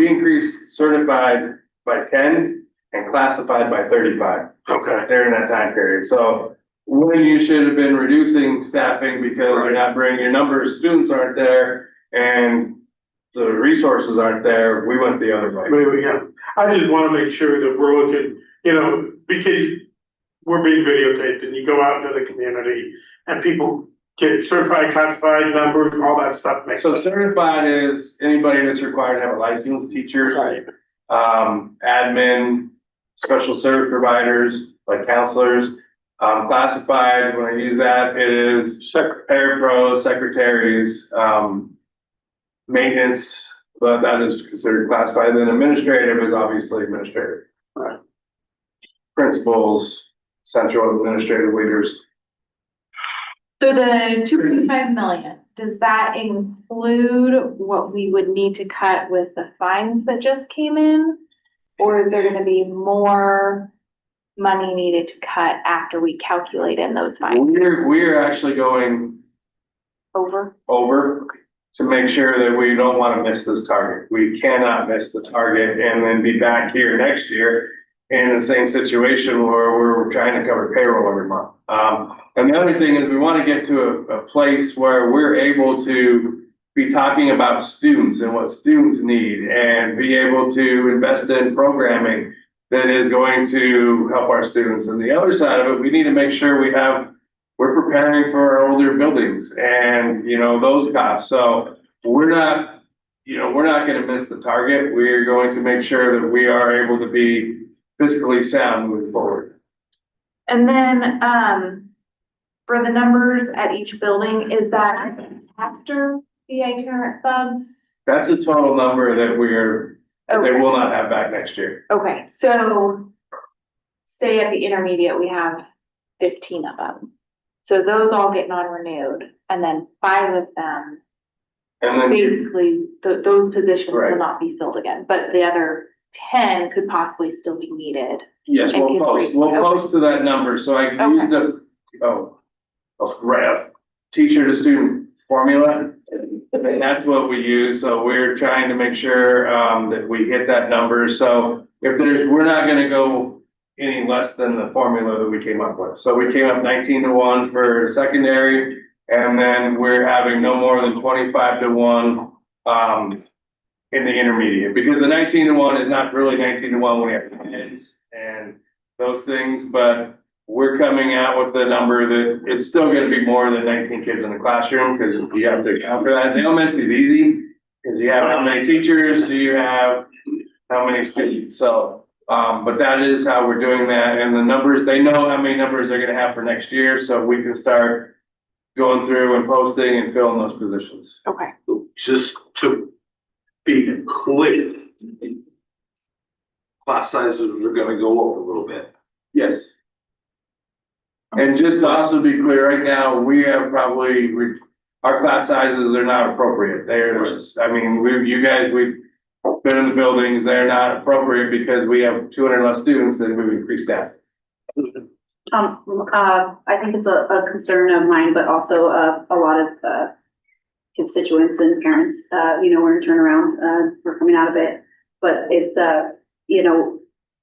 increased certified by 10 and classified by 35 Okay. during that time period. So when you should have been reducing staffing because you're not bringing, your number of students aren't there and the resources aren't there, we went the other way. Maybe, yeah. I just want to make sure that we're looking, you know, because we're being videotaped and you go out into the community and people get certified, classified numbers, all that stuff makes So sense. certified is anybody that's required to have a license, teachers, admin, special service providers, like counselors. Classified, when I use that, it is parapros, secretaries, maintenance, but that is considered classified. Then administrative is obviously administrative. Right. Principals, central administrative leaders. So the 2.5 million, does that include what we would need to cut with the fines that just came in? Or is there gonna be more money needed to cut after we calculate in those fines? We're actually going Over? to make sure that we don't want to miss this target. We cannot miss the target and then be back here next year in the same situation where we're trying to cover payroll every month. And the other thing is we want to get to a place where we're able to be talking about students and what students need and be able to invest in programming that is going to help our students. And the other side of it, we need to make sure we're preparing for our older buildings and, you know, those costs. So we're not going to miss the target. We're going to make sure that we are able to be fiscally sound moving forward. And then, for the numbers at each building, is that after the itinerant subs? That's a total number that they will not have back next year. Okay, so say at the intermediate, we have 15 of them. So those all get non-renewed and then 5 of them, And then basically, those positions Right. will not be filled again, but the other 10 could possibly still be needed. yes, and we'll close to that number. So I used a teacher to student formula. And that's what we use. So we're trying to make sure that we hit that number. So we're not going to go any less than the formula that we came up with. So we came up 19-1 for secondary, and then we're having no more than 25-1 in the intermediate, because the 19-1 is not really 19-1 when we have kids and those things, but we're coming out with the number that it's still gonna be more than 19 kids in the classroom, because you have to account for that. The elementary is easy, because you have how many teachers, do you have how many students, so, but that is how we're doing that, and the numbers, they know how many numbers they're gonna have for next year, so we can start going through and posting and filling those positions. Okay. Just to be clear, class sizes are gonna go up a little bit. Yes. And just to also be clear, right now, we have probably, our class sizes are not appropriate. We've been in the buildings, they're not appropriate because we have 200 less students and we've increased staff. I think it's a concern of mine, but also a lot of constituents and parents. We're in turnaround, we're coming out of it, but it's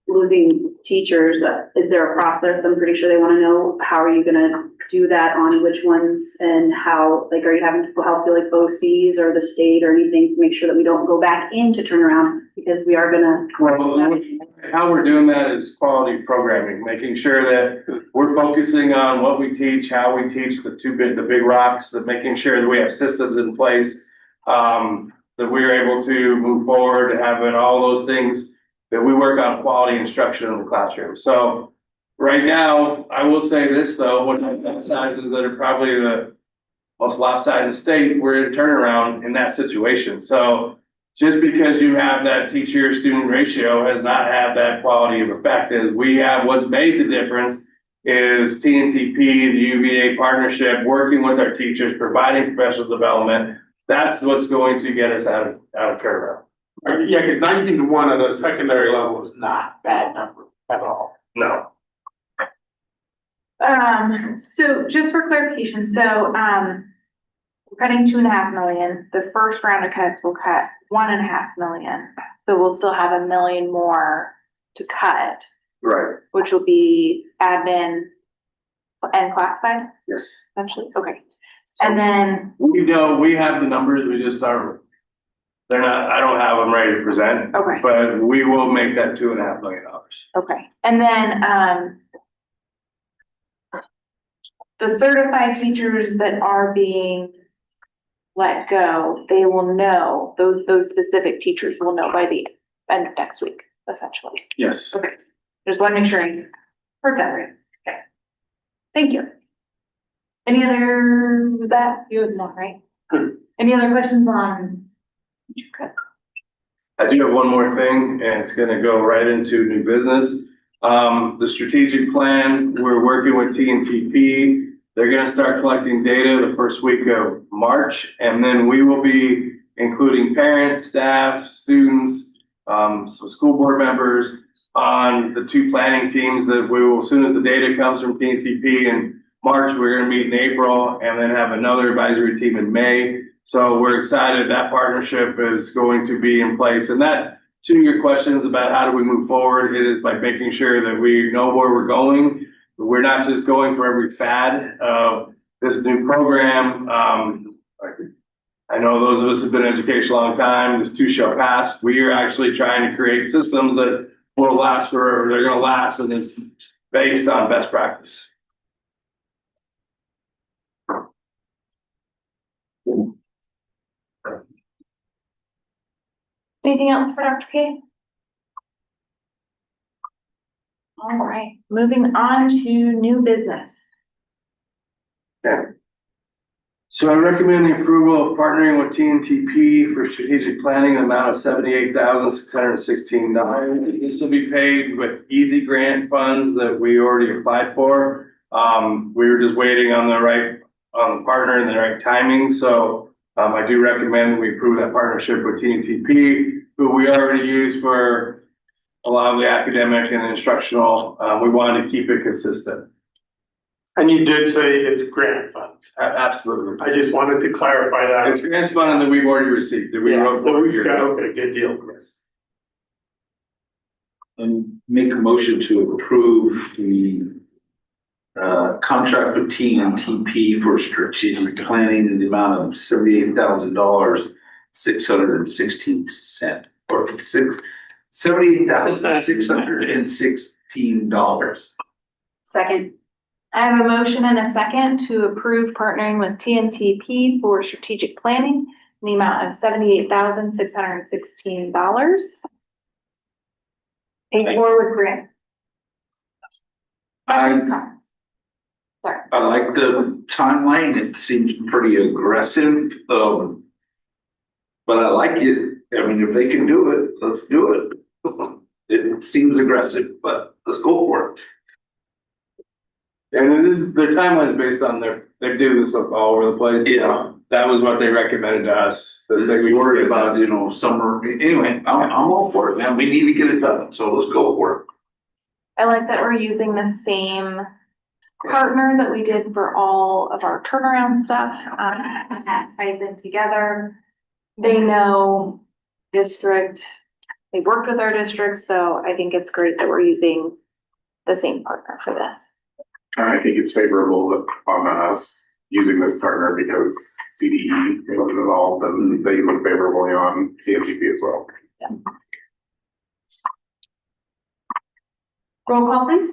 losing teachers, is there a process? I'm pretty sure they want to know, how are you gonna do that, on which ones, and how, like, are you having to help like BOCES or the state or anything to make sure that we don't go back into turnaround, because we are gonna. Well, how we're doing that is quality programming, making sure that we're focusing on what we teach, how we teach the big rocks, that making sure that we have systems in place, that we're able to move forward, having all those things, that we work on quality instruction in the classroom. So right now, I will say this though, what emphasizes that are probably the most lopsided in the state, we're in turnaround in that situation. So just because you have that teacher-student ratio has not had that quality of effect. As we have, what's made the difference is TNTP, the UVA partnership, working with our teachers, providing professional development. That's what's going to get us out of turnaround. Yeah, because 19-1 at a secondary level is not bad number at all. No. So just for clarification, so, we're cutting 2.5 million. The first round of cuts will cut 1.5 million. So we'll still have 1 million more to cut, Right. which will be admin and classified, Yes. essentially. Okay. And then, We have the numbers, we just are, they're not, I don't have them ready to present. okay, But we will make that $2.5 million. okay. And then, the certified teachers that are being let go, they will know, those specific teachers will know by the end of next week, essentially. Yes. Okay, just want to make sure I heard that right. Okay. Thank you. Any other, was that, you had one, right? Any other questions on? I do have one more thing, and it's gonna go right into new business. The strategic plan, we're working with TNTP. They're gonna start collecting data the first week of March, and then we will be including parents, staff, students, some school board members on the 2 planning teams that we will, as soon as the data comes from TNTP in March, we're gonna meet in April and then have another advisory team in May. So we're excited that partnership is going to be in place. And that, to your questions about how do we move forward, it is by making sure that we know where we're going. We're not just going for every fad of this new program. I know those of us have been in education a long time, this too shall pass. We are actually trying to create systems that will last forever. They're gonna last, and it's based on best practice. Anything else for Dr. K? All right, moving on to new business. Okay. So I recommend the approval of partnering with TNTP for strategic planning, an amount of $78,616. This will be paid with easy grant funds that we already applied for. We were just waiting on the partner and the right timing. So I do recommend we approve that partnership with TNTP, who we already use for a lot of the academic and instructional. We wanted to keep it consistent. And you did say it's grant funds. Absolutely. I just wanted to clarify that. It's grants funding that we've already received, that we wrote for a year ago. Okay, good deal. Yes. And make a motion to approve the contract with TNTP for strategic planning in the amount of $78,616 or $78,616. Second. I have a motion and a second to approve partnering with TNTP for strategic planning in the amount of $78,616. Paid for with grant. Sorry. I like the timeline. It seems pretty aggressive. But I like it. I mean, if they can do it, let's do it. It seems aggressive, but let's go for it. And their timeline is based on they do this all over the place. Yeah. That was what they recommended to us. They be worried about, summer. Anyway, I'm all for it, man. We need to get it done. So let's go for it. I like that we're using the same partner that we did for all of our turnaround stuff. That ties in together. They know district, They worked with our district, so I think it's great that we're using the same partner for this. I think it's favorable on us using this partner because CDE looked involved and they look favorably on TNTP as well. Roll call, please.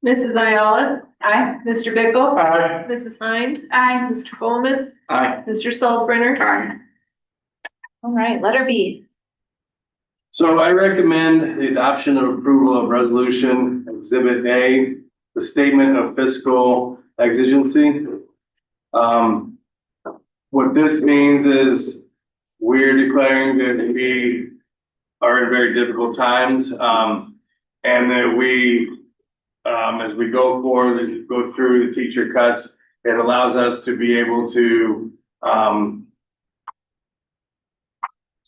Mrs. Ayala. Aye. Mr. Bickle. Aye. Mrs. Hines. Aye. Mr. Colomans. Aye. Mr. Salzbrenner. Aye. All right, letter B. So I recommend the adoption of approval of resolution exhibit A, the statement of fiscal exigency. What this means is we're declaring that we are in very difficult times, and that we, as we go forward and go through the teacher cuts, it allows us to be able to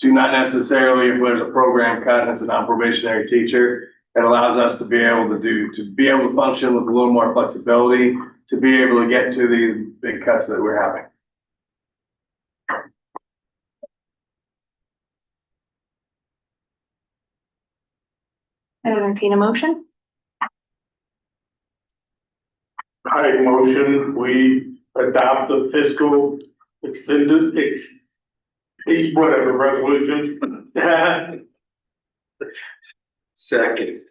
not necessarily, if there's a program cut and it's a non-probationary teacher, it allows us to be able to function with a little more flexibility, to be able to get to the big cuts that we're having. I would entertain a motion. I motion we adopt the fiscal extended whatever resolution. Second.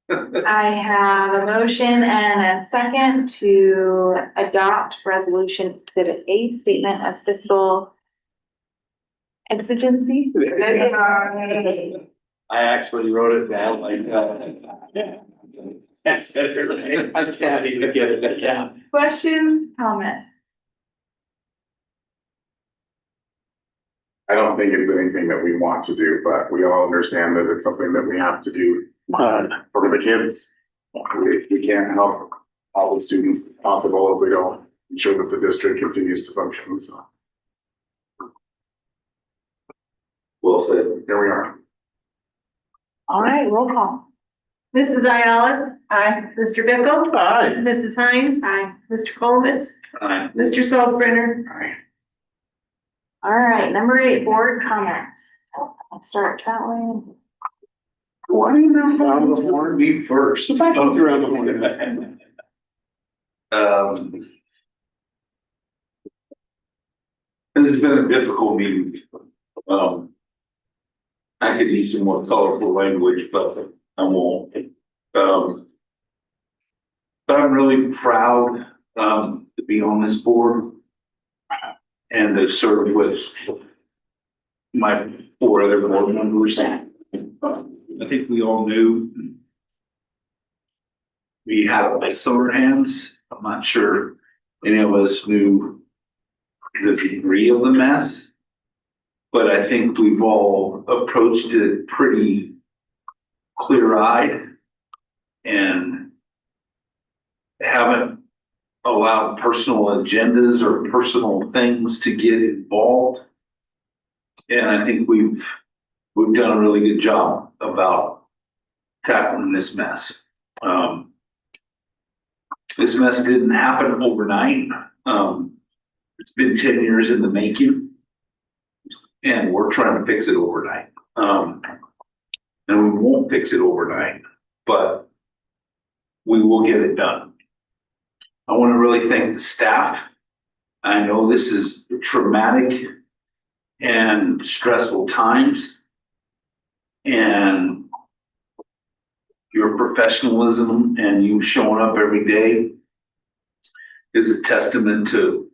I have a motion and a second to adopt resolution exhibit A, statement of fiscal exigency. I actually wrote it down like That's better. I can't even get it, yeah. Questions, comment? I don't think it's anything that we want to do, but we all understand that it's something that we have to do for the kids. We can't help all the students possible if we don't ensure that the district continues to function, so. Well said. Here we are. All right, roll call. Mrs. Ayala. Aye. Mr. Bickle. Aye. Mrs. Hines. Aye. Mr. Colomans. Aye. Mr. Salzbrenner. Aye. All right, number 8, board comments. Let's start that way. Why do you want to be first? Don't you around the horn. This has been a difficult meeting. I could use some more colorful language, but I won't. But I'm really proud to be on this board and to serve with my 4 other board members. I think we all knew we had a mess on our hands. I'm not sure any of us knew the degree of the mess, but I think we've all approached it pretty clear-eyed and haven't allowed personal agendas or personal things to get involved. And I think we've done a really good job about tackling this mess. This mess didn't happen overnight. It's been 10 years in the making, and we're trying to fix it overnight. And we won't fix it overnight, but we will get it done. I want to really thank the staff. I know this is traumatic and stressful times, and your professionalism and you showing up every day is a testament to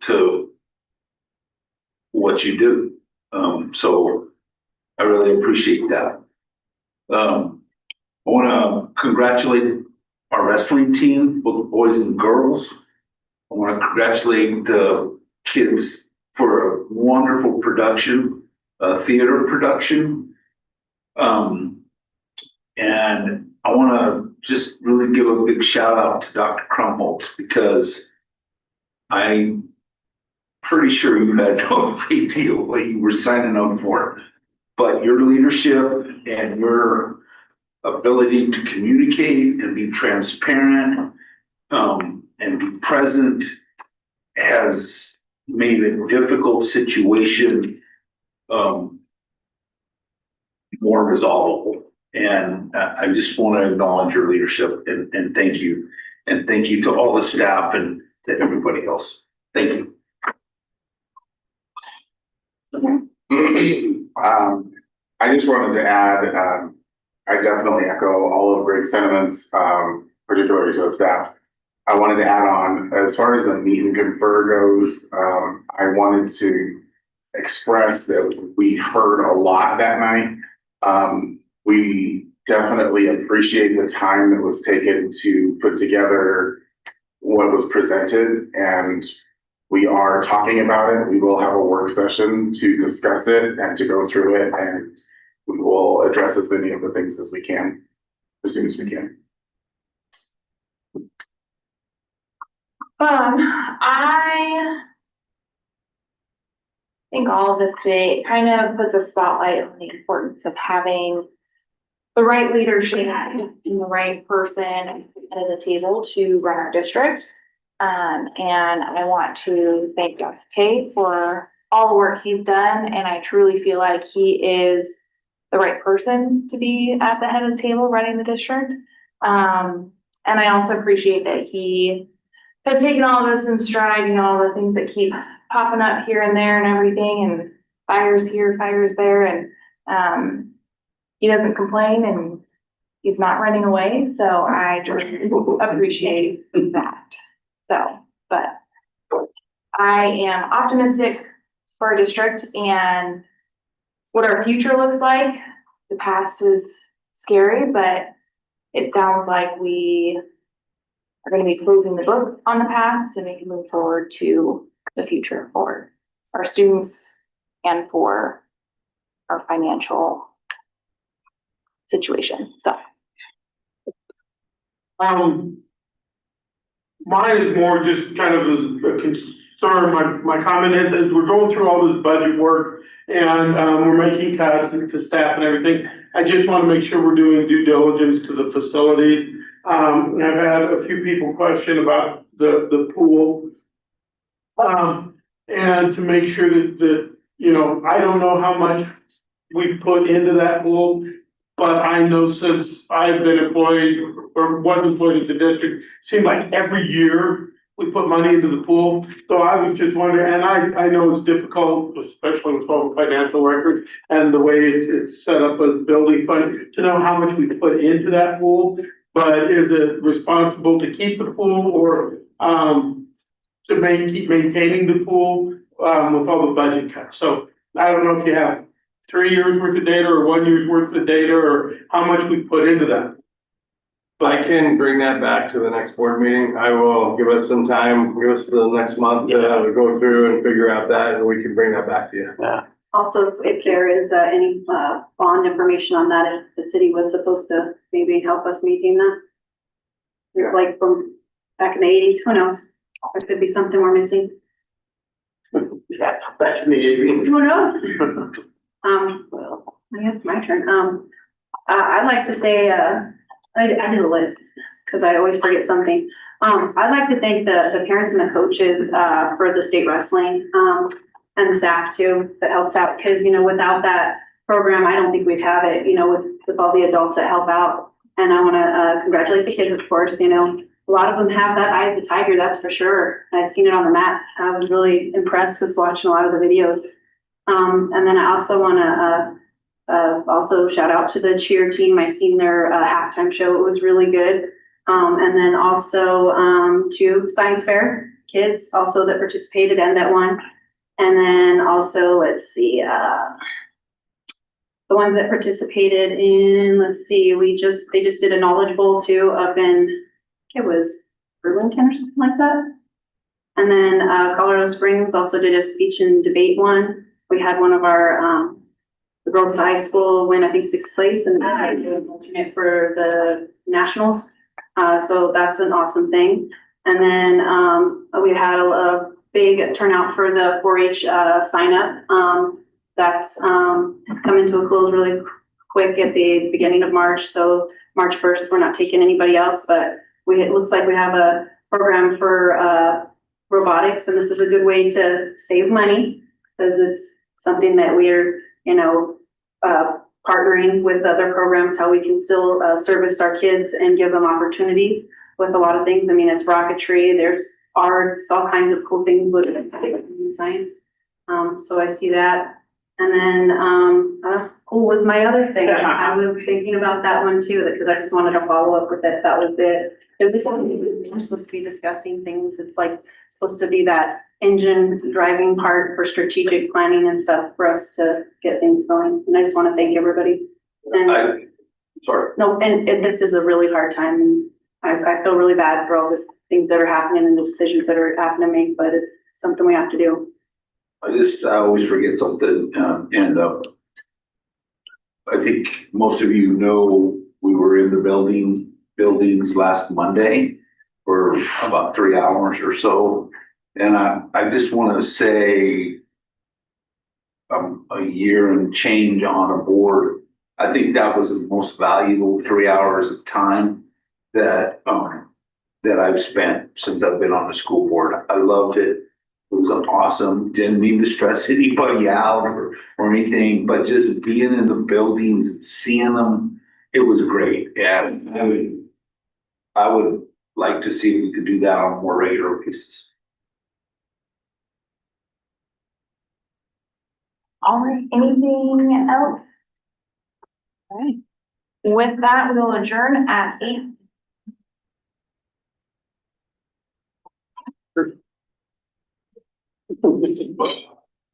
what you do. So I really appreciate that. I want to congratulate our wrestling team, both boys and girls. I want to congratulate the kids for a wonderful production, theater production. And I want to just really give a big shout out to Dr. Krumholtz, because I'm pretty sure you had no idea what you were signing up for. But your leadership and your ability to communicate and be transparent and be present has made a difficult situation more resolvable. And I just want to acknowledge your leadership and thank you. And thank you to all the staff and to everybody else. Thank you. I just wanted to add, I definitely echo all of Greg's sentiments, particularly to the staff. I wanted to add on, as far as the meet and confer goes, I wanted to express that we heard a lot that night. We definitely appreciate the time that was taken to put together what was presented, and we are talking about it. We will have a work session to discuss it and to go through it, and we will address as many of the things as we can, as soon as we can. I think all of this today kind of puts a spotlight on the importance of having the right leadership and the right person at the table to run our district. And I want to thank Dr. K for all the work he's done, and I truly feel like he is the right person to be at the head of the table running the district. And I also appreciate that he has taken all this in stride, you know, all the things that keep popping up here and there and everything, and fires here, fires there, and he doesn't complain and he's not running away. So I truly appreciate that. So, but I am optimistic for our district and what our future looks like. The past is scary, but it sounds like we are going to be closing the book on the past and we can move forward to the future for our students and for our financial situation. So mine is more just kind of a concern. My comment is that we're going through all this budget work and we're making cuts to staff and everything. I just want to make sure we're doing due diligence to the facilities. I've had a few people question about the pool. And to make sure that, you know, I don't know how much we put into that pool, but I know since I've been employed or was employed at the district, seemed like every year we put money into the pool. So I was just wondering, and I know it's difficult, especially with all the financial records and the way it's set up as building fund, to know how much we put into that pool. But is it responsible to keep the pool or to keep maintaining the pool with all the budget cuts? So I don't know if you have 3 years worth of data or 1 year's worth of data or how much we put into that. I can bring that back to the next board meeting. I will give us some time, give us the next month to go through and figure out that, and we can bring that back to you. Yeah. Also, if there is any bond information on that, if the city was supposed to maybe help us maintain that. Yeah. Like from back in the 80s, who knows? There could be something we're missing. Yeah, back in the 80s. Who knows? Well, I guess my turn. I'd like to say, I did a list because I always forget something. I'd like to thank the parents and the coaches for the state wrestling and the staff too that helps out, because you know, without that program, I don't think we'd have it, you know, with all the adults that help out. And I want to congratulate the kids, of course. You know, a lot of them have that eye of the tiger, that's for sure. I've seen it on the mat. I was really impressed with watching a lot of the videos. And then I also want to also shout out to the cheer team. I seen their halftime show. It was really good. And then also to science fair kids also that participated and that won. And then also, let's see, the ones that participated in, let's see, they just did a knowledge bowl too up in, it was Burlington or something like that. And then Colorado Springs also did a speech and debate one. We had one of our the girls at high school win, I think, 6th place, and had to alternate for the nationals. So that's an awesome thing. And then we had a big turnout for the 4-H sign up. That's coming to a close really quick at the beginning of March. So March 1st, we're not taking anybody else, but it looks like we have a program for robotics, and this is a good way to save money because it's something that we're, you know, partnering with other programs, how we can still service our kids and give them opportunities with a lot of things. I mean, it's rocketry, there's arts, all kinds of cool things with science. So I see that. And then, what was my other thing? I was thinking about that one too, because I just wanted to follow up with it. That was it. This we're supposed to be discussing things. It's like supposed to be that engine driving part for strategic planning and stuff for us to get things going. And I just want to thank everybody. And Sorry. no, and this is a really hard time. I feel really bad for all the things that are happening and the decisions that are happening to make, but it's something we have to do. I always forget something, I think most of you know, we were in the buildings last Monday for about 3 hours or so. And I just want to say, a year and change on a board, I think that was the most valuable 3 hours of time that I've spent since I've been on the school board. I loved it. It was awesome. Didn't mean to stress anybody out or anything, but just being in the buildings and seeing them, it was great. And I would like to see if we could do that on a more regular basis. All right, anything else? All right. With that, we will adjourn at 8.